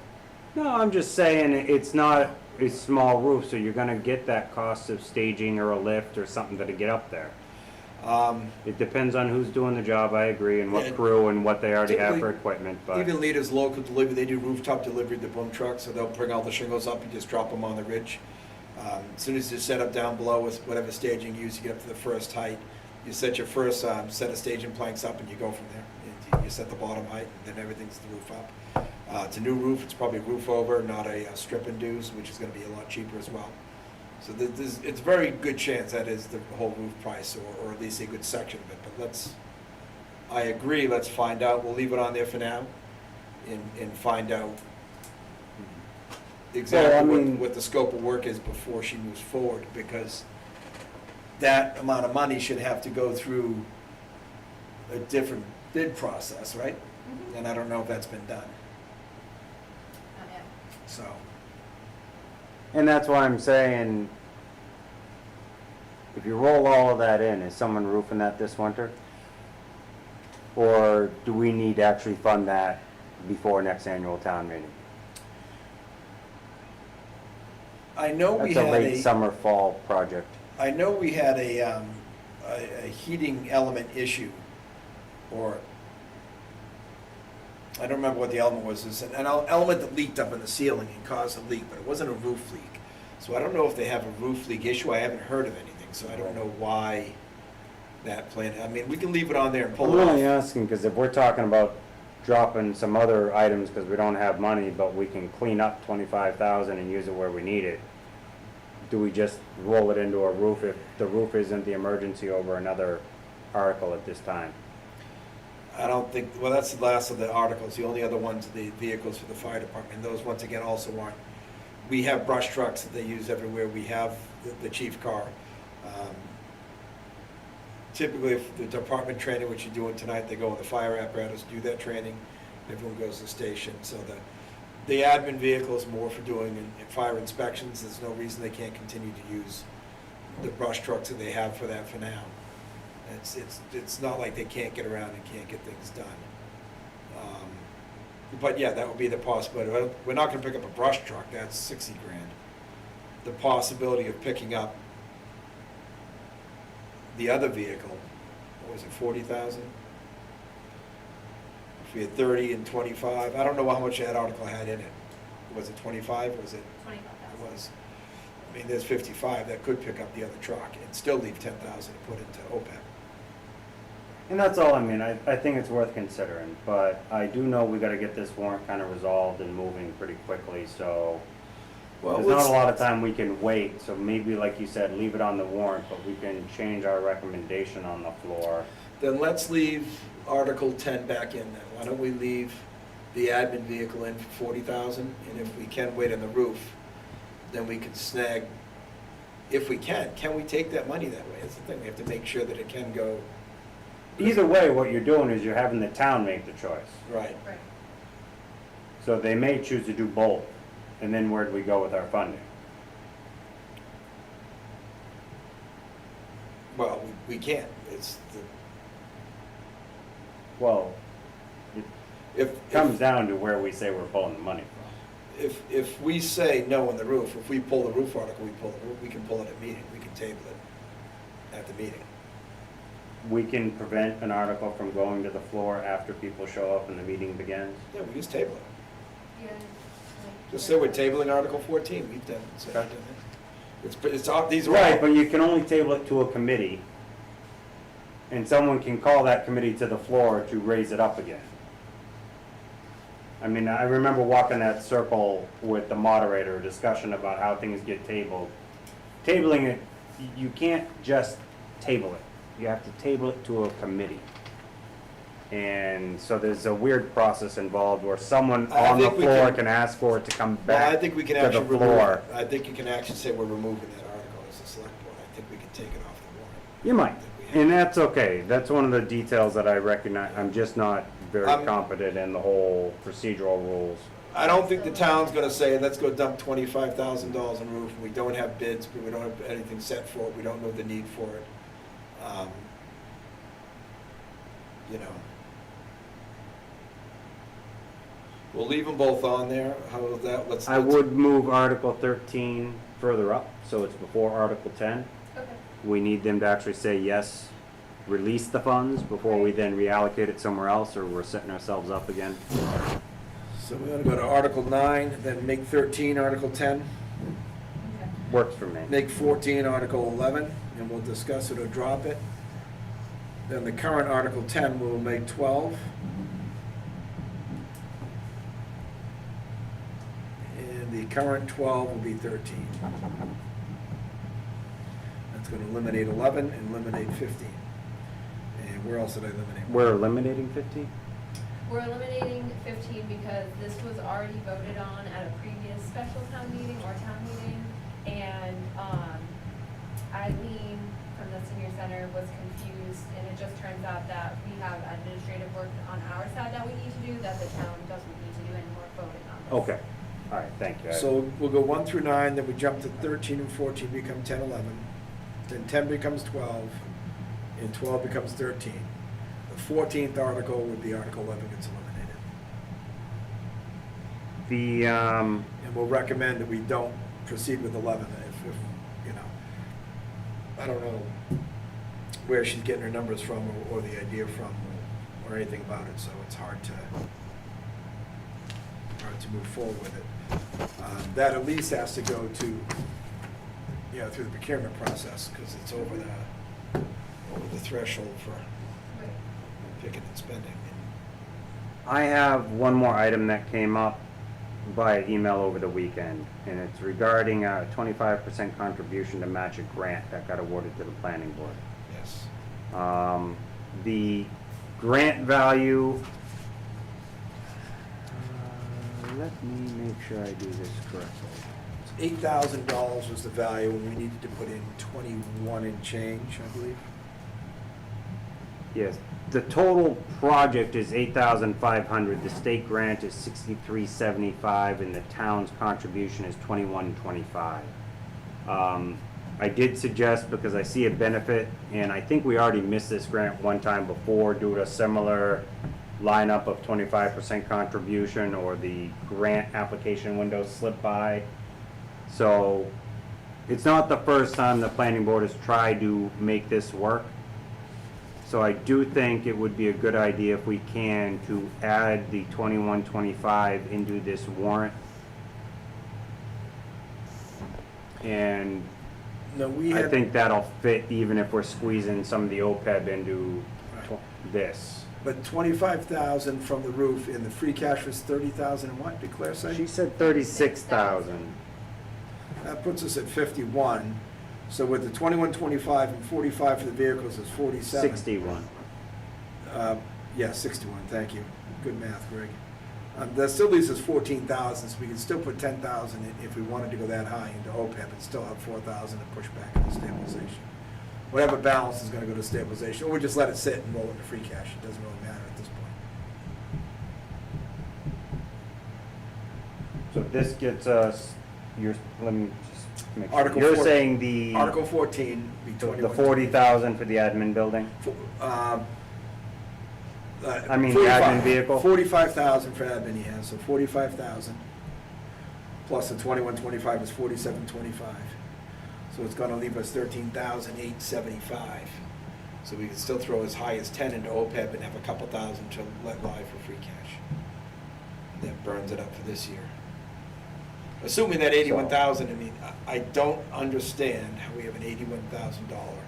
no, I'm just saying it's not a small roof, so you're gonna get that cost of staging or a lift or something to get up there. It depends on who's doing the job, I agree, and Yeah, what crew and what they already have for typically, equipment, but Even Leaders Local Delivery, they do rooftop delivery to the boom truck, so they'll bring all the shingles up and just drop them on the ridge. As soon as you set up down below with whatever staging you use, you get up to the first height. You set your first set of staging planks up and you go from there. And you set the bottom height, and then everything's the roof up. It's a new roof, it's probably a roof over, not a strip and dues, which is gonna be a lot cheaper as well. So it's a very good chance that is the whole roof price, or at least a good section of it, but I agree, let's find out, we'll leave it on there for now, and find out exactly what the scope of work is before she moves forward, because that amount of money should have to go through a different bid process, right? Mhm. And I don't know if that's been done, Not yet. so. and that's why I'm saying, if you roll all of that in, is someone roofing that this winter? Or do we need to actually fund that before next annual town meeting? I know we That's a had late summer, fall project. I know we had a heating element issue, or, I don't remember what the element was. It's an element that leaked up in the ceiling and caused a leak, but it wasn't a roof leak. So I don't know if they have a roof leak issue. I haven't heard of anything, so I don't know why that plan. I mean, we can leave it on there and I'm pull it only off. asking, because if we're talking about dropping some other items because we don't have money, but we can clean up 25,000 and use it where we need it, do we just roll it into a roof if the roof isn't the emergency over another article at this time? I don't think, well, that's the last of the articles. The only other ones are the vehicles for the fire department. Those, once again, also aren't. We have brush trucks that they use everywhere. We have the chief car. Typically, if the department training, which you're doing tonight, they go in the fire apparatus, do that training, everyone goes to the station. So the admin vehicle is more for doing fire inspections. There's no reason they can't continue to use the brush trucks that they have for that for now. It's not like they can't get around and can't get things done. But yeah, that would be the possibility. We're not gonna pick up a brush truck, that's 60 grand. The possibility of picking up the other vehicle, what was it, 40,000? If we had 30 and 25, I don't know how much that article had in it. Was it 25, was it? 25,000. It was. I mean, there's 55 that could pick up the other truck and still leave 10,000 to put into OPEB. And that's all, I mean, I think it's worth considering, but I do know we gotta get this warrant kind of resolved and moving pretty quickly, so Well, there's not let's- a lot of time we can wait, so maybe, like you said, leave it on the warrant, but we can change our recommendation on the floor. Then let's leave Article 10 back in then. Why don't we leave the admin vehicle in for 40,000? And if we can wait on the roof, then we can snag, if we can we take that money that way? That's the thing, we have to make sure that it can go. Either way, what you're doing is you're having the town make the choice. Right. Right. So they may choose to do both, and then where do we go with our funding? Well, we can't. It's Well, it if comes down to where we say we're pulling the money from. if we say no on the roof, if we pull the roof article, we can pull it at meeting. We can table it at the meeting. We can prevent an article from going to the floor after people show up and the meeting begins. Yeah, we just table it. Yeah. Just say we're tabling Article 14. We've done it. It's these are Right, all. but you can only table it to a committee, and someone can call that committee to the floor to raise it up again. I mean, I remember walking that circle with the moderator, a discussion about how things get tabled. Tabling it, you can't just table it. You have to table it to a committee. And so there's a weird process involved where someone I on the think we floor can- can ask for it to come Well, back I think we can to the actually remove floor. it. I think you can actually say we're removing that article as a select board. I think we can take it off the warrant. You might, I think we have- and that's okay. That's one of the details that I recognize. I'm just not very competent in the whole procedural rules. I don't think the town's gonna say, let's go dump $25,000 on roof. We don't have bids, we don't have anything set for it. We don't know the need for it. You know. We'll leave them both on there. How about that? Let's. I would move Article 13 further up, so it's before Article 10. Okay. We need them to actually say, yes, release the funds before we then reallocate it somewhere else, or we're setting ourselves up again. So we're gonna go to Article 9, then make 13 Article 10, Okay. Works for me. make 14 Article 11, and we'll discuss it or drop it. Then the current Article 10, we'll make 12. And the current 12 will be 13. That's gonna eliminate 11 and eliminate 15. And where else did I eliminate? We're eliminating 15? We're eliminating 15 because this was already voted on at a previous special town meeting or town meeting. And Eileen from the senior center was confused, and it just turns out that we have administrative work on our side that we need to do that the town doesn't need to do anymore voting on this. Okay, all right, thank you. So we'll go 1 through 9, then we jump to 13 and 14 become 10, 11. Then 10 becomes 12, and 12 becomes 13. The 14th article would be Article 11 gets eliminated. The, And we'll recommend that we don't proceed with 11 if you know, I don't know where she's getting her numbers from or the idea from or anything about it, so it's hard to move forward with it. That at least has to go to, through the procurement process, because it's over over the threshold for picking and spending. I have one more item that came up by email over the weekend, and it's regarding a 25% contribution to match a grant that got awarded to the planning board. Yes. The grant value, let me make sure I do this correctly. $8,000 was the value, and we needed to put in 21 and change, I believe. Yes, the total project is 8,500, the state grant is 6375, and the town's contribution is 2125. I did suggest, because I see a benefit, and I think we already missed this grant one time before due to a similar lineup of 25% contribution, or the grant application window slipped by. So it's not the first time the planning board has tried to make this work. So I do think it would be a good idea, if we can, to add the 2125 into this warrant. And No, we I had, think that'll fit, even if we're squeezing some of the OPEB into this. but 25,000 from the roof, and the free cash was 30,000 and what, did Claire say? She said 36,000. That puts us at 51. So with the 2125 and 45 for the vehicles is 47. 61. Yeah, 61, thank you. Good math, Greg. That still leaves us 14,000, so we can still put 10,000 in if we wanted to go that high into OPEB and still have 4,000 to push back into stabilization. Whatever balance is gonna go to stabilization, or we just let it sit and roll into free cash. It doesn't really matter at this point. So this gets us, let me just make sure. Article You're 14. saying the, Article 14, be the 21. 40,000 for the admin building? I mean, the 45 admin vehicle? 45,000 for admin, he has, so 45,000. Plus the 2125 is 4725. So it's gonna leave us 13,875. So we can still throw as high as 10 into OPEB and have a couple thousand to let lie for free cash. That burns it up for this year. Assuming that 81,000, I mean, I don't understand how we have an $81,000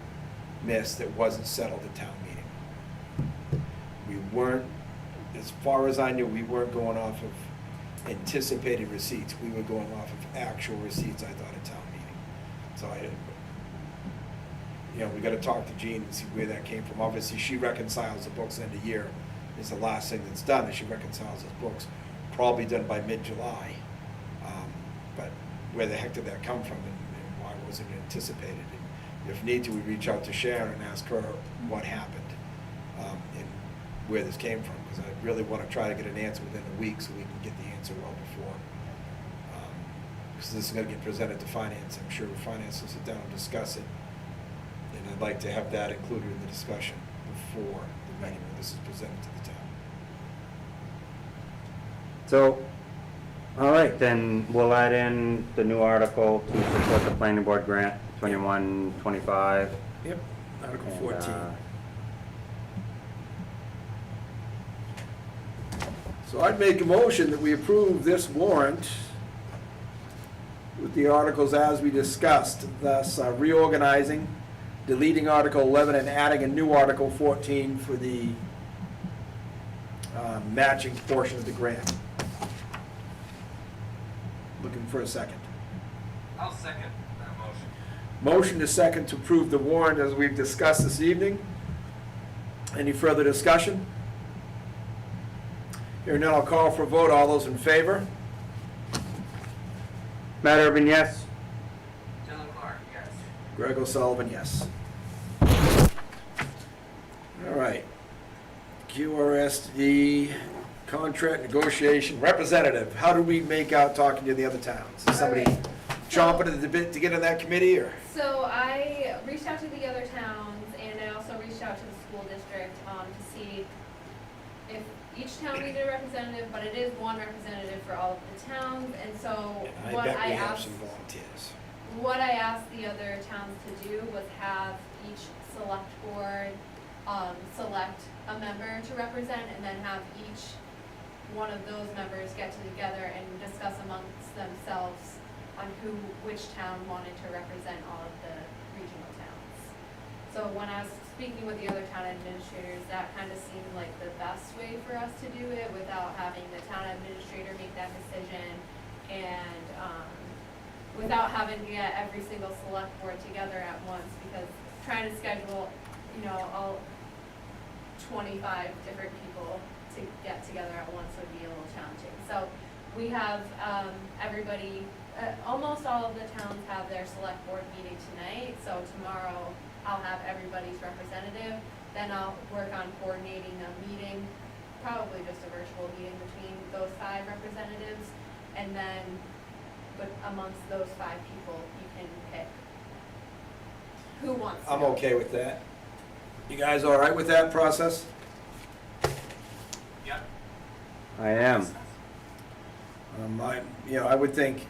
miss that wasn't settled at town meeting. We weren't, as far as I knew, we weren't going off of anticipated receipts. We were going off of actual receipts, I thought, at town meeting. So we gotta talk to Jean and see where that came from. Obviously, she reconciles the books end of year. Is the last thing that's done, is she reconciles those books. Probably done by mid-July. But where the heck did that come from, and why wasn't it anticipated? And if need to, we reach out to Sharon and ask her what happened, and where this came from, because I really want to try to get an answer within a week so we can get the answer well before. Because this is going to get presented to finance. I'm sure finance will sit down and discuss it, and I'd like to have that included in the discussion before the meeting when this is presented to the town. So, all right, then we'll add in the new article to support the planning board grant, 2125. Yep, Article And, 14. So I'd make a motion that we approve this warrant with the articles as we discussed, thus reorganizing, deleting Article 11 and adding a new Article 14 for the matching portion of the grant. Looking for a second. I'll second that motion. Motion to second to approve the warrant as we've discussed this evening. Any further discussion? Here now, I'll call for a vote. All those in favor? Matt Urban, yes? Dylan Clark, yes. Greg O'Sullivan, yes. All right. QRSD contract negotiation representative. How do we make out talking to the other towns? Is somebody All right. chomping at the bit to get in that committee, or? So I reached out to the other towns, and I also reached out to the school district, to see if each town needed a representative, but it is one representative for all of the towns, and so And what bet I we have asked, some volunteers. what I asked the other towns to do was have each select board, select a member to represent, and then have each one of those members get together and discuss amongst themselves on which town wanted to represent all of the regional towns. So when I was speaking with the other town administrators, that kind of seemed like the best way for us to do it without having the town administrator make that decision and, without having to get every single select board together at once, because trying to schedule, all 25 different people to get together at once would be a little challenging. So we have, everybody, almost all of the towns have their select board meeting tonight, so tomorrow I'll have everybody's representative, then I'll work on coordinating a meeting, probably just a virtual meeting between those 5 representatives, and then, but amongst those 5 people, you can pick who wants to I'm go. okay with that. You guys all right with that process? Yep. I am. I would think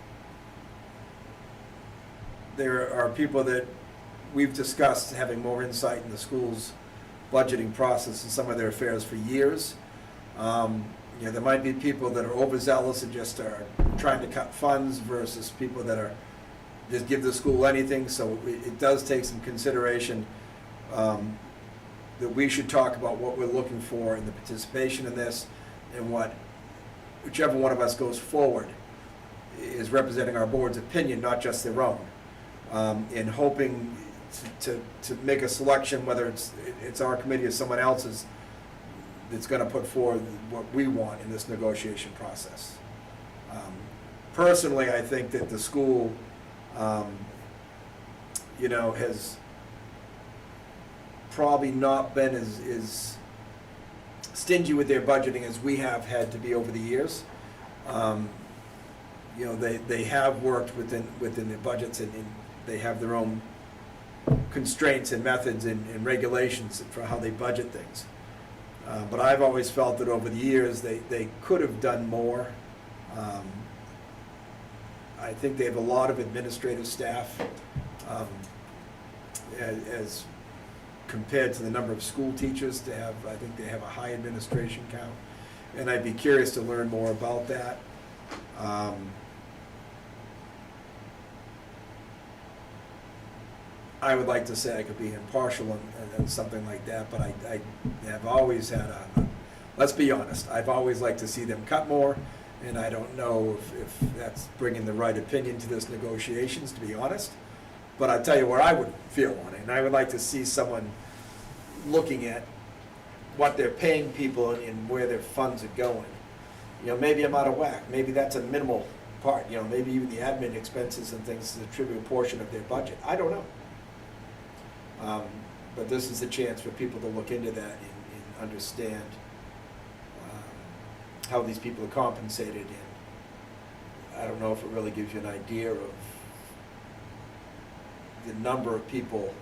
there are people that we've discussed having more insight in the school's budgeting process and some of their affairs for years. There might be people that are overzealous and just are trying to cut funds versus people that are just give the school anything. So it does take some consideration that we should talk about what we're looking for in the participation in this, and whichever one of us goes forward is representing our board's opinion, not just their own, in hoping to make a selection, whether it's our committee or someone else's, that's going to put forward what we want in this negotiation process. Personally, I think that the school, has probably not been as stingy with their budgeting as we have had to be over the years. They have worked within their budgets, and they have their own constraints and methods and regulations for how they budget things. But I've always felt that over the years, they could have done more. I think they have a lot of administrative staff, as compared to the number of school teachers I think they have a high administration count. And I'd be curious to learn more about that. I would like to say I could be impartial and something like that, but I have always had let's be honest, I've always liked to see them cut more, and I don't know if that's bringing the right opinion to this negotiations, to be honest. But I'll tell you where I would feel on it, and I would like to see someone looking at what they're paying people and where their funds are going. Maybe I'm out of whack, maybe that's a minimal part, maybe even the admin expenses and things is a trivial portion of their budget, I don't know. But this is a chance for people to look into that and understand how these people are compensated. And I don't know if it really gives you an idea of the number of people.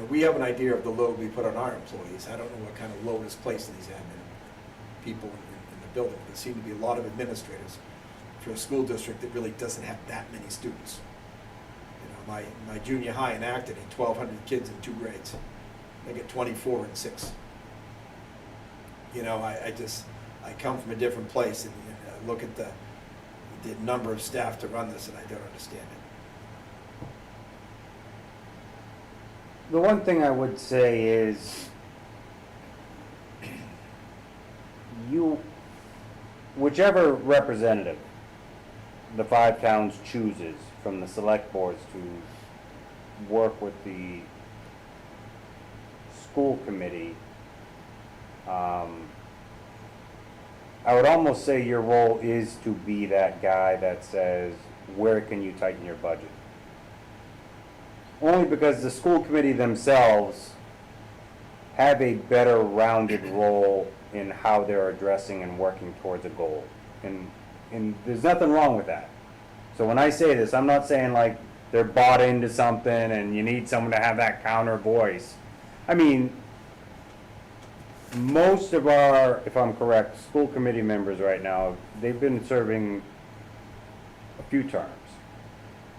We have an idea of the load we put on our employees. I don't know what kind of load is placed on these admin people in the building. There seem to be a lot of administrators for a school district that really doesn't have that many students. My junior high in Acton had 1,200 kids in 2 grades. They get 24 in 6. I come from a different place, and I look at the number of staff to run this, and I don't understand it. The one thing I would say is whichever representative the 5 towns chooses from the select boards to work with the school committee, I would almost say your role is to be that guy that says, where can you tighten your budget? Only because the school committee themselves have a better rounded role in how they're addressing and working towards a goal. And there's nothing wrong with that. So when I say this, I'm not saying like they're bought into something and you need someone to have that counter voice. I mean, most of our, if I'm correct, school committee members right now, they've been serving a few terms.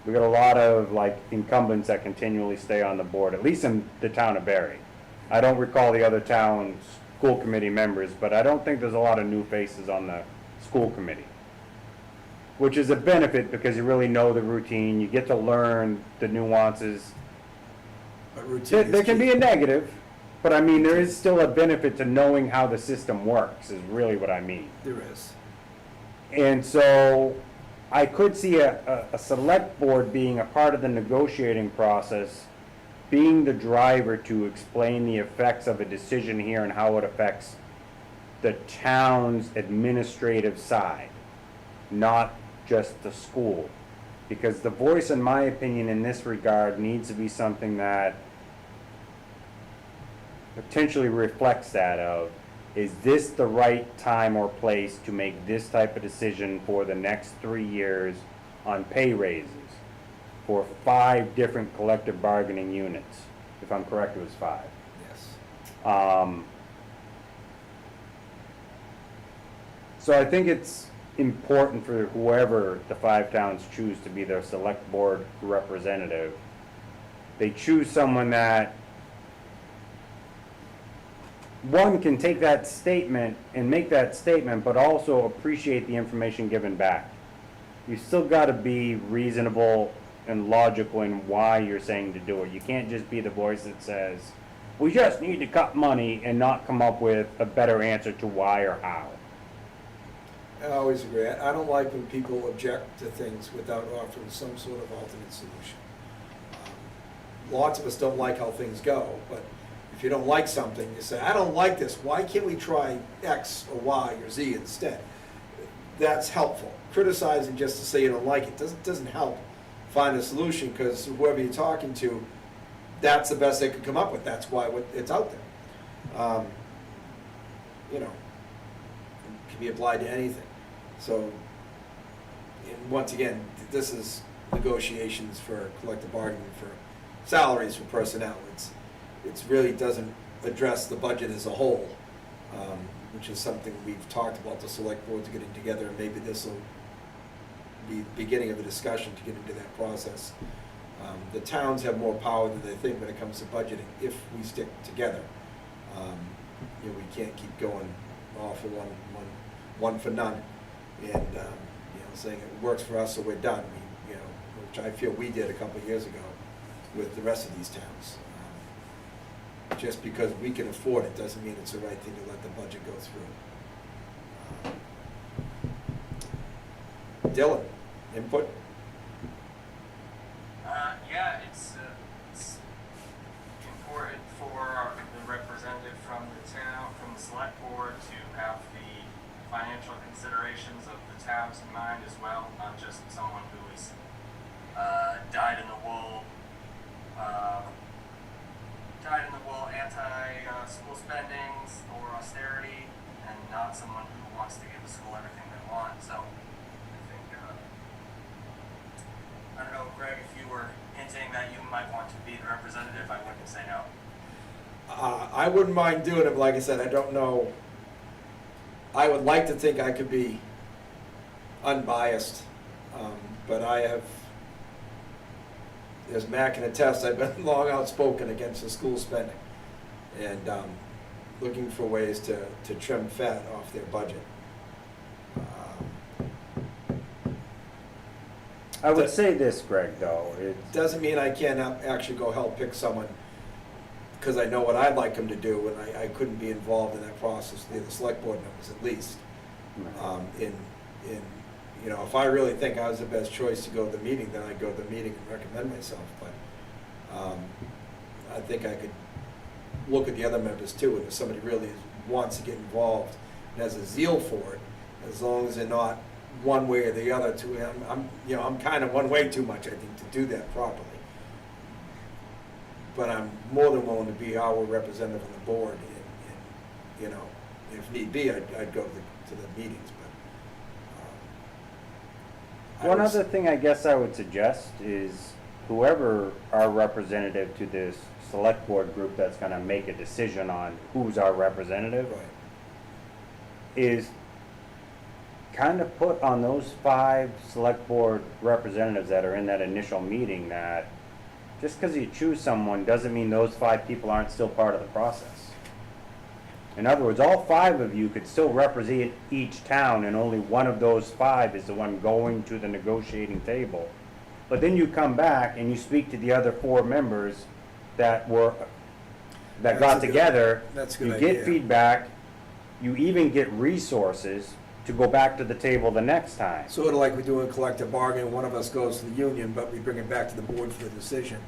We got a lot of like incumbents that continually stay on the board, at least in the town of Barre. I don't recall the other towns' school committee members, but I don't think there's a lot of new faces on the school committee, which is a benefit because you really know the routine. You get to learn the nuances But routine There, is there can key. be a negative, but I mean, there is still a benefit to knowing how the system works, is really what I mean. There is. And so I could see a select board being a part of the negotiating process, being the driver to explain the effects of a decision here and how it affects the town's administrative side, not just the school. Because the voice, in my opinion, in this regard, needs to be something that potentially reflects that of, is this the right time or place to make this type of decision for the next 3 years on pay raises for 5 different collective bargaining units? If I'm correct, it was 5. Yes. So I think it's important for whoever the 5 towns choose to be their select board representative, they choose someone that, one, can take that statement and make that statement, but also appreciate the information given back. You still gotta be reasonable and logical in why you're saying to do it. You can't just be the voice that says, we just need to cut money, and not come up with a better answer to why or how. I always agree. I don't like when people object to things without offering some sort of alternate solution. Lots of us don't like how things go, but if you don't like something, you say, I don't like this, why can't we try X or Y or Z instead? That's helpful. Criticizing just to say you don't like it doesn't help find a solution, because whoever you're talking to, that's the best they could come up with. That's why it's out there. You know, it can be applied to anything. So, and once again, this is negotiations for collective bargaining for salaries for personnel. It's really doesn't address the budget as a whole, which is something we've talked about the select boards getting together, and maybe this will be the beginning of a discussion to get into that process. The towns have more power than they think when it comes to budgeting if we stick together. You know, we can't keep going all for one for none, and you know, saying it works for us so we're done. You know, which I feel we did a couple of years ago with the rest of these towns. Just because we can afford it doesn't mean it's the right thing to let the budget go through. Dylan, input? Yeah, it's important for the representative from the town, from the select board, to have the financial considerations of the towns in mind as well, not just someone who is dyed in the wool anti-school spendings or austerity, and not someone who wants to give the school everything they want. So I think, I don't know, Greg, if you were hinting that you might want to be the representative, I wouldn't say no. I wouldn't mind doing it, but like I said, I don't know. I would like to think I could be unbiased, but I have, as Matt can attest, I've been long outspoken against the school spending, and looking for ways to trim fat off their budget. I would say this, Greg, though, Doesn't mean I can't actually go help pick someone, because I know what I'd like them to do, and I couldn't be involved in that process, the select board members at least. You know, if I really think I was the best choice to go to the meeting, then I'd go to the meeting and recommend myself, but I think I could look at the other members too, and if somebody really wants to get involved and has a zeal for it, as long as they're not one way or the other too. I'm kind of one way too much, I think, to do that properly. But I'm more than willing to be our representative on the board, and you know, if need be, I'd go to the meetings. But one other thing I guess I would suggest is whoever our representative to this select board group that's gonna make a decision on who's our representative right. is kind of put on those 5 select board representatives that are in that initial meeting that just because you choose someone doesn't mean those 5 people aren't still part of the process. In other words, all 5 of you could still represent each town, and only one of those 5 is the one going to the negotiating table. But then you come back and you speak to the other 4 members that got That's a good- together. that's a good You idea. get feedback, you even get resources to go back to the table the next time. Sort of like we do in collective bargaining, one of us goes to the union, but we bring it back to the board for the decision.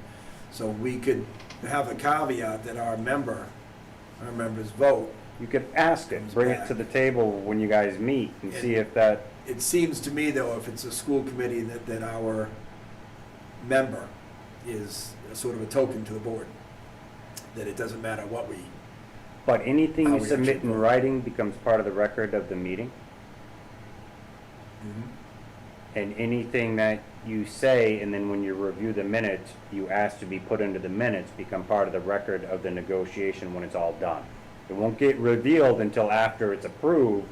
So we could have a caveat that our members vote. You could ask it, bring it to the table when you guys meet and see if that, It seems to me, though, if it's a school committee, that our member is sort of a token to the board, that it doesn't matter what we, but anything How you we submit actually in vote. writing becomes part of the record of the meeting. And anything that you say, and then when you review the minutes, you ask to be put into the minutes, become part of the record of the negotiation when it's all done. It won't get revealed until after it's approved,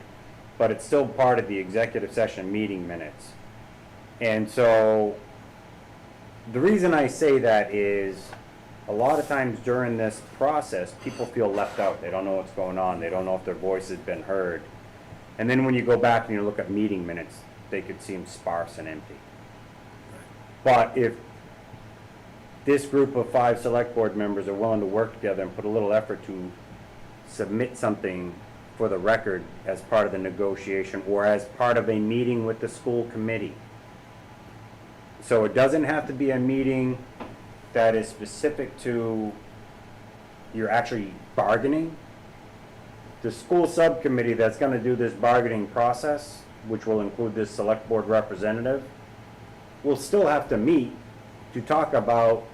but it's still part of the executive session meeting minutes. And so, the reason I say that is, a lot of times during this process, people feel left out. They don't know what's going on. They don't know if their voice has been heard. And then when you go back and you look at meeting minutes, they could seem sparse and empty. But if this group of 5 select board members are willing to work together and put a little effort to submit something for the record as part of the negotiation or as part of a meeting with the school committee. So it doesn't have to be a meeting that is specific to you're actually bargaining. The school subcommittee that's gonna do this bargaining process, which will include this select board representative, will still have to meet to talk about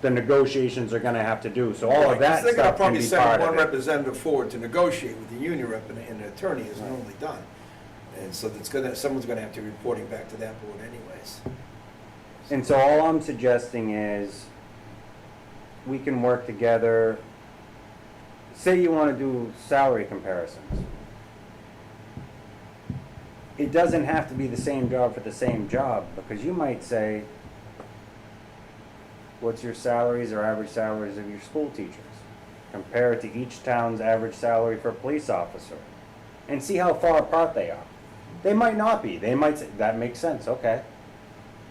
the negotiations they're gonna have to do. So all of that They're gonna stuff can probably be send part one of it. representative forward to negotiate with the union rep and an attorney is normally done. And so someone's gonna have to be reporting back to that board anyways. And so all I'm suggesting is we can work together. Say you want to do salary comparisons. It doesn't have to be the same job for the same job, because you might say, what's your salaries or average salaries of your school teachers? Compare it to each town's average salary for a police officer and see how far apart they are. They might not be. They might say, that makes sense, okay.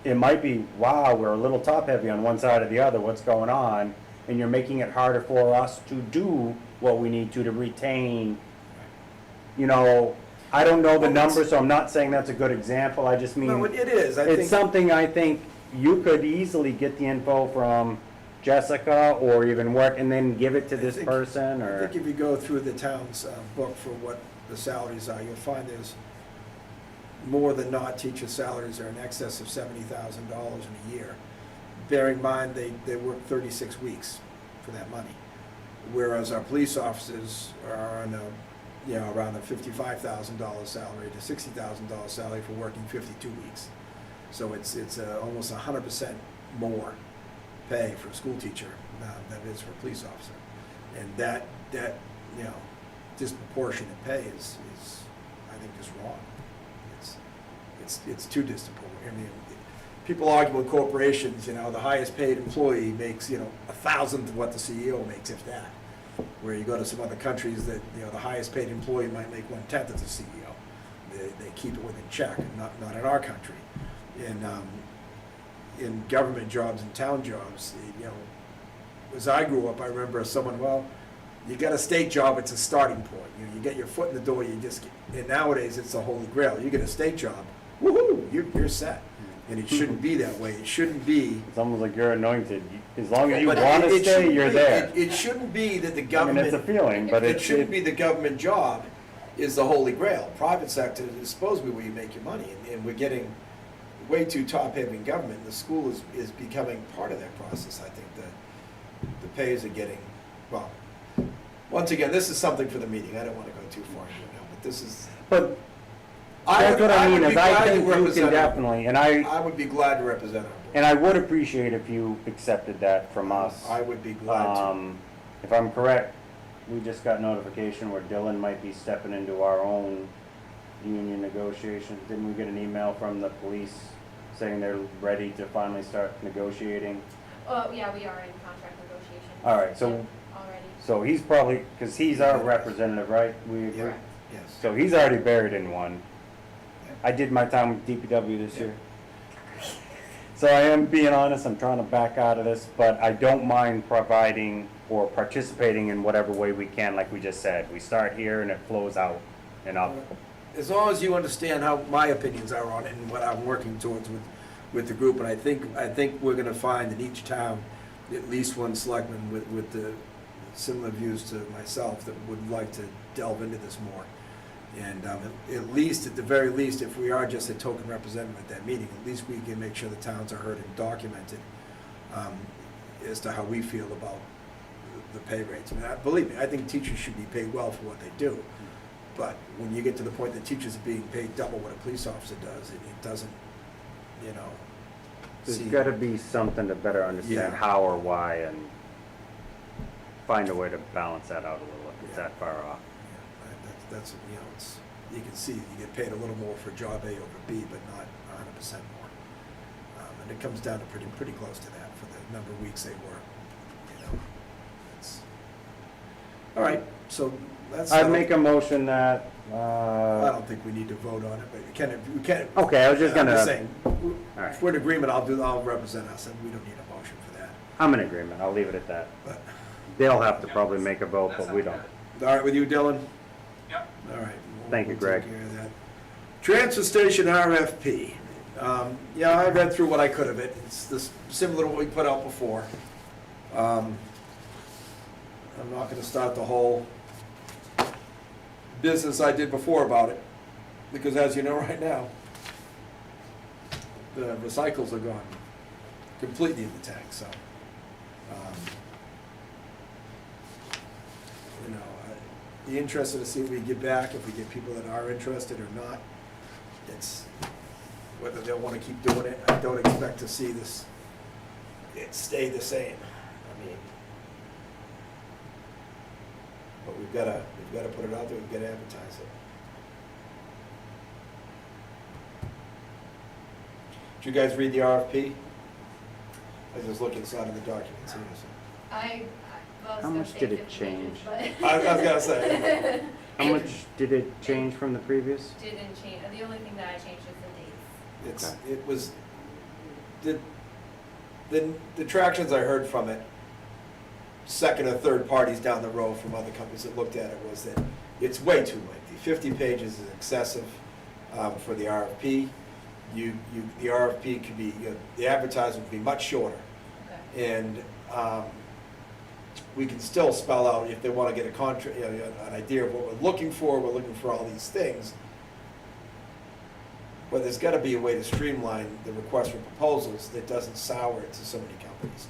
It might be, wow, we're a little top heavy on one side or the other, what's going on? And you're making it harder for us to do what we need to retain. You know, I don't know the Well, it's- numbers, so I'm not saying that's a good example, I just mean. No, it is, I It's think, something I think you could easily get the info from Jessica or even work and then give it to this person I or. think if you go through the town's book for what the salaries are, you'll find there's more than not teacher salaries are in excess of $70,000 in a year. Bear in mind, they work 36 weeks for that money. Whereas our police officers are on around a $55,000 salary to $60,000 salary for working 52 weeks. So it's almost 100% more pay for a school teacher than it is for a police officer. And that disproportionate pay is I think just wrong. It's too disproportionate. I mean, people argue with corporations, the highest paid employee makes, a thousandth of what the CEO makes, if that. Where you go to some other countries that, the highest paid employee might make 1/10 of the CEO. They keep it within check, not in our country. In government jobs and town jobs, as I grew up, I remember someone, you got a state job, it's a starting point. You get your foot in the door, and nowadays it's the holy grail. You get a state job, woohoo, you're set. And it shouldn't be that way. It shouldn't be. It's almost like you're anointed. As long as you But want to it stay, shouldn't you're be- there. It shouldn't be that the I mean, government. it's a feeling, but It shouldn't be the government job is the holy grail. Private sector is supposed to be where you make your money, and we're getting way too top-heavy in government. The school is becoming part of that process. I think the pays are getting, once again, this is something for the meeting. I don't want to go too far into it now, but this is. But that's what I mean, is I think you can definitely, and I would be glad to represent our board. and I would appreciate if you accepted that from us. I would be glad to. If I'm correct, we just got notification where Dylan might be stepping into our own union negotiations. Didn't we get an email from the police saying they're ready to finally start negotiating? Oh, yeah, we are in contract negotiations. All right, so- Yep, already. So he's probably, because he's our representative, right? We agree? Yeah. Yes. So he's already buried in one. I did my time with DPW this year. So I am being honest, I'm trying to back out of this, but I don't mind providing or participating in whatever way we can, like we just said. We start here and it flows out and up. As long as you understand how my opinions are on it and what I'm working towards with the group, and I think we're gonna find in each town at least one selectman with the similar views to myself that would like to delve into this more. And at least, at the very least, if we are just a token representative at that meeting, at least we can make sure the towns are heard and documented as to how we feel about the pay rates. I mean, believe me, I think teachers should be paid well for what they do. But when you get to the point that teachers are being paid double what a police officer does, it doesn't, you know. There's seem- gotta be something to better understand Yeah. how or why and find a way to balance that out a little if it's Yeah. that far off. Yeah, that's, you know, you can see, you get paid a little more for job A over B, but not 100% more. And it comes down to pretty close to that for the number of weeks they work, you know. All right, so that's. I'd make a motion that, I don't think we need to vote on it, but we can. Okay, I was just gonna- I'm saying, right. if we're in agreement, I'll represent us, and we don't need a motion for that, I'm in agreement, I'll leave it at that. but, They'll have to probably make a vote, but we don't. all right with you, Dylan? Yep. All right. Thank you, We'll Greg. take care of that. Transfer station RFP. Yeah, I read through what I could of it. It's this, similar to what we put out before. I'm not gonna start the whole business I did before about it, because as you know right now, the recycles are gone completely in the tank, so. You know, I'd be interested to see if we get back, if we get people that are interested or not. It's whether they'll want to keep doing it. I don't expect to see it stay the same. I mean, but we've got to put it out there, we've got to advertise it. Did you guys read the RFP? I was just looking inside of the documents here, so. Well, I was How gonna much say did it 50 pages, change? but- I was gonna say. How much did it change from the previous? Didn't change, the only thing that I changed was the dates. It was, the tractions I heard from it, second or third parties down the road from other companies that looked at it, was that it's way too lengthy. 50 pages is excessive for the RFP. The RFP could be, the advertisement could be much shorter. Okay. And we can still spell out, if they want to get a contract, an idea of what we're looking for all these things. But there's got to be a way to streamline the request for proposals that doesn't sour it to so many companies.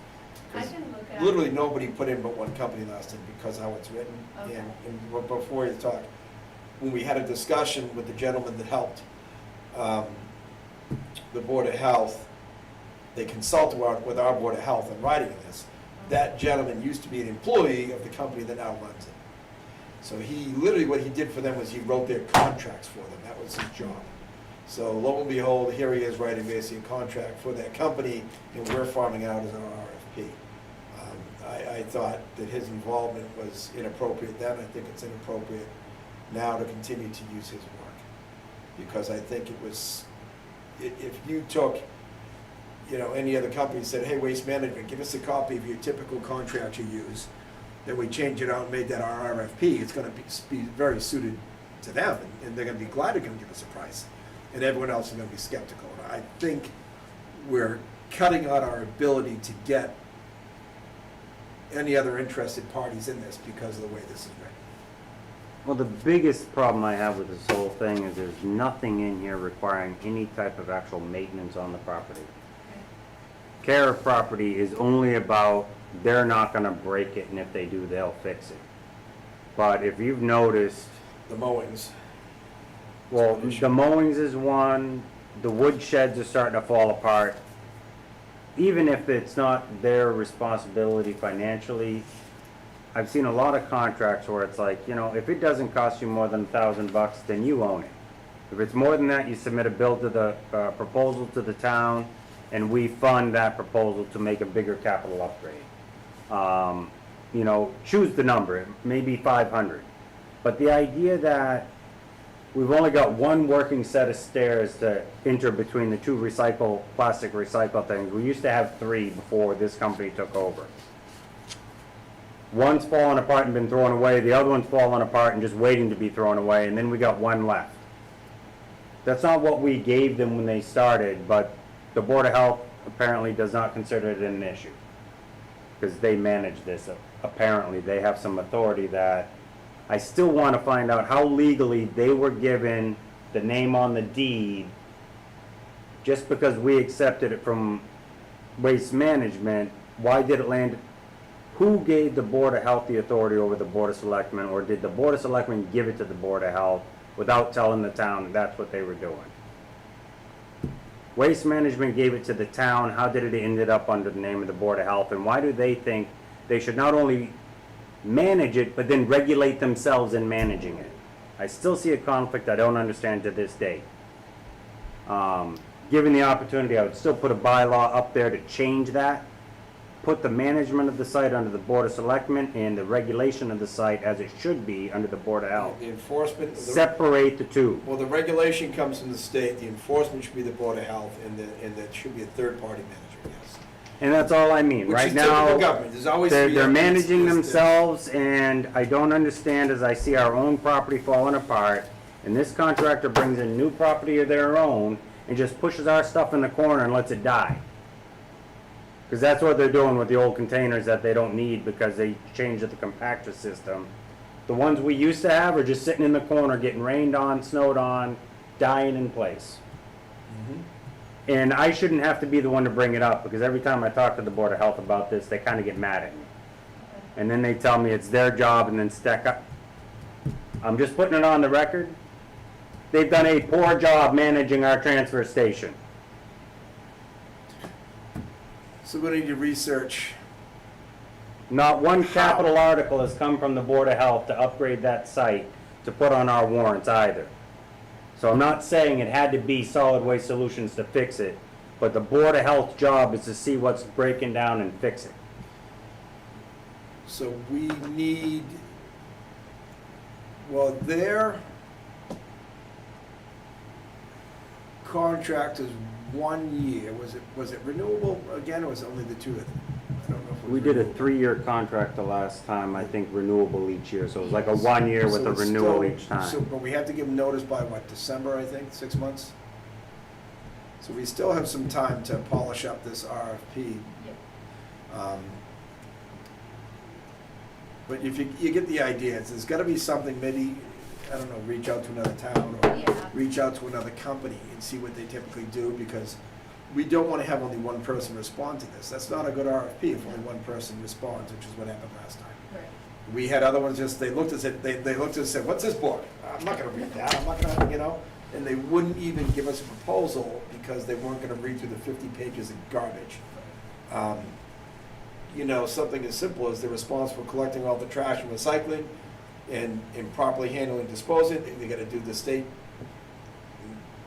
I 'Cause can look at. literally nobody put in but one company last time because of how it's written. Okay. And before you talk, when we had a discussion with the gentleman that helped the Board of Health, they consulted with our Board of Health in writing this. That gentleman used to be an employee of the company that now runs it. So he, literally what he did for them was he wrote their contracts for them. That was his job. So lo and behold, here he is writing basically a contract for that company, and we're farming out as our RFP. I thought that his involvement was inappropriate then. I think it's inappropriate now to continue to use his work. Because I think it was, if you took, any other company said, hey, Waste Management, give us a copy of your typical contract you use, then we change it out and made that our RFP, it's gonna be very suited to them, and they're gonna be glad they're gonna give us a price. And everyone else is gonna be skeptical. And I think we're cutting out our ability to get any other interested parties in this because of the way this is written. Well, the biggest problem I have with this whole thing is there's nothing in here requiring any type of actual maintenance on the property. Care of property is only about, they're not gonna break it, and if they do, they'll fix it. But if you've noticed, The mowings. well, the mowings is one, the wood sheds are starting to fall apart. Even if it's not their responsibility financially, I've seen a lot of contracts where it's like, if it doesn't cost you more than $1,000, then you own it. If it's more than that, you submit a bill to the, proposal to the town, and we fund that proposal to make a bigger capital upgrade. Choose the number, maybe 500. But the idea that we've only got one working set of stairs to enter between the two plastic recycle things. We used to have 3 before this company took over. One's fallen apart and been thrown away, the other one's fallen apart and just waiting to be thrown away, and then we got 1 left. That's not what we gave them when they started, but the Board of Health apparently does not consider it an issue. Because they manage this, apparently, they have some authority that, I still want to find out how legally they were given the name on the deed just because we accepted it from Waste Management. Why did it land? Who gave the Board of Health the authority over the Board of Selectmen, or did the Board of Selectmen give it to the Board of Health without telling the town that that's what they were doing? Waste Management gave it to the town. How did it end up under the name of the Board of Health? And why do they think they should not only manage it, but then regulate themselves in managing it? I still see a conflict I don't understand to this day. Given the opportunity, I would still put a bylaw up there to change that. Put the management of the site under the Board of Selectmen and the regulation of the site as it should be under the Board of Health. The enforcement. Separate the two. Well, the regulation comes from the state, the enforcement should be the Board of Health, and there should be a third-party manager, yes. And that's all I mean. Which Right is typical now, government. There's always they're 3 managing entities. themselves, and I don't understand as I see our own property falling apart, and this contractor brings in new property of their own and just pushes our stuff in the corner and lets it die. Because that's what they're doing with the old containers that they don't need because they changed the compactor system. The ones we used to have are just sitting in the corner, getting rained on, snowed on, dying in place. And I shouldn't have to be the one to bring it up, because every time I talk to the Board of Health about this, they kind of get mad at me. And then they tell me it's their job and then stack up. I'm just putting it on the record. They've done a poor job managing our transfer station. So we need to research. Not one capital article has come from the Board of Health to upgrade that site to put on our warrants either. So I'm not saying it had to be Solid Waste Solutions to fix it, but the Board of Health's job is to see what's breaking down and fix it. So we need, well, their contract is 1 year. Was it renewable again, or was it only the 2 of them? I don't know if it was We did a renewable. 3-year contract the last time, I think renewable each year, so it was like a 1 year with So a it's renewal still- each So, time. but we have to give them notice by what, December, I think, 6 months? So we still have some time to polish up this RFP. But if you get the idea, there's gotta be something, maybe, I don't know, reach out to another town or Yeah. reach out to another company and see what they typically do, because we don't wanna have only one person respond to this. That's not a good RFP if only one person responds, which is what happened last time. Right. We had other ones just, they looked at it, they looked at it and said, what's this book? I'm not gonna read that, I'm not gonna, you know? And they wouldn't even give us a proposal because they weren't gonna read through the 50 pages of garbage. You know, something as simple as they're responsible for collecting all the trash and recycling and properly handling and disposing. They gotta do the state,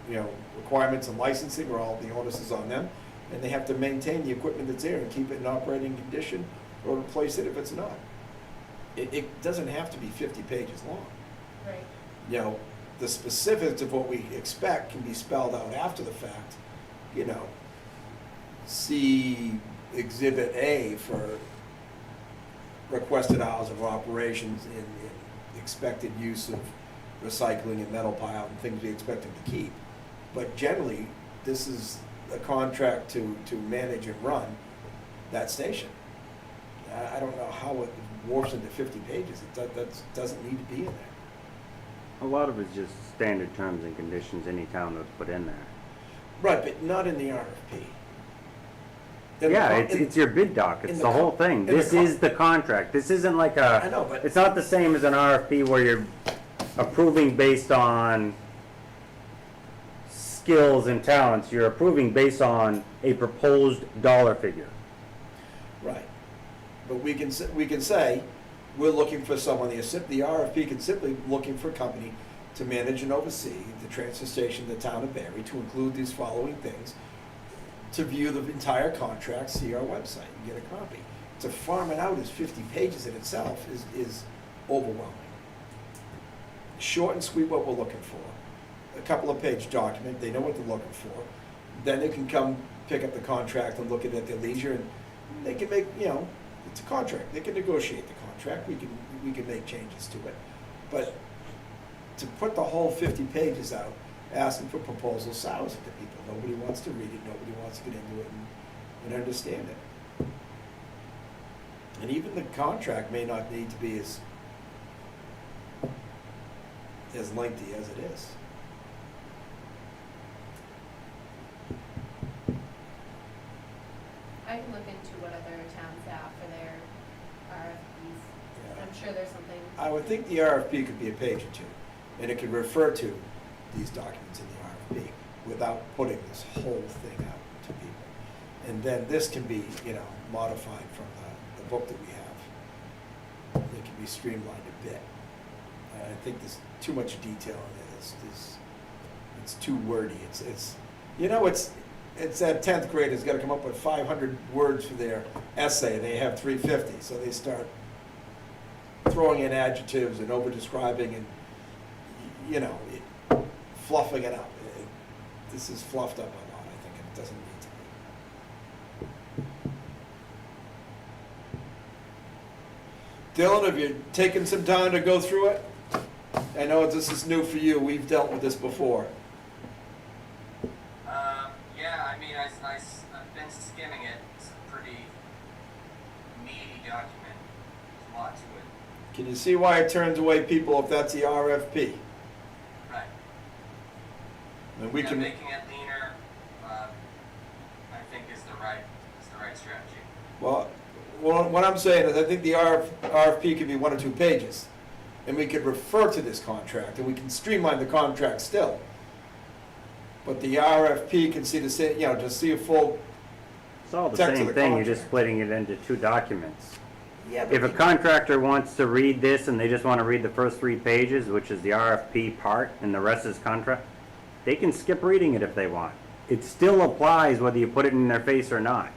you know, requirements and licensing, or all the onus is on them. And they have to maintain the equipment that's there and keep it in operating condition, or replace it if it's not. It doesn't have to be 50 pages long. Right. You know, the specifics of what we expect can be spelled out after the fact. You know, see Exhibit A for requested hours of operations and expected use of recycling and metal pile and things we expect them to keep. But generally, this is a contract to manage and run that station. I don't know how it morphs into 50 pages. That doesn't need to be in there. A lot of it's just standard terms and conditions any town would put in there. Right, but not in the RFP. Yeah, it's your bid doc, it's in the the whole con- thing. in the This con- is the contract. This isn't like I know, but it's not the same as an RFP where you're approving based on skills and talents. You're approving based on a proposed dollar figure. right. But we can say we're looking for someone. The RFP can simply looking for a company to manage and oversee the transfer station, the town of Barre, to include these following things. To view the entire contract, see our website and get a copy. To farm it out as 50 pages in itself is overwhelming. Short and sweet what we're looking for. couple of page document, they know what they're looking for. Then they can come pick up the contract and look at it at their leisure, and they can make, you know, it's a contract, they can negotiate the contract, we can make changes to it. But to put the whole 50 pages out, asking for proposals sours it to people. Nobody wants to read it, nobody wants to get into it and understand it. And even the contract may not need to be as lengthy as it is. I can look into what other towns have for their RFPs. Yeah. I'm sure there's something. I would think the RFP could be a page or two, and it could refer to these documents in the RFP without putting this whole thing out to people. And then this can be, you know, modified from the book that we have. It can be streamlined a bit. I think there's too much detail in it. It's too wordy. It's you know, it's that 10th graders got to come up with 500 words for their essay, and they have 350, so they start throwing in adjectives and over-describing and, you know, fluffing it up. This is fluffed up a lot, I think, and it doesn't need to be. Dylan, have you taken some time to go through it? I know this is new for you. We've dealt with this before. Yeah, I mean, I've been skimming it. It's a pretty meaty document. There's a lot to it. Can you see why it turns away people if that's the RFP? Right. And we Yeah, can. making it leaner, I think is the right strategy. Well, what I'm saying is I think the RFP could be 1 or 2 pages, and we could refer to this contract, and we can streamline the contract still. But the RFP can see the same, you know, just see a full. It's all the Text of same the thing, you're just contract. splitting it into 2 documents. Yeah, If a contractor wants to read this and they just want to read the first 3 pages, which is the RFP part, and the rest is contract, they can skip reading it if they want. It still applies whether you put it in their face or not.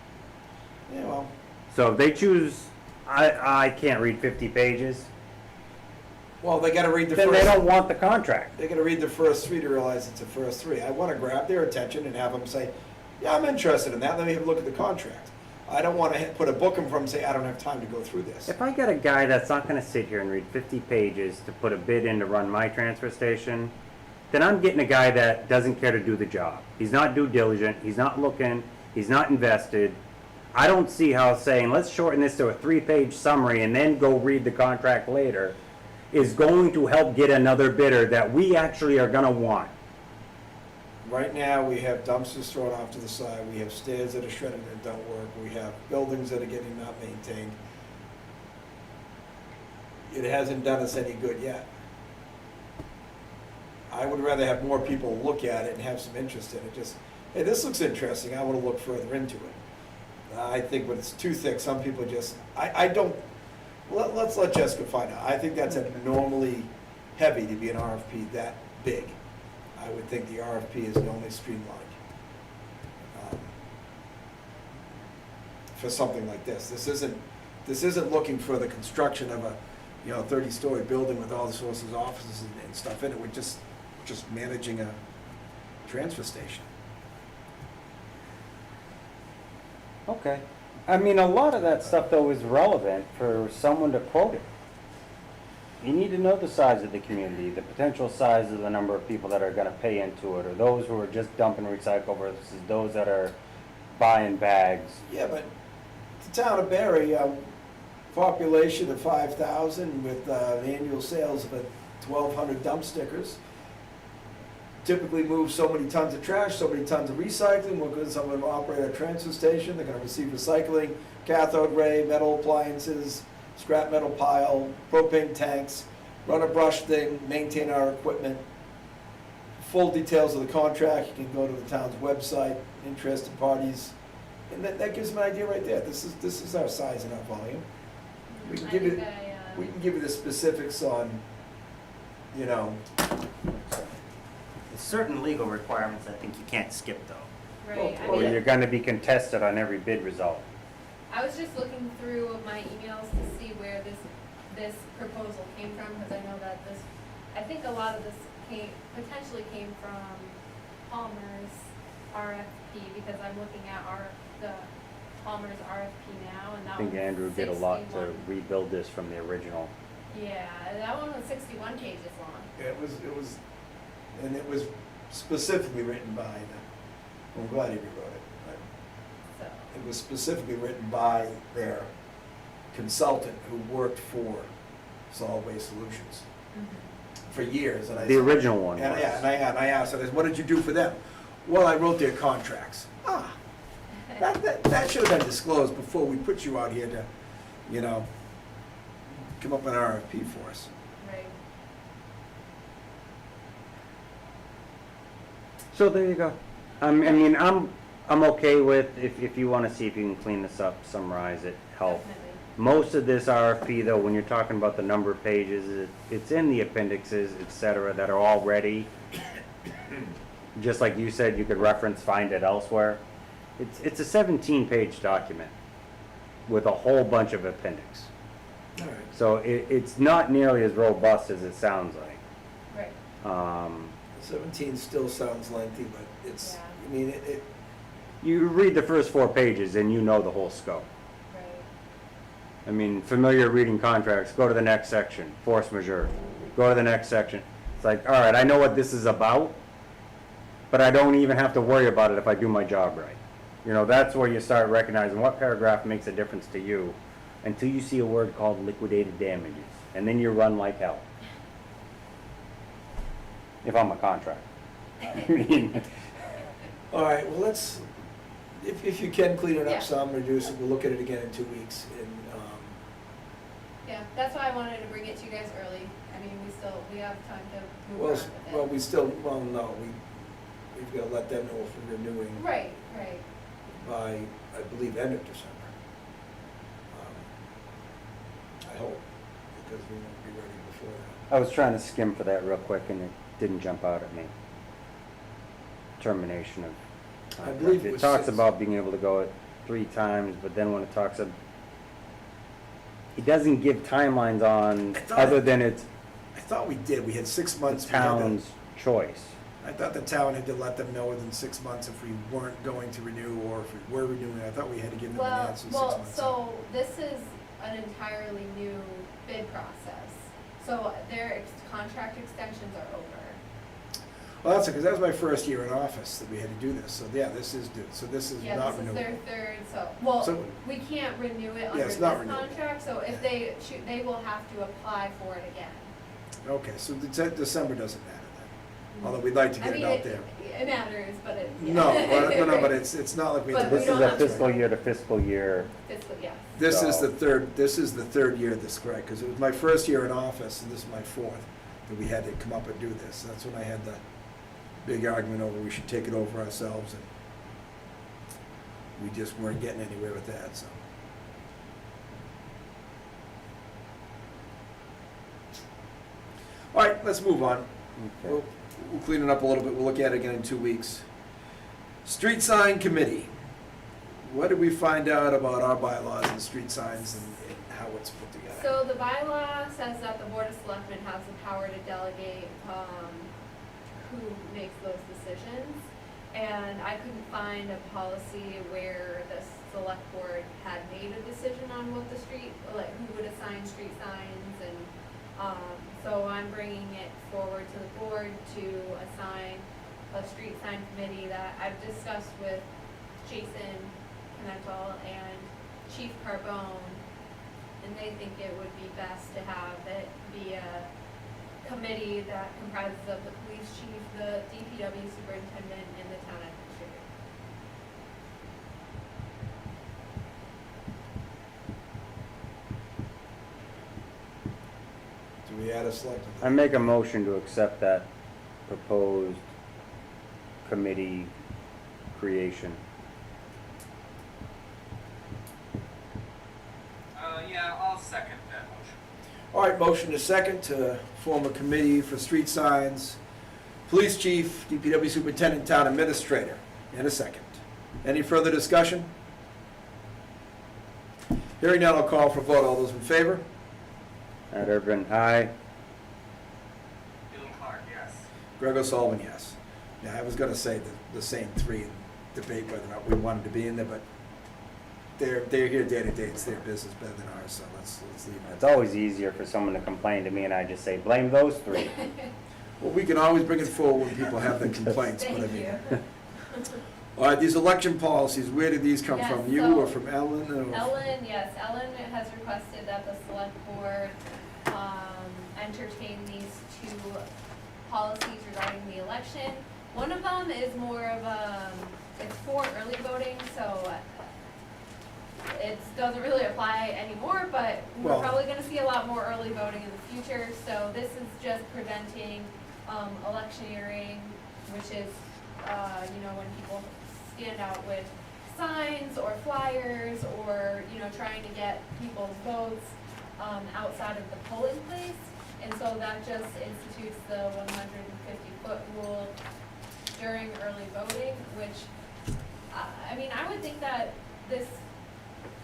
Yeah, well, So if they choose, I can't read 50 pages, they got to read the then first. they don't want the contract. They got to read the first 3 to realize it's the first 3. I want to grab their attention and have them say, "Yeah, I'm interested in that. Let me have a look at the contract." I don't want to put a book in front and say, "I don't have time to go through this." If I got a guy that's not going to sit here and read 50 pages to put a bid in to run my transfer station, then I'm getting a guy that doesn't care to do the job. He's not due diligent, he's not looking, he's not invested. I don't see how saying, let's shorten this to a 3-page summary and then go read the contract later is going to help get another bidder that we actually are going to want. Right now, we have dumpsters thrown off to the side, we have stairs that are shredded and don't work, we have buildings that are getting not maintained. It hasn't done us any good yet. I would rather have more people look at it and have some interest in it, just, hey, this looks interesting, I want to look further into it. I think when it's too thick, some people just, I don't, let's let Jessica find out. I think that's abnormally heavy to be an RFP that big. I would think the RFP is normally streamlined for something like this. This isn't looking for the construction of a, 30-story building with all the sources, offices and stuff in it. We're just managing a transfer station. Okay. I mean, a lot of that stuff, though, is relevant for someone to quote it. You need to know the size of the community, the potential size of the number of people that are going to pay into it, or those who are just dumping recycle versus those that are buying bags. Yeah, but the town of Barre, population of 5,000 with annual sales of 1,200 dump stickers, typically move so many tons of trash, so many tons of recycling. We're going to someone operate a transfer station. They're going to receive recycling, cathode ray, metal appliances, scrap metal pile, propane tanks, run a brush thing, maintain our equipment. Full details of the contract, you can go to the town's website, interested parties, and that gives them an idea right there. This is our size and our volume. We can give you the specifics on, There's certain legal requirements I think you can't skip, though. Right, I Or mean, you're going to be contested on every bid result. I was just looking through my emails to see where this proposal came from, because I know that I think a lot of this potentially came from Palmer's RFP, because I'm looking at the Palmer's RFP now, and I that think one's Andrew did a lot to 61. rebuild this from the original. Yeah, that one was 61 pages long. And it was specifically written by I'm glad he rewrote it. So, It was specifically written by their consultant who worked for Solid Waste Solutions for years. And I The said- original one And was. yeah, and I asked, I said, what did you do for them? Well, I wrote their contracts. That should have been disclosed before we put you out here to, come up with an RFP for us. right. So there you go. I mean, I'm okay with, if you wanna see if you can clean this up, summarize it, help. Definitely. Most of this RFP though, when you're talking about the number of pages, it's in the appendixes, et cetera, that are all ready. Just like you said, you could reference, find it elsewhere. It's a 17-page document with a whole bunch of appendix. All right. So it's not nearly as robust as it sounds like. Right. 17 still sounds lengthy, but it's, Yeah. I mean, it, You read the first 4 pages and you know the whole scope. Right. I mean, familiar reading contracts, go to the next section, force majeure, go to the next section. It's like, all right, I know what this is about, but I don't even have to worry about it if I do my job right. That's where you start recognizing what paragraph makes a difference to you until you see a word called liquidated damages. And then you run like hell. If I'm a contractor. I mean, all right, well, let's, if you can clean it Yeah. up some, reduce it, we'll look at it again in 2 weeks. And, Yeah, that's why I wanted to bring it to you guys early. I mean, we have time to move well, on with it. well, we still, well, no, we've got to let them know if we're renewing Right. by, I believe, end of December. I hope, because we won't be ready before that. I was trying to skim for that real quick and it didn't jump out at me. Termination of I contract. believe it It was talks 6. about being able to go it 3 times, but then when it talks of, it doesn't give timelines on, I thought other it- than it's I thought we did, we had 6 months. the we had to- town's choice. I thought the town had to let them know within 6 months if we weren't going to renew, or if we were renewing. I thought we had to give them an Well, answer 6 well, months. so this is an entirely new bid process. So their contract extensions are over. Well, that's it, because that was my first year in office that we had to do this. So, yeah, this is due. So this is Yeah, not this is renewable. their third, well, So- we can't renew it Yeah, under it's this not renewable. contract, so if they shoot, they will have to apply for it again. Okay, so December doesn't matter then, although we'd like to I get it mean, out there. It matters, but it. yeah. No, but it's not like we have But to. we This don't is a have to- fiscal year to fiscal year. Fiscal, yes. This is So- this is the third year this, correct, because it was my first year in office, and this is my fourth, that we had to come up and do this. That's when I had the big argument over we should take it over ourselves, and we just weren't getting anywhere with that, so. All right, let's move on. Okay. We'll clean it up a little bit, we'll look at it again in 2 weeks. Street sign committee. What did we find out about our bylaws and street signs and how it's put together? So the bylaw says that the Board of Selectmen has the power to delegate, who makes those decisions. And I couldn't find a policy where the select board had made a decision on what the street, like who would assign street signs and, so I'm bringing it forward to the board to assign a street sign committee that I've discussed with Jason Pimentel and Chief Carbone. And they think it would be best to have it be a committee that comprises of the police chief, the DPW superintendent, and the town administrator. Do we add a select? I make a motion to accept that proposed committee creation. Yeah, I'll second that motion. All right, motion is second to form a committee for street signs, police chief, DPW superintendent, town administrator, and a second. Any further discussion? Hearing none, I'll call for vote. All those in favor? Ed Urban, aye. Dylan Clark, yes. Greg O'Sullivan, yes. Now, I was gonna say the same three and debate whether or not we wanted to be in there, but they're here day to day, it's their business better than ours, so let's leave it. It's always easier for someone to complain to me and I just say, blame those three. Well, we can always bring it forward when people have their complaints, but I Thank mean. you. All right, these election policies, where did these come Yes, from? You so or from Ellen? or- Ellen, yes, Ellen has requested that the select board, entertain these two policies regarding the election. One of them is more of it's for early voting, so it doesn't really apply anymore, but we're Well- probably gonna see a lot more early voting in the future, so this is just preventing, electioneering, which is, when people stand out with signs or flyers or, trying to get people's votes, outside of the polling place. And so that just institutes the 150-foot rule during early voting, which, I would think that this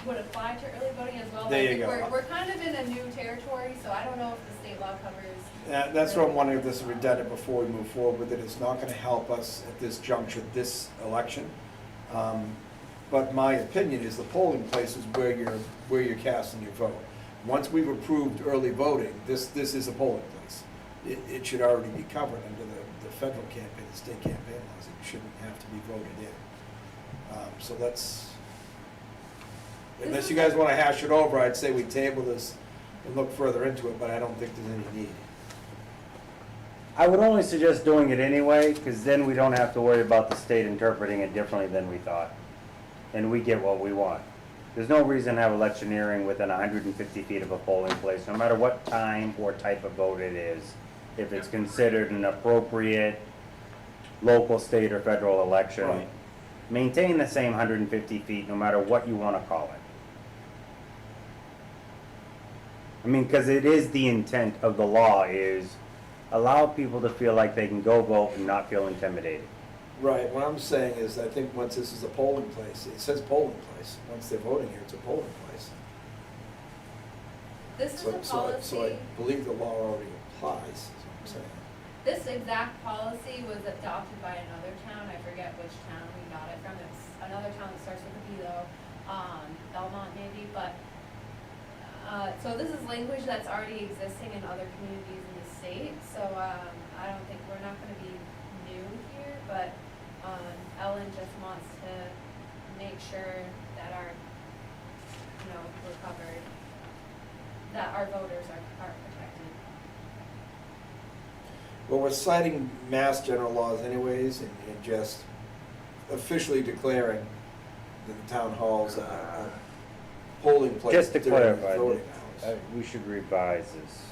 would apply to early voting as well. but There I you think go. We're kind of in a new territory, so I don't know if the state law covers. That's what I'm wondering if this is redundant before we move forward with it. It's not gonna help us at this juncture, this election. But my opinion is the polling place is where you're casting your vote. Once we've approved early voting, this is a polling place. It should already be covered under the federal campaign, the state campaign laws. It shouldn't have to be voted in. So unless you guys wanna hash it over, I'd say we table this and look further into it, but I don't think there's any need. I would only suggest doing it anyway, because then we don't have to worry about the state interpreting it differently than we thought. And we get what we want. There's no reason to have electioneering within 150 feet of a polling place, no matter what time or type of vote it is. If it's considered an appropriate local, state, or federal election, Right. maintain the same 150 feet, no matter what you want to call it. I mean, because it is the intent of the law is allow people to feel like they can go vote and not feel intimidated. Right, what I'm saying is, I think once this is a polling place, it says polling place, once they're voting here, it's a polling place. This is So, a so I policy, believe the law already applies, is what I'm saying. this exact policy was adopted by another town, I forget which town we got it from, it's another town that starts with a B though, Belmont maybe, but, so this is language that's already existing in other communities in the state, so, I don't think, we're not gonna be new here, but, Ellen just wants to make sure that our, we're covered, that our voters are protected. Well, we're citing mass general laws anyways, and just officially declaring that the town hall's a polling place Just to during clarify, voting hours. we should revise this.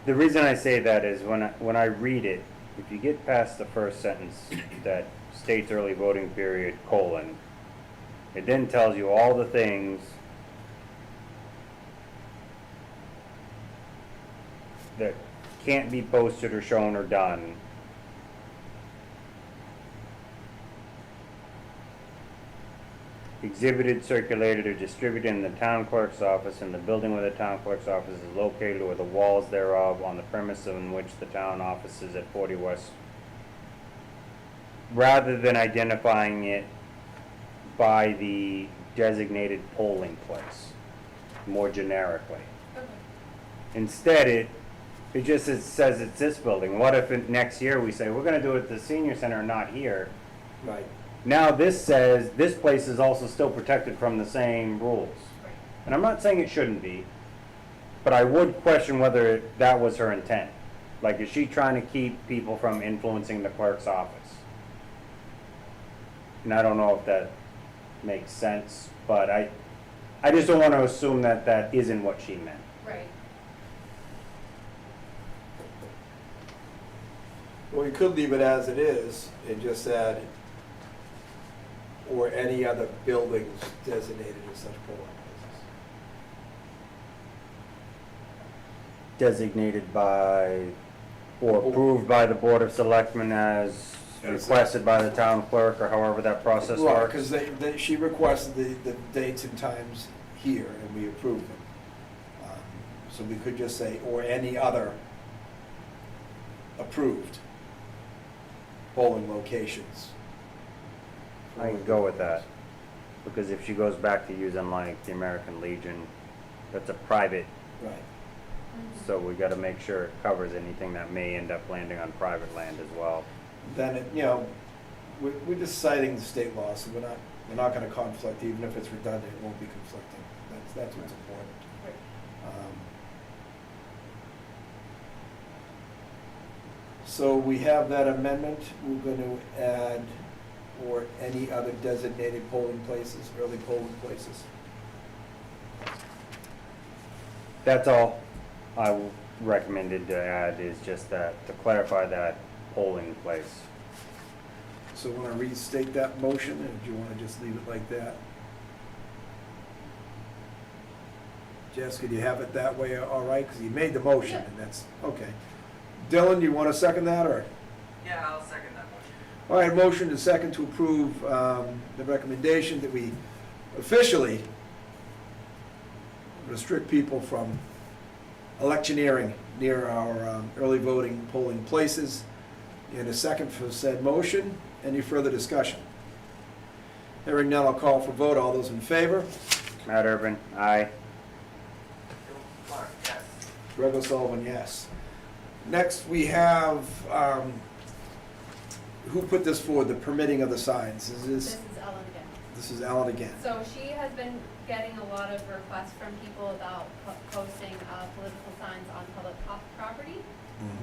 The reason I say that is when I read it, if you get past the first sentence that states early voting period, colon, it then tells you all the things that can't be posted or shown or done. Exhibited, circulated, or distributed in the town clerk's office, in the building where the town clerk's office is located, or the walls thereof, on the premise in which the town office is at 40 West. Rather than identifying it by the designated polling place, more generically. Okay. Instead, it just says it's this building. What if next year we say, we're gonna do it at the senior center, not here? Right. Now this says, this place is also still protected from the same rules. Right. And I'm not saying it shouldn't be, but I would question whether that was her intent. Like, is she trying to keep people from influencing the clerk's office? And I don't know if that makes sense, but I just don't want to assume that that isn't what she meant. Right. Well, we could leave it as it is and just add, or any other buildings designated as such polling places. Designated by, or approved by the Board of Selectmen as requested by the town clerk or however that process Right, works. because she requested the dates and times here, and we approved them. So we could just say, or any other approved polling locations. I can go with that, because if she goes back to using like the American Legion, that's a private, Right. so we gotta make sure it covers anything that may end up landing on private land as well. Then, we're just citing the state law, so we're not gonna conflict, even if it's redundant, it won't be conflicting. That's what's important. So we have that amendment, we're gonna add, or any other designated polling places, early polling places. That's all I recommended to add, is just that, to clarify that polling place. So wanna restate that motion, or do you wanna just leave it like that? Jessica, do you have it that way, all right? Because you made the motion, and that's, okay. Dylan, do you want to second that, or? Yeah, I'll second that motion. All right, motion and second to approve the recommendation that we officially restrict people from electioneering near our early voting polling places. And a second for said motion. Any further discussion? Hearing none, I'll call for vote. All those in favor? Matt Urban, aye. Bill Clark, yes. Greg O'Sullivan, yes. Next, we have, who put this forward, the permitting of the signs? This is Ellen again. This is Ellen again. So she has been getting a lot of requests from people about posting political signs on public property.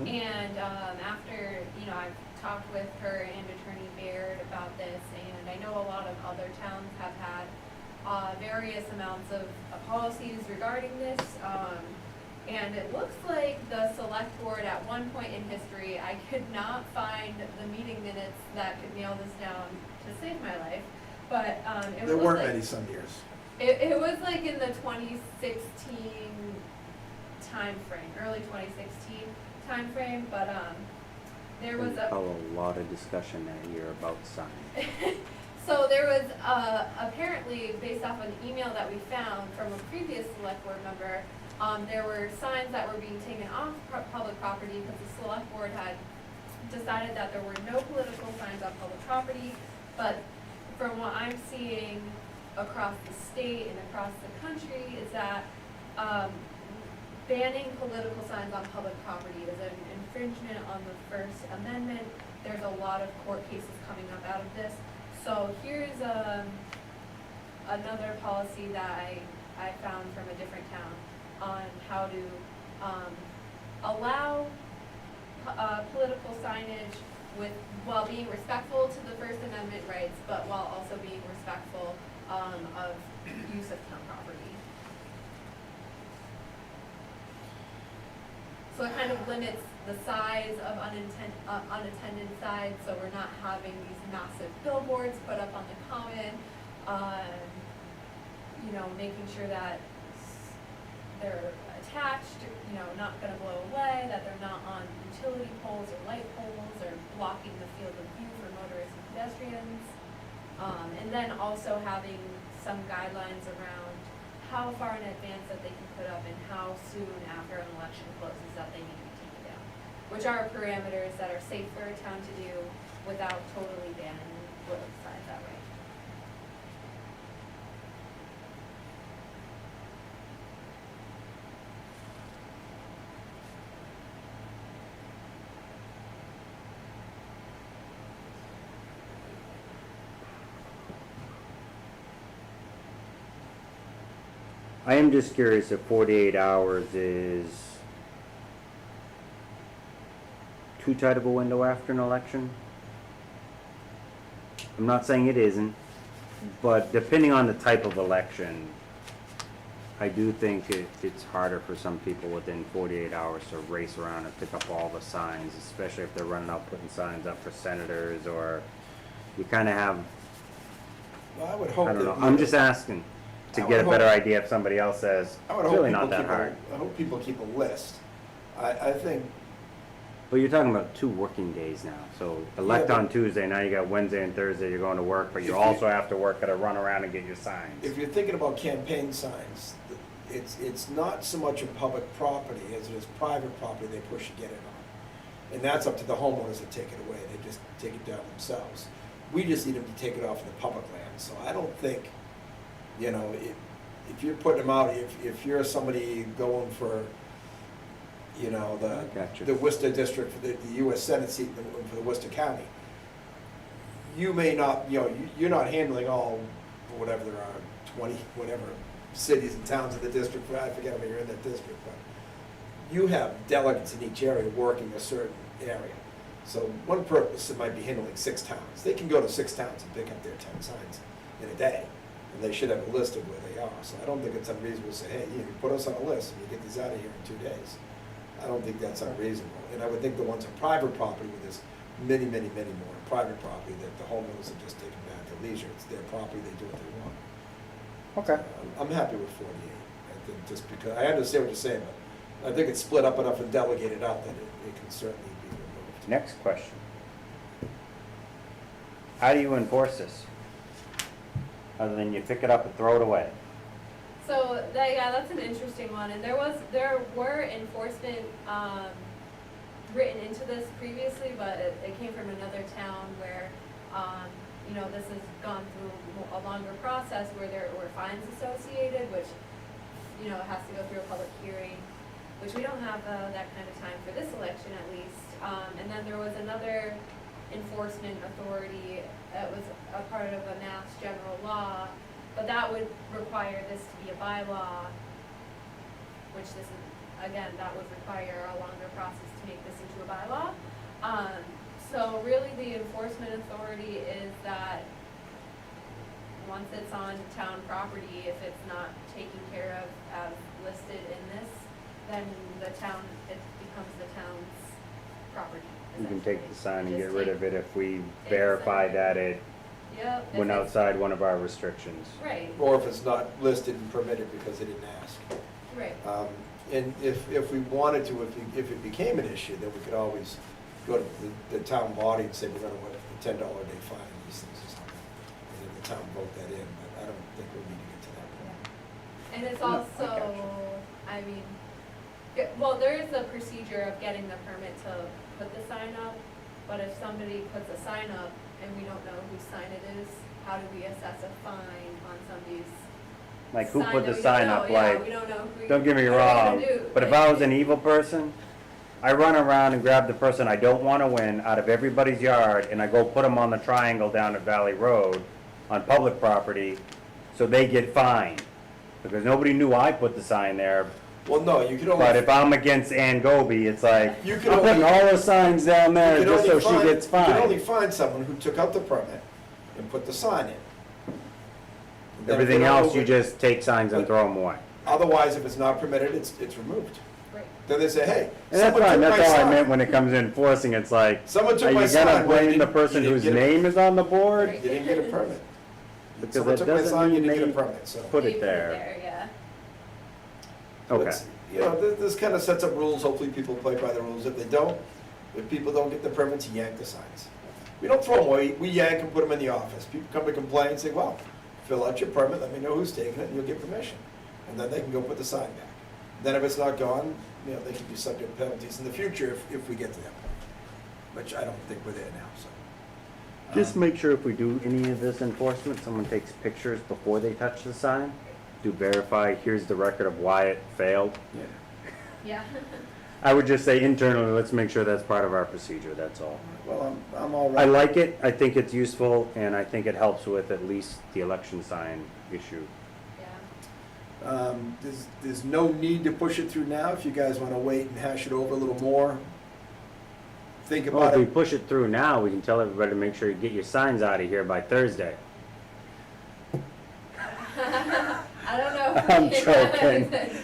Mhm. And after, I've talked with her and Attorney Baird about this, and I know a lot of other towns have had various amounts of policies regarding this. And it looks like the select board at one point in history, I could not find the meeting minutes that could nail this down to save my life, but it There was weren't like, many some years. it was like in the 2016 timeframe, early 2016 timeframe, but there was a. lot of discussion that year about signs. So there was, apparently, based off an email that we found from a previous select board member, there were signs that were being taken off public property because the select board had decided that there were no political signs on public property. But from what I'm seeing across the state and across the country is that banning political signs on public property is an infringement on the First Amendment. There's a lot of court cases coming up out of this. So here's another policy that I found from a different town on how to allow political signage while being respectful to the First Amendment rights, but while also being respectful of use of town property. So it kind of limits the size of unattended signs, so we're not having these massive billboards put up on the common, making sure that they're attached, not gonna blow away, that they're not on utility poles or light poles or blocking the field of view for motorists and pedestrians. And then also having some guidelines around how far in advance that they can put up and how soon after an election closes that they need to be taken down. Which are parameters that are safe for a town to do without totally banning political signs that way. I am just curious if 48 hours is too tight of a window after an election. I'm not saying it isn't, but depending on the type of election, I do think it's harder for some people within 48 hours to race around and pick up all the signs, especially if they're running out putting signs up for senators, or you kind of have, Well, I would hope I don't that. know, I'm just asking to I get a would better hope- idea if somebody else says, I would it's hope really people not that keep hard. I hope people keep a list. I think Well, you're talking about 2 working days now, so elect Yeah, but- on Tuesday, now you got Wednesday and Thursday, you're going to work, but you If you- also have to work, gotta run around and get your signs. If you're thinking about campaign signs, it's not so much a public property as it is private property they push to get it on. And that's up to the homeowners to take it away, they just take it down themselves. We just need them to take it off of the public land, so I don't think, you know, if you're putting them out, if you're somebody going for, you know, Gotcha. the Worcester district, for the US Senate seat for the Worcester County, you may not, you know, you're not handling all, whatever there are, 20, whatever, cities and towns in the district, I forget if you're in that district, but you have delegates in each area working a certain area. So one purpose, it might be handling 6 towns. They can go to 6 towns and pick up their 10 signs in a day, and they should have a list of where they are. So I don't think it's unreasonable to say, hey, you put us on a list and you get these out of here in 2 days. I don't think that's unreasonable. And I would think the ones on private property, where there's many, many, many more on private property, that the homeowners are just taking back at leisure. It's their property, they do what they want. Okay. I'm happy with 48. I think just because, I understand what you're saying, but I think it's split up enough and delegated out that it can certainly be removed. Next question. How do you enforce this? Other than you pick it up and throw it away? So, yeah, that's an interesting one, and there were enforcement, written into this previously, but it came from another town where, you know, this has gone through a longer process where there were fines associated, which, you know, has to go through a public hearing, which we don't have, that kind of time for this election at least. And then there was another enforcement authority that was a part of a mass general law, but that would require this to be a bylaw, which this is, again, that would require a longer process to make this into a bylaw. So really the enforcement authority is that once it's on town property, if it's not taken care of as listed in this, then the town, it becomes the town's property. You can take the sign and get rid of it if we Exactly. verify that it Yep. if went it's- outside one of our restrictions. Right, Or if it's not listed and permitted because they didn't ask. right. And if we wanted to, if it became an issue, then we could always go to the town body and say, we're gonna want a $10 a day fine on these things or something. And then the town vote that in, but I don't think we need to get to that point. And it's No, I also, gotcha. I mean, well, there is a procedure of getting the permit to put the sign up, but if somebody puts a sign up and we don't know whose sign it is, how do we assess a fine on somebody's Like, who sign put that the we sign don't up, know? Yeah, like, we don't know who. don't get me what are we wrong, gonna do? but if Like, I was an evil person, I run around and grab the person I don't wanna win out of everybody's yard, and I go put them on the triangle down at Valley Road on public property, so they get fined. Because nobody knew I put the sign there, Well, no, you could but only, if I'm against Ann Goby, it's like, You I'm can only- putting all the signs down you there could just so only she find, gets you could only fined. find someone who took out the permit and put the sign in. Then Everything put it else, over- you just take signs and throw them away. Otherwise, if it's not permitted, it's removed. Right. Then they say, hey, And that's someone fine, took my that's all I sign. meant when it comes to enforcing, it's like, Someone are took you my sign. gonna well, you blame the didn't- person you didn't whose get a- name is on the board? Right. You didn't get a permit. Because Someone that took my doesn't sign, you mean didn't get a they permit, so. put They it there. yeah. So Okay. it's- You know, this kind of sets up rules, hopefully people play by the rules. If they don't, if people don't get the permits, you yank the signs. We don't throw them away, we yank and put them in the office. People come to complain and say, well, fill out your permit, let me know who's taking it, and you'll get permission. And then they can go put the sign back. Then if it's not gone, you know, they can be subject to penalties in the future if we get to that point. Which I don't think we're there now, so. Just make sure if we do any of this enforcement, someone takes pictures before they touch the sign. Do verify, here's the record of why it failed. Yeah. Yeah. I would just say internally, let's make sure that's part of our procedure, that's all. Well, I'm all I right. like it, I think it's useful, and I think it helps with at least the election sign issue. Yeah. There's no need to push it through now. If you guys want to wait and hash it over a little more, think Well, about if we it. push it through now, we can tell everybody to make sure you get your signs out of here by Thursday. I don't know. if I'm we can- joking.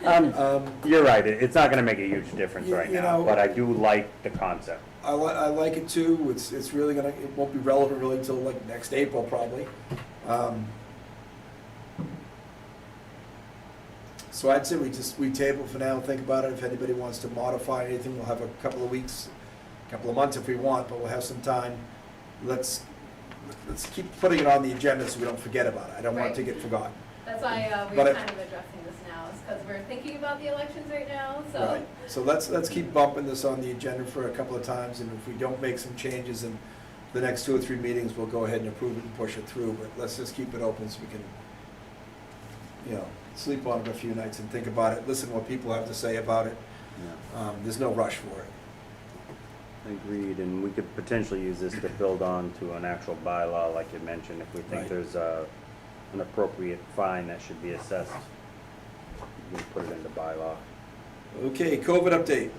Um, You're right, it's not gonna make a huge difference right You now, know- but I do like the concept. I like it too. It's really gonna, it won't be relevant really until like next So I'd say we table for now, think about it. If anybody wants to modify anything, we'll have a couple of weeks, couple of months if we want, but we'll have some time. Let's keep putting it on the agenda so we don't forget about it. I don't want it to Right. get forgotten. That's why But we're I- kind of addressing this now, is because we're thinking about the elections right now, so. Right, so let's keep bumping this on the agenda for a couple of times, and if we don't make some changes in the next 2 or 3 meetings, we'll go ahead and approve it and push it through, but let's just keep it open so we can, sleep on it a few nights and think about it, listen what people have to say about it. There's no rush for it. Agreed, and we could potentially use this to build on to an actual bylaw, like you mentioned, if we think Right. there's an appropriate fine that should be assessed. We can put it into bylaw. Okay, COVID update.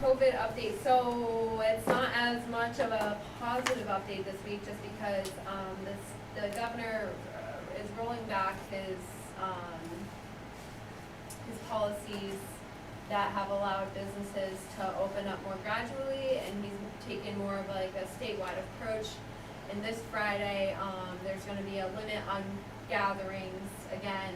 COVID update, so it's not as much of a positive update this week, just because, the governor is rolling back his policies that have allowed businesses to open up more gradually, and he's taken more of like a statewide approach. And this Friday, there's gonna be a limit on gatherings again,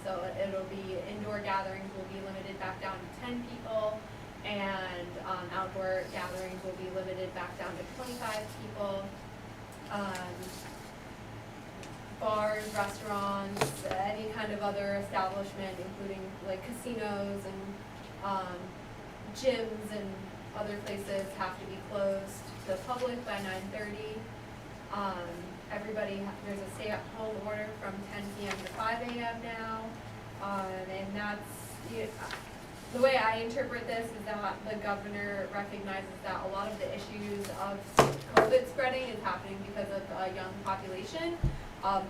so it'll be, indoor gatherings will be limited back down to 10 people, and, outdoor gatherings will be limited back down to 25 people. Bars, restaurants, any kind of other establishment, including like casinos and, gyms and other places have to be closed to the public by 9:30. There's a stay-at-home order from 10 PM to 5 AM now, and the way I interpret this is that the governor recognizes that a lot of the issues of COVID spreading is happening because of a young population, a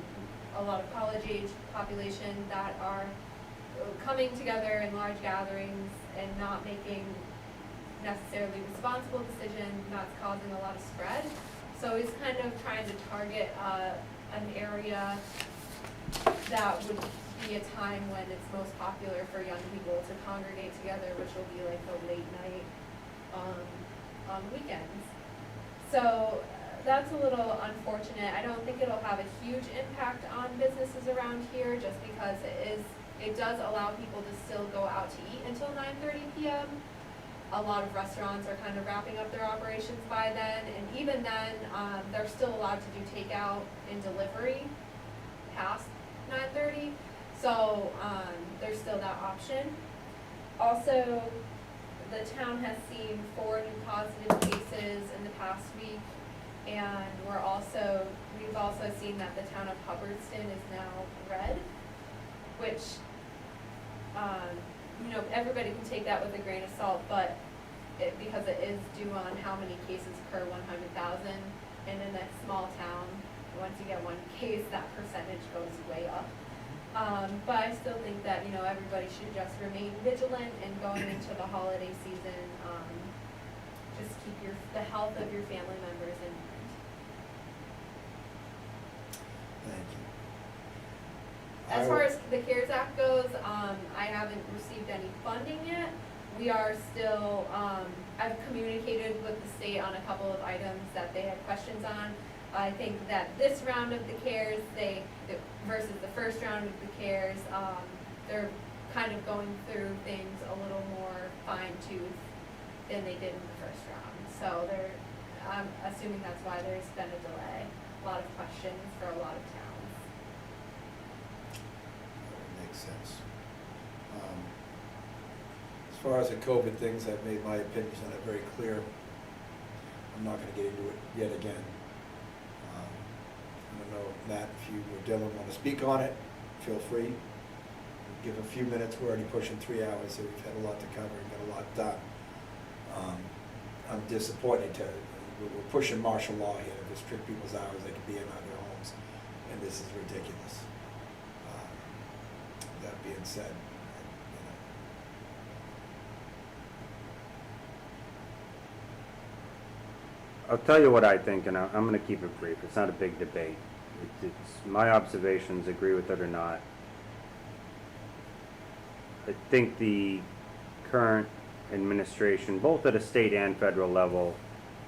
lot of college-age population that are coming together in large gatherings and not making necessarily responsible decisions, and that's causing a lot of spread. So he's kind of trying to target an area that would be a time when it's most popular for young people to congregate together, which will be like the late night on weekends. So that's a little unfortunate. I don't think it'll have a huge impact on businesses around here, just because it does allow people to still go out to eat until 9:30 PM. A lot of restaurants are kind of wrapping up their operations by then, and even then, they're still allowed to do takeout and delivery past 9:30. So, there's still that option. Also, the town has seen 4 new positive cases in the past week, and we've also seen that the town of Hubbardston is now red, which, everybody can take that with a grain of salt, but because it is due on how many cases per 100,000, and in a small town, once you get one case, that percentage goes way up. But I still think that, everybody should just remain vigilant, and going into the holiday season, just keep the health of your family members in mind. Thank you. As far as the CARES Act goes, I haven't received any funding yet. We are still, I've communicated with the state on a couple of items that they had questions on. I think that this round of the CARES, versus the first round of the CARES, they're kind of going through things a little more fine-tooth than they did in the first round. So I'm assuming that's why there's been a delay. A lot of questions for a lot of towns. That makes sense. As far as the COVID things, I've made my opinions on it very clear. I'm not gonna get into it yet again. I don't know, Matt, if you or Dylan want to speak on it, feel free. Give a few minutes, we're already pushing 3 hours, so we've had a lot to cover and got a lot done. I'm disappointed we're pushing martial law here to restrict people's hours, they can be in their homes, and this is ridiculous. That being said, I'll tell you what I think, and I'm gonna keep it brief. It's not a big debate. It's my observations, agree with it or not. I think the current administration, both at a state and federal level,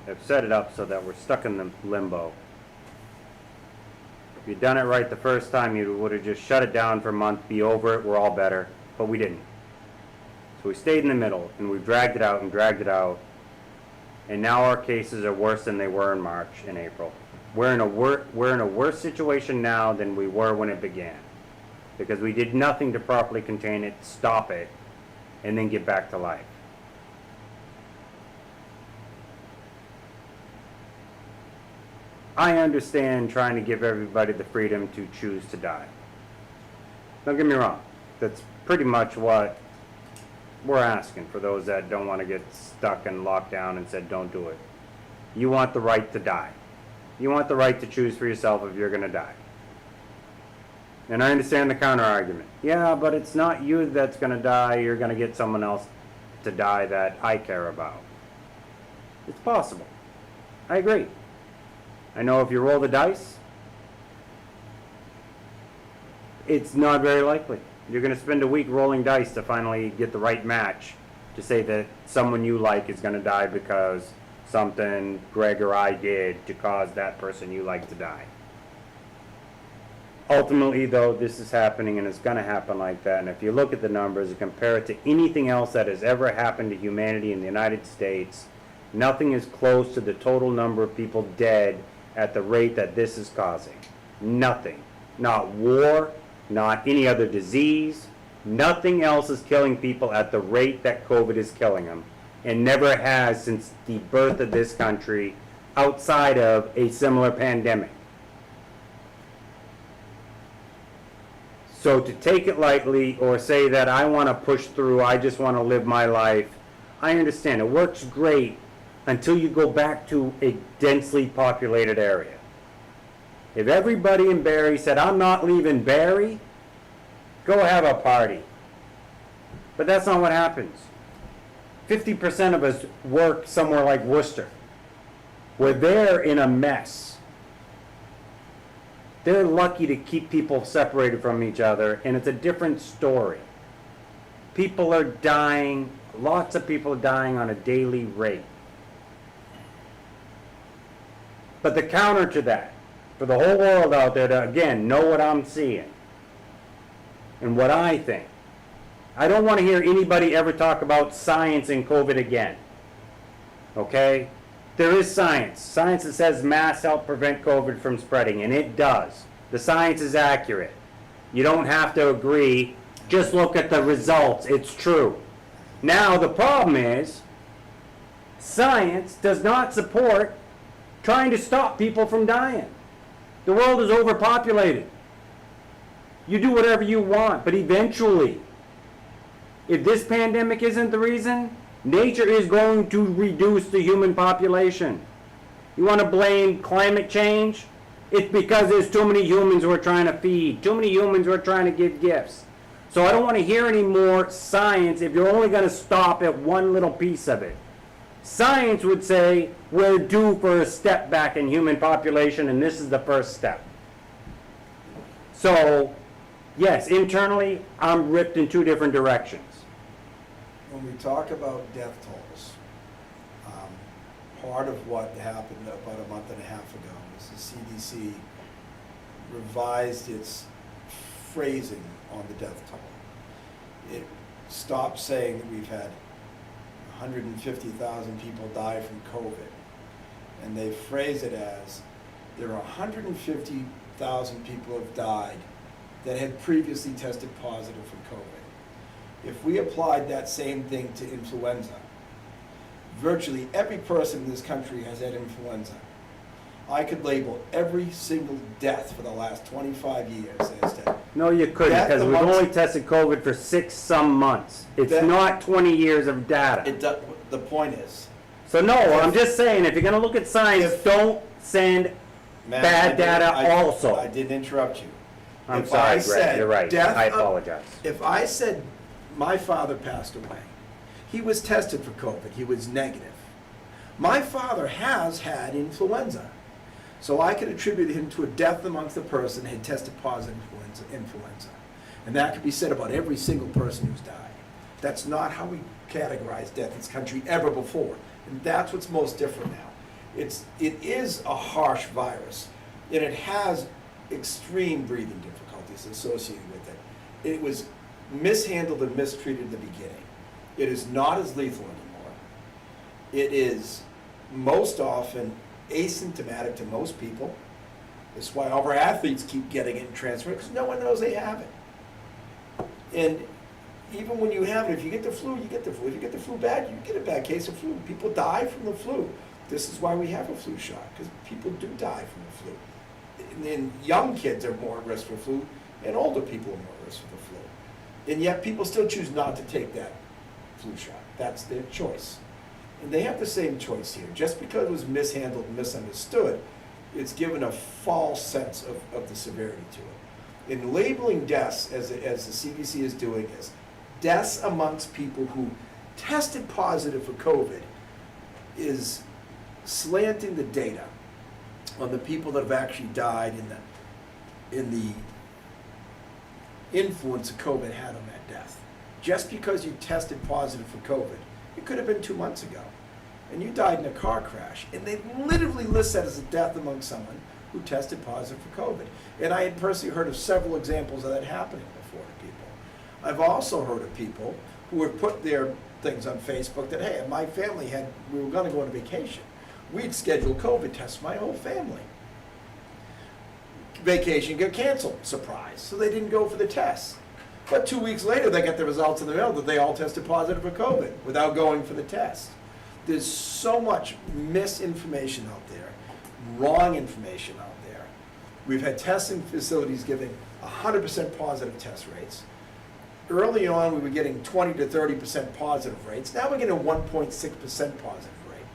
have set it up so that we're stuck in the limbo. If you'd done it right the first time, you would have just shut it down for a month, be over it, we're all better, but we didn't. So we stayed in the middle, and we dragged it out and dragged it out, and now our cases are worse than they were in March and April. We're in a worse situation now than we were when it began, because we did nothing to properly contain it, stop it, and then get back to life. I understand trying to give everybody the freedom to choose to die. Don't get me wrong, that's pretty much what we're asking for those that don't want to get stuck in lockdown and said don't do it. You want the right to die. You want the right to choose for yourself if you're going to die. And I understand the counter argument. Yeah, but it's not you that's going to die, you're going to get someone else to die that I care about. It's possible. I agree. I know if you roll the dice, it's not very likely. You're going to spend a week rolling dice to finally get the right match to say that someone you like is going to die because something Greg or I did to cause that person you like to die. Ultimately, though, this is happening and it's going to happen like that. And if you look at the numbers and compare it to anything else that has ever happened to humanity in the United States, nothing is close to the total number of people dead at the rate that this is causing. Nothing. Not war, not any other disease. Nothing else is killing people at the rate that COVID is killing them, and never has since the birth of this country outside of a similar pandemic. So to take it lightly or say that I want to push through, I just want to live my life, I understand. It works great until you go back to a densely populated area. If everybody in Barre said, I'm not leaving Barre, go have a party. But that's not what happens. 50% of us work somewhere like Worcester, where they're in a mess. They're lucky to keep people separated from each other, and it's a different story. People are dying, lots of people are dying on a daily rate. But the counter to that, for the whole world out there to, again, know what I'm seeing and what I think. I don't want to hear anybody ever talk about science and COVID again. Okay? There is science. Science that says masks help prevent COVID from spreading, and it does. The science is accurate. You don't have to agree. Just look at the results. It's true. Now, the problem is, science does not support trying to stop people from dying. The world is overpopulated. You do whatever you want, but eventually, if this pandemic isn't the reason, nature is going to reduce the human population. You want to blame climate change? It's because there's too many humans we're trying to feed, too many humans we're trying to give gifts. So I don't want to hear any more science if you're only going to stop at one little piece of it. Science would say we're due for a step back in human population, and this is the first step. So, yes, internally, I'm ripped in two different directions. When we talk about death tolls, part of what happened about a month and a half ago is the CDC revised its phrasing on the death toll. It stopped saying that we've had 150,000 people die from COVID, and they phrase it as there are 150,000 people have died that had previously tested positive for COVID. If we applied that same thing to influenza, virtually every person in this country has had influenza. I could label every single death for the last 25 years as to No, you couldn't, That because we've amongst- only tested COVID for 6 some months. It's That- not 20 years of data. the point is. So no, I'm just saying, if you're gonna look at science, If- don't send Matt, bad I data also. I didn't interrupt you. I'm If sorry, I Greg, said you're right. death I of- apologize. If I said my father passed away, he was tested for COVID, he was negative. My father has had influenza, so I could attribute him to a death amongst the person who had tested positive for influenza. And that could be said about every single person who's died. That's not how we categorize death in this country ever before. And that's what's most different now. It is a harsh virus, and it has extreme breathing difficulties associated with it. It was mishandled and mistreated in the beginning. It is not as lethal anymore. It is most often asymptomatic to most people. That's why all of our athletes keep getting it and transferring, because no one knows they have it. And even when you have it, if you get the flu, you get the flu. If you get the flu bad, you get a bad case of flu. People die from the flu. This is why we have a flu shot, because people do die from the flu. And then young kids are more at risk for flu, and older people are more at risk for the flu. And yet people still choose not to take that flu shot. That's their choice. And they have the same choice here. Just because it was mishandled and misunderstood, it's given a false sense of the severity to it. In labeling deaths, as the CDC is doing, is deaths amongst people who tested positive for COVID is slanting the data on the people that have actually died in the influence that COVID had on that death. Just because you tested positive for COVID, it could have been 2 months ago, and you died in a car crash, and they literally list that as a death among someone who tested positive for COVID. And I had personally heard of several examples of that happening before to people. I've also heard of people who have put their things on Facebook that, hey, my family we were gonna go on a vacation. We'd scheduled COVID tests for my whole family. Vacation got canceled, surprise, so they didn't go for the tests. But 2 weeks later, they got the results in the mail that they all tested positive for COVID without going for the test. There's so much misinformation out there, wrong information out there. We've had testing facilities giving 100% positive test rates. Early on, we were getting 20 to 30% positive rates. Now we're getting a 1.6% positive rate.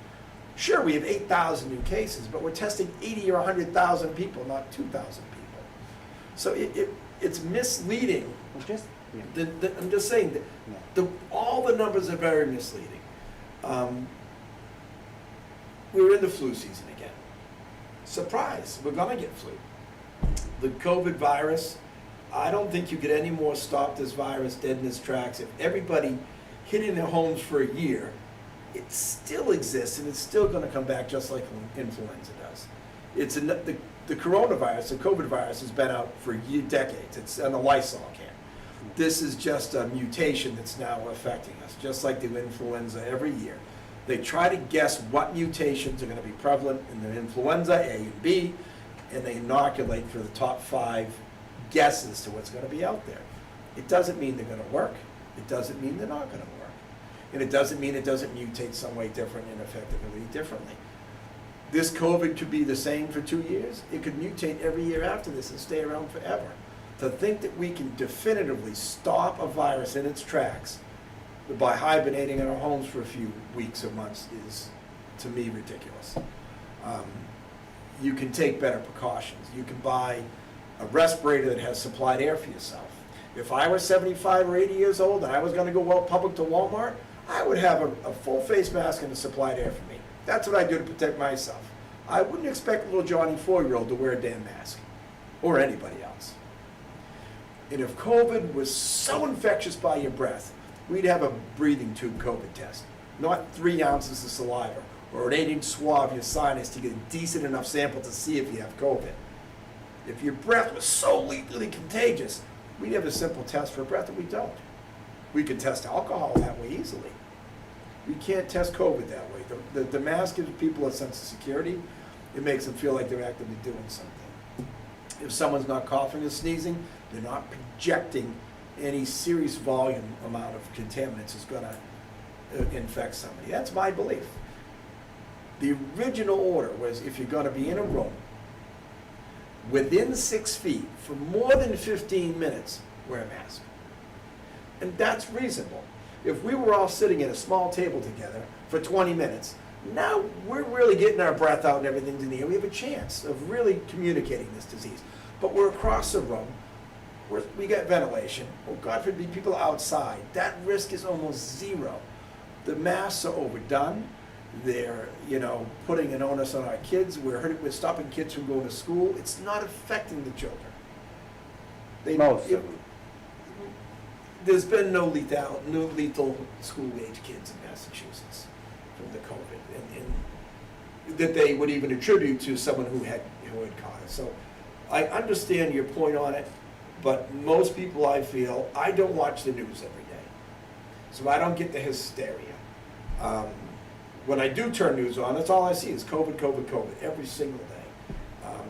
Sure, we have 8,000 new cases, but we're testing 80 or 100,000 people, not 2,000 people. So it's misleading. I'm just saying that all the numbers are very misleading. We're in the flu season again. Surprise, we're gonna get flu. The COVID virus, I don't think you could any more stop this virus dead in its tracks. If everybody hid in their homes for a year, it still exists and it's still gonna come back just like influenza does. The coronavirus, the COVID virus, has been out for decades. It's in a Lysol can. This is just a mutation that's now affecting us, just like the influenza every year. They try to guess what mutations are going to be prevalent in the influenza, A and B, and they inoculate for the top 5 guesses to what's going to be out there. It doesn't mean they're going to work. It doesn't mean they're not going to work. And it doesn't mean it doesn't mutate some way different and effectively differently. This COVID could be the same for 2 years. It could mutate every year after this and stay around forever. To think that we can definitively stop a virus in its tracks by hibernating in our homes for a few weeks or months is, to me, ridiculous. You can take better precautions. You can buy a respirator that has supplied air for yourself. If I was 75 or 80 years old and I was going to go out public to Walmart, I would have a full face mask and a supplied air for me. That's what I do to protect myself. I wouldn't expect little Johnny 4-year-old to wear a damn mask, or anybody else. And if COVID was so infectious by your breath, we'd have a breathing tube COVID test, not 3 ounces of saliva or an 8-inch swab of your sinus to get a decent enough sample to see if you have COVID. If your breath was so lethally contagious, we'd have a simple test for breath, and we don't. We could test alcohol that way easily. We can't test COVID that way. The mask gives people a sense of security. It makes them feel like they're actively doing something. If someone's not coughing or sneezing, they're not projecting any serious volume amount of contaminants is going to infect somebody. That's my belief. The original order was if you're going to be in a room within 6 feet for more than 15 minutes, wear a mask. And that's reasonable. If we were all sitting at a small table together for 20 minutes, now we're really getting our breath out and everything's in the air. We have a chance of really communicating this disease. But we're across the room. We got ventilation. Well, God forbid, people outside. That risk is almost zero. The masks are overdone. They're, putting an onus on our kids. We're stopping kids from going to school. It's not affecting the children. There's been no lethal school-age kids in Massachusetts from the COVID, and that they would even attribute to someone who had caught it. So I understand your point on it, but most people, I feel, I don't watch the news every day, so I don't get the hysteria. When I do turn news on, that's all I see is COVID, COVID, COVID, every single day.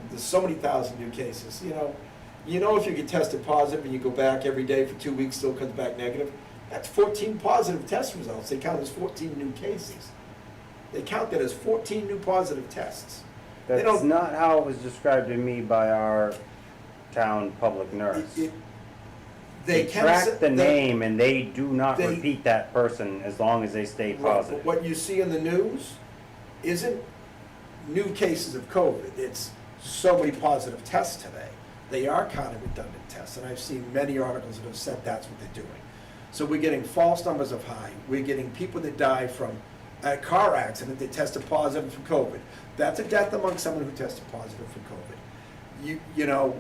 There's so many thousand new cases, you know if you get tested positive and you go back every day for 2 weeks, still comes back negative, that's 14 positive test results. They count as 14 new cases. They count that as 14 new positive tests. They That's don't- not how it was described to me by our town public nurse. They can track s- the name and they do not they- repeat that person as long as they stay Right, but positive. what you see in the news isn't new cases of COVID. It's so many positive tests today. They are kind of redundant tests, and I've seen many articles that have said that's what they're doing. So we're getting false numbers of high. We're getting people that die from a car accident that tested positive for COVID. That's a death among someone who tested positive for COVID. You know,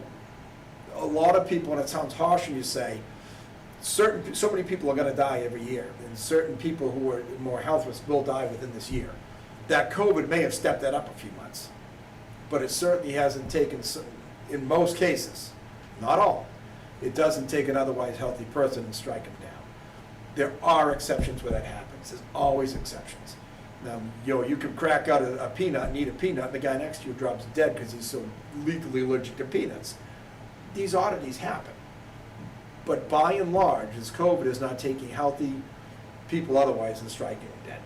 a lot of people, and it sounds harsh when you say, so many people are gonna die every year, and certain people who are more health risks will die within this year. That COVID may have stepped that up a few months, but it certainly hasn't taken, in most cases, not all, it doesn't take an otherwise healthy person and strike them down. There are exceptions where that happens, there's always exceptions. Now, you could crack out a peanut and eat a peanut, and the guy next to you drops dead because he's so lethally allergic to peanuts. These oddities happen. But by and large, this COVID is not taking healthy people otherwise and striking them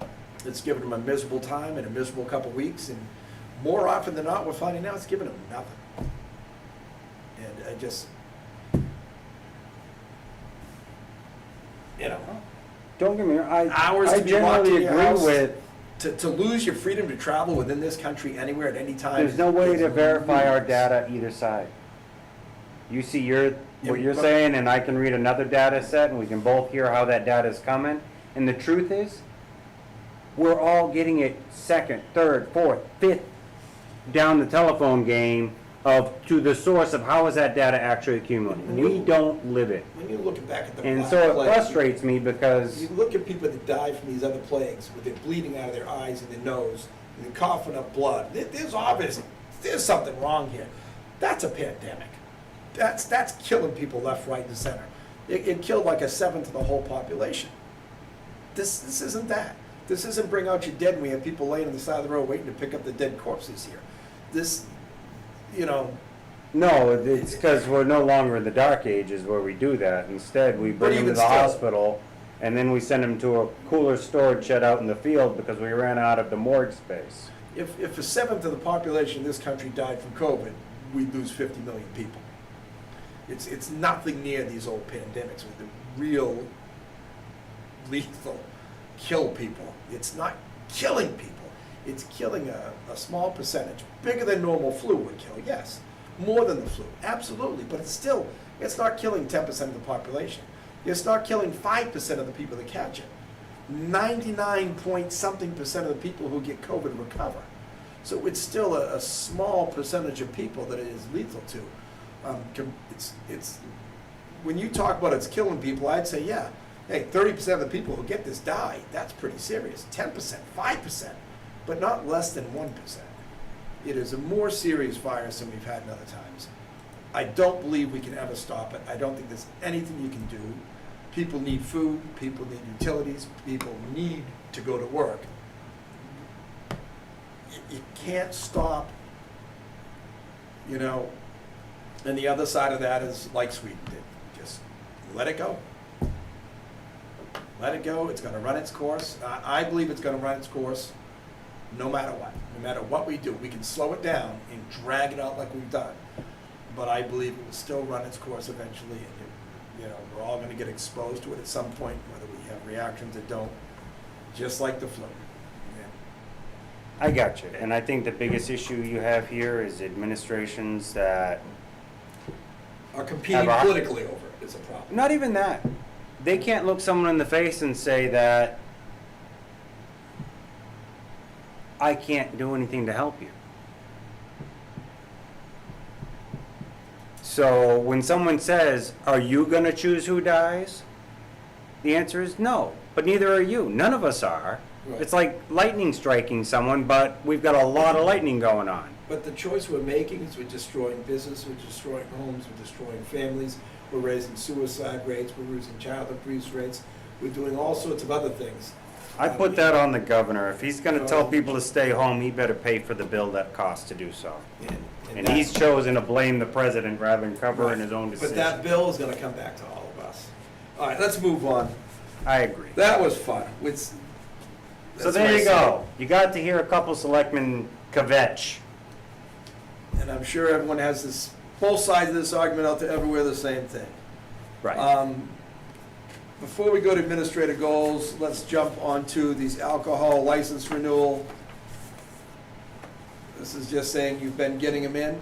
dead. It's given them a miserable time and a miserable couple weeks, and more often than not, we're finding out it's giving them nothing. And I just, Don't get me wrong, hours I to be locked in generally your agree house. with, to lose your freedom to travel within this country anywhere at any time. there's no way is to verify our ludicrous. data either side. You see what Yeah, you're but- saying, and I can read another data set, and we can both hear how that data is coming. And the truth is, we're all getting it second, third, fourth, fifth down the telephone game to the source of how is that data actually accumulating. We don't live it. When you look back at the And Black so it Plague, frustrates me because you look at people that die from these other plagues, with it bleeding out of their eyes and their nose, and they're coughing up blood. There's something wrong here. That's a pandemic. That's killing people left, right, and center. It killed like 1/7 of the whole population. This isn't that. This isn't bring out your dead and we have people laying on the side of the road waiting to pick up the dead corpses here. This, no, it's because we're no longer in the dark ages where we do that. Instead, we bring them to even the still- hospital, and then we send them to a cooler storage shed out in the field because we ran out of the morgue space. if 1/7 of the population in this country died from COVID, we'd lose 50 million people. It's nothing near these old pandemics with the real lethal kill people. It's not killing people. It's killing a small percentage, bigger than normal flu would kill, yes. More than the flu, absolutely, but it's not killing 10% of the population. It's not killing 5% of the people that catch it. 99 point something percent of the people who get COVID recover. So it's still a small percentage of people that it is lethal to. When you talk about it's killing people, I'd say, yeah, hey, 30% of the people who get this die. That's pretty serious. 10%, 5%, but not less than 1%. It is a more serious virus than we've had in other times. I don't believe we can ever stop it. I don't think there's anything you can do. People need food, people need utilities, people need to go to work. You can't stop, and the other side of that is like Sweden did, just let it go. Let it go, it's gonna run its course. I believe it's gonna run its course no matter what. No matter what we do, we can slow it down and drag it out like we've done. But I believe it will still run its course eventually, and we're all gonna get exposed to it at some point, whether we have reactions or don't, just like the flu. I got you, and I think the biggest issue you have here is administrations that, Are competing Have a- politically over it is a problem. not even that, they can't look someone in the face and say that I can't do anything to help you. So when someone says, are you gonna choose who dies? The answer is no, but neither are you. None of us are. Right. It's like lightning striking someone, but we've got a lot of lightning going on. But the choice we're making is we're destroying business, we're destroying homes, we're destroying families, we're raising suicide rates, we're raising child abuse rates, we're doing all sorts of other things. I put that on the governor. If he's gonna tell Um, people to stay home, he better pay for the bill that costs to do so. And that- he's chosen to blame the president rather than covering his own But decision. that bill is gonna come back to all of us. All right, let's move on. I agree. That was fun. So there you go. You got to hear a couple selectmen kvetch. And I'm sure everyone has this, both sides of this argument out there everywhere, the same thing. Right. Before we go to administrative goals, let's jump onto these alcohol license renewal. This is just saying you've been getting them in?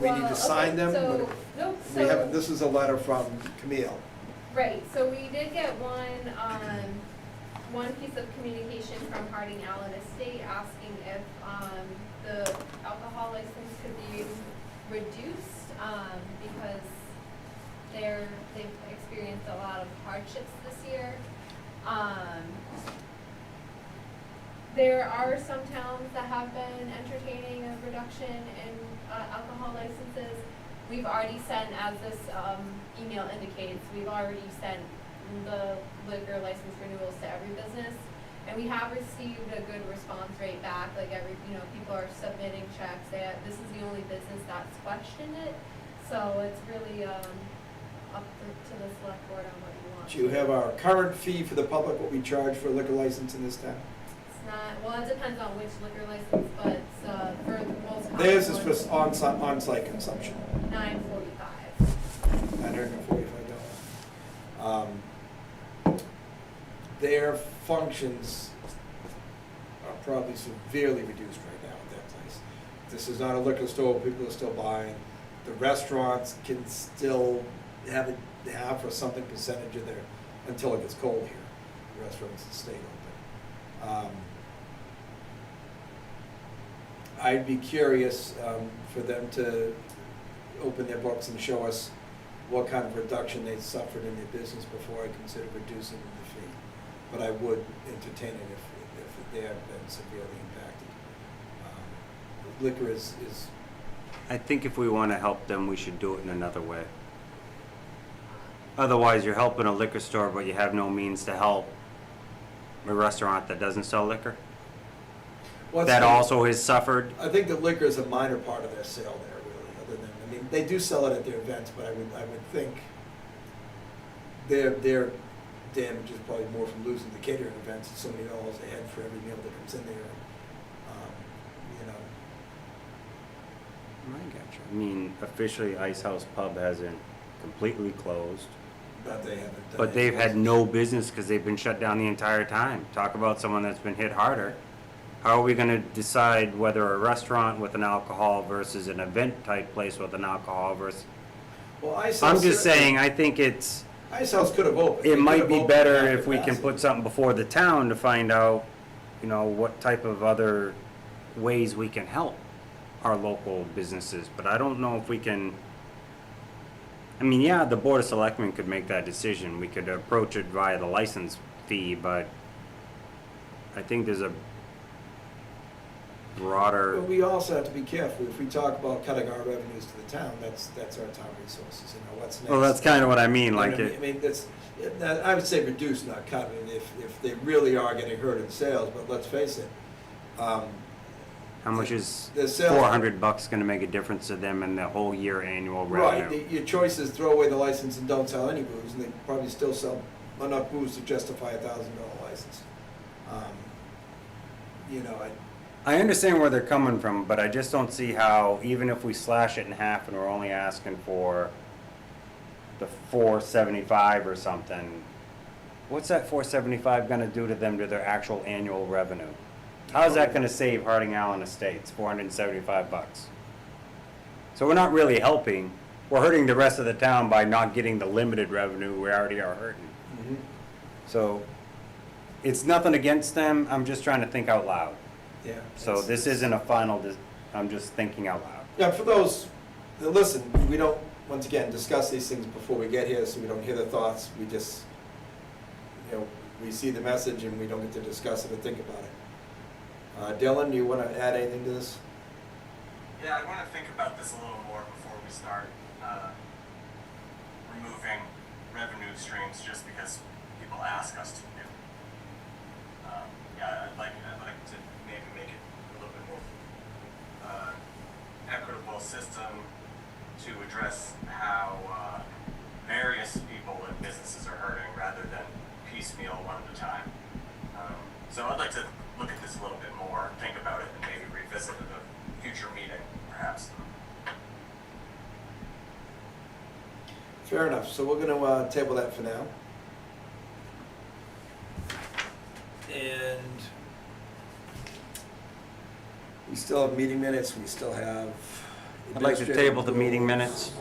We need to sign them? So, nope, We have, so, this is a letter from Camille. right, so we did get one piece of communication from Harding Allen Estate asking if, the alcohol license could be reduced, because they've experienced a lot of hardships this year. There are some towns that have been entertaining a reduction in alcohol licenses. We've already sent, as this email indicates, we've already sent the liquor license renewals to every business. And we have received a good response rate back, like people are submitting checks. This is the only business that's questioned it. So it's really up to the select board on what you want. Do you have our current fee for the public, what we charge for a liquor license in this town? It's not, well, it depends on which liquor license, but for the most common Theirs is ones, for on-site consumption, $9.45. $945. Their functions are probably severely reduced right now at that place. This is not a liquor store, people are still buying. The restaurants can still have for something percentage of their, until it gets cold here. The restaurants stay open. I'd be curious for them to open their books and show us what kind of reduction they suffered in their business before I consider reducing the fee. But I would entertain it if they have been severely impacted. Liquor is, I think if we want to help them, we should do it in another way. Otherwise, you're helping a liquor store, but you have no means to help a restaurant that doesn't sell liquor. well, That it's- also has suffered. I think that liquor is a minor part of their sale there, really, other than, I mean, they do sell it at their events, but I would think their damage is probably more from losing the catering events, it's so many dollars they had for every meal that comes in there. I gotcha. I mean, officially, Ice House Pub hasn't completely closed, But they haven't done but they've had anything. no business because they've been shut down the entire time. Talk about someone that's been hit harder. How are we gonna decide whether a restaurant with an alcohol versus an event type place with an alcohol versus? Well, Ice I'm House just certainly- saying, I think it's, Ice House could have opened. They it could might have be opened better at if we can capacity. put something before the town to find out, what type of other ways we can help our local businesses, but I don't know if we can. I mean, yeah, the Board of Selectmen could make that decision, we could approach it via the license fee, but I think there's a broader, But we also have to be careful, if we talk about cutting our revenues to the town, that's our town resources, what's next? well, that's kind of what I mean, You know like what I it, mean, I would say reduce, not cut. I mean, if they really are getting hurt in sales, but let's face it, how much is the sales- $400 gonna make a difference to them in the whole year annual revenue? right, your choice is throw away the license and don't sell any booze, and they probably still sell enough booze to justify a $1,000 license. I understand where they're coming from, but I just don't see how, even if we slash it in half and we're only asking for the $475 or something, what's that $475 gonna do to them to their actual annual revenue? How's that gonna save Harding Allen Estates, $475? So we're not really helping, we're hurting the rest of the town by not getting the limited revenue we already are hurting. Mhm. So, it's nothing against them, I'm just trying to think out loud. Yeah. So it's- this isn't a final, I'm just thinking out loud. Yeah, for those that listen, we don't, once again, discuss these things before we get here, so we don't hear their thoughts. We just, we see the message and we don't get to discuss it or think about it. Dylan, you want to add anything to this? Yeah, I want to think about this a little more before we start removing revenue streams just because people ask us to do. Yeah, I'd like to maybe make it a little bit more equitable system to address how various people and businesses are hurting rather than piecemeal one at a time. So I'd like to look at this a little bit more, think about it, and maybe revisit it at a future meeting, perhaps. Fair enough, so we're gonna table that for now. And we still have meeting minutes, we still have. I'd like to table the meeting minutes,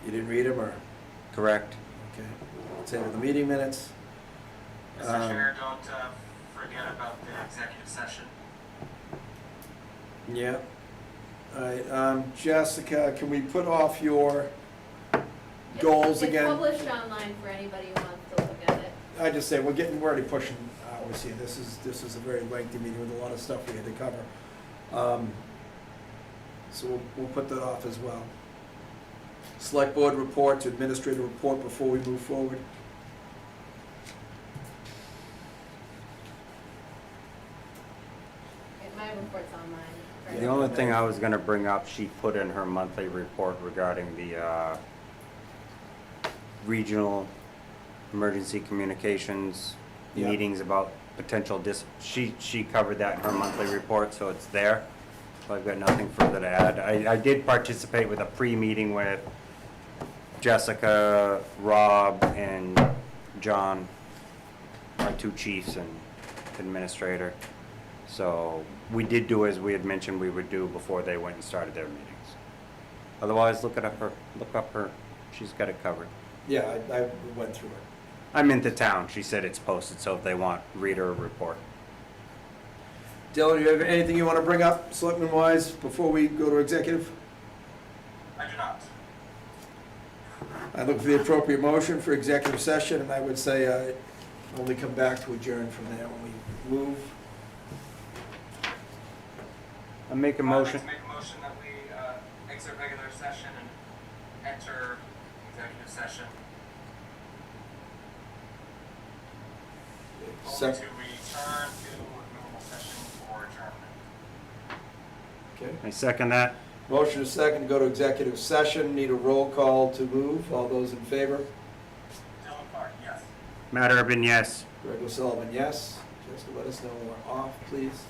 You didn't read them, or, correct? okay, we'll table the meeting minutes. Mr. Chair, don't forget about the executive session. Yeah. All right, Jessica, can we put off your goals again? It's published online for anybody who wants to look at it. I just say, we're already pushing hours here. This is a very lengthy meeting with a lot of stuff we had to cover. So we'll put that off as well. Select board reports, administrative report before we move forward. My report's online. Yeah. The only thing I was gonna bring up, she put in her monthly report regarding the regional emergency communications Yeah. meetings about potential she covered that in her monthly report, so it's there. So I've got nothing further to add. I did participate with a pre-meeting with Jessica, Rob, and John, our two chiefs and administrator. So we did do as we had mentioned we would do before they went and started their meetings. Otherwise, look up her, she's got it covered. Yeah, I went through it. I'm into town, she said it's posted, so if they want, read her report. Dylan, do you have anything you want to bring up, selectmen-wise, before we go to executive? I do not. I look for the appropriate motion for executive session, and I would say only come back to adjourn from there when we move. I make a motion. I'd like to make a motion that we exit regular session and enter executive session. Only to return to normal session for adjournment. Okay. I second that. Motion is second to go to executive session. Need a roll call to move. All those in favor? Dylan Clark, yes. Matt Urban, yes. Greg O'Sullivan, yes. Just to let us know when we're off, please.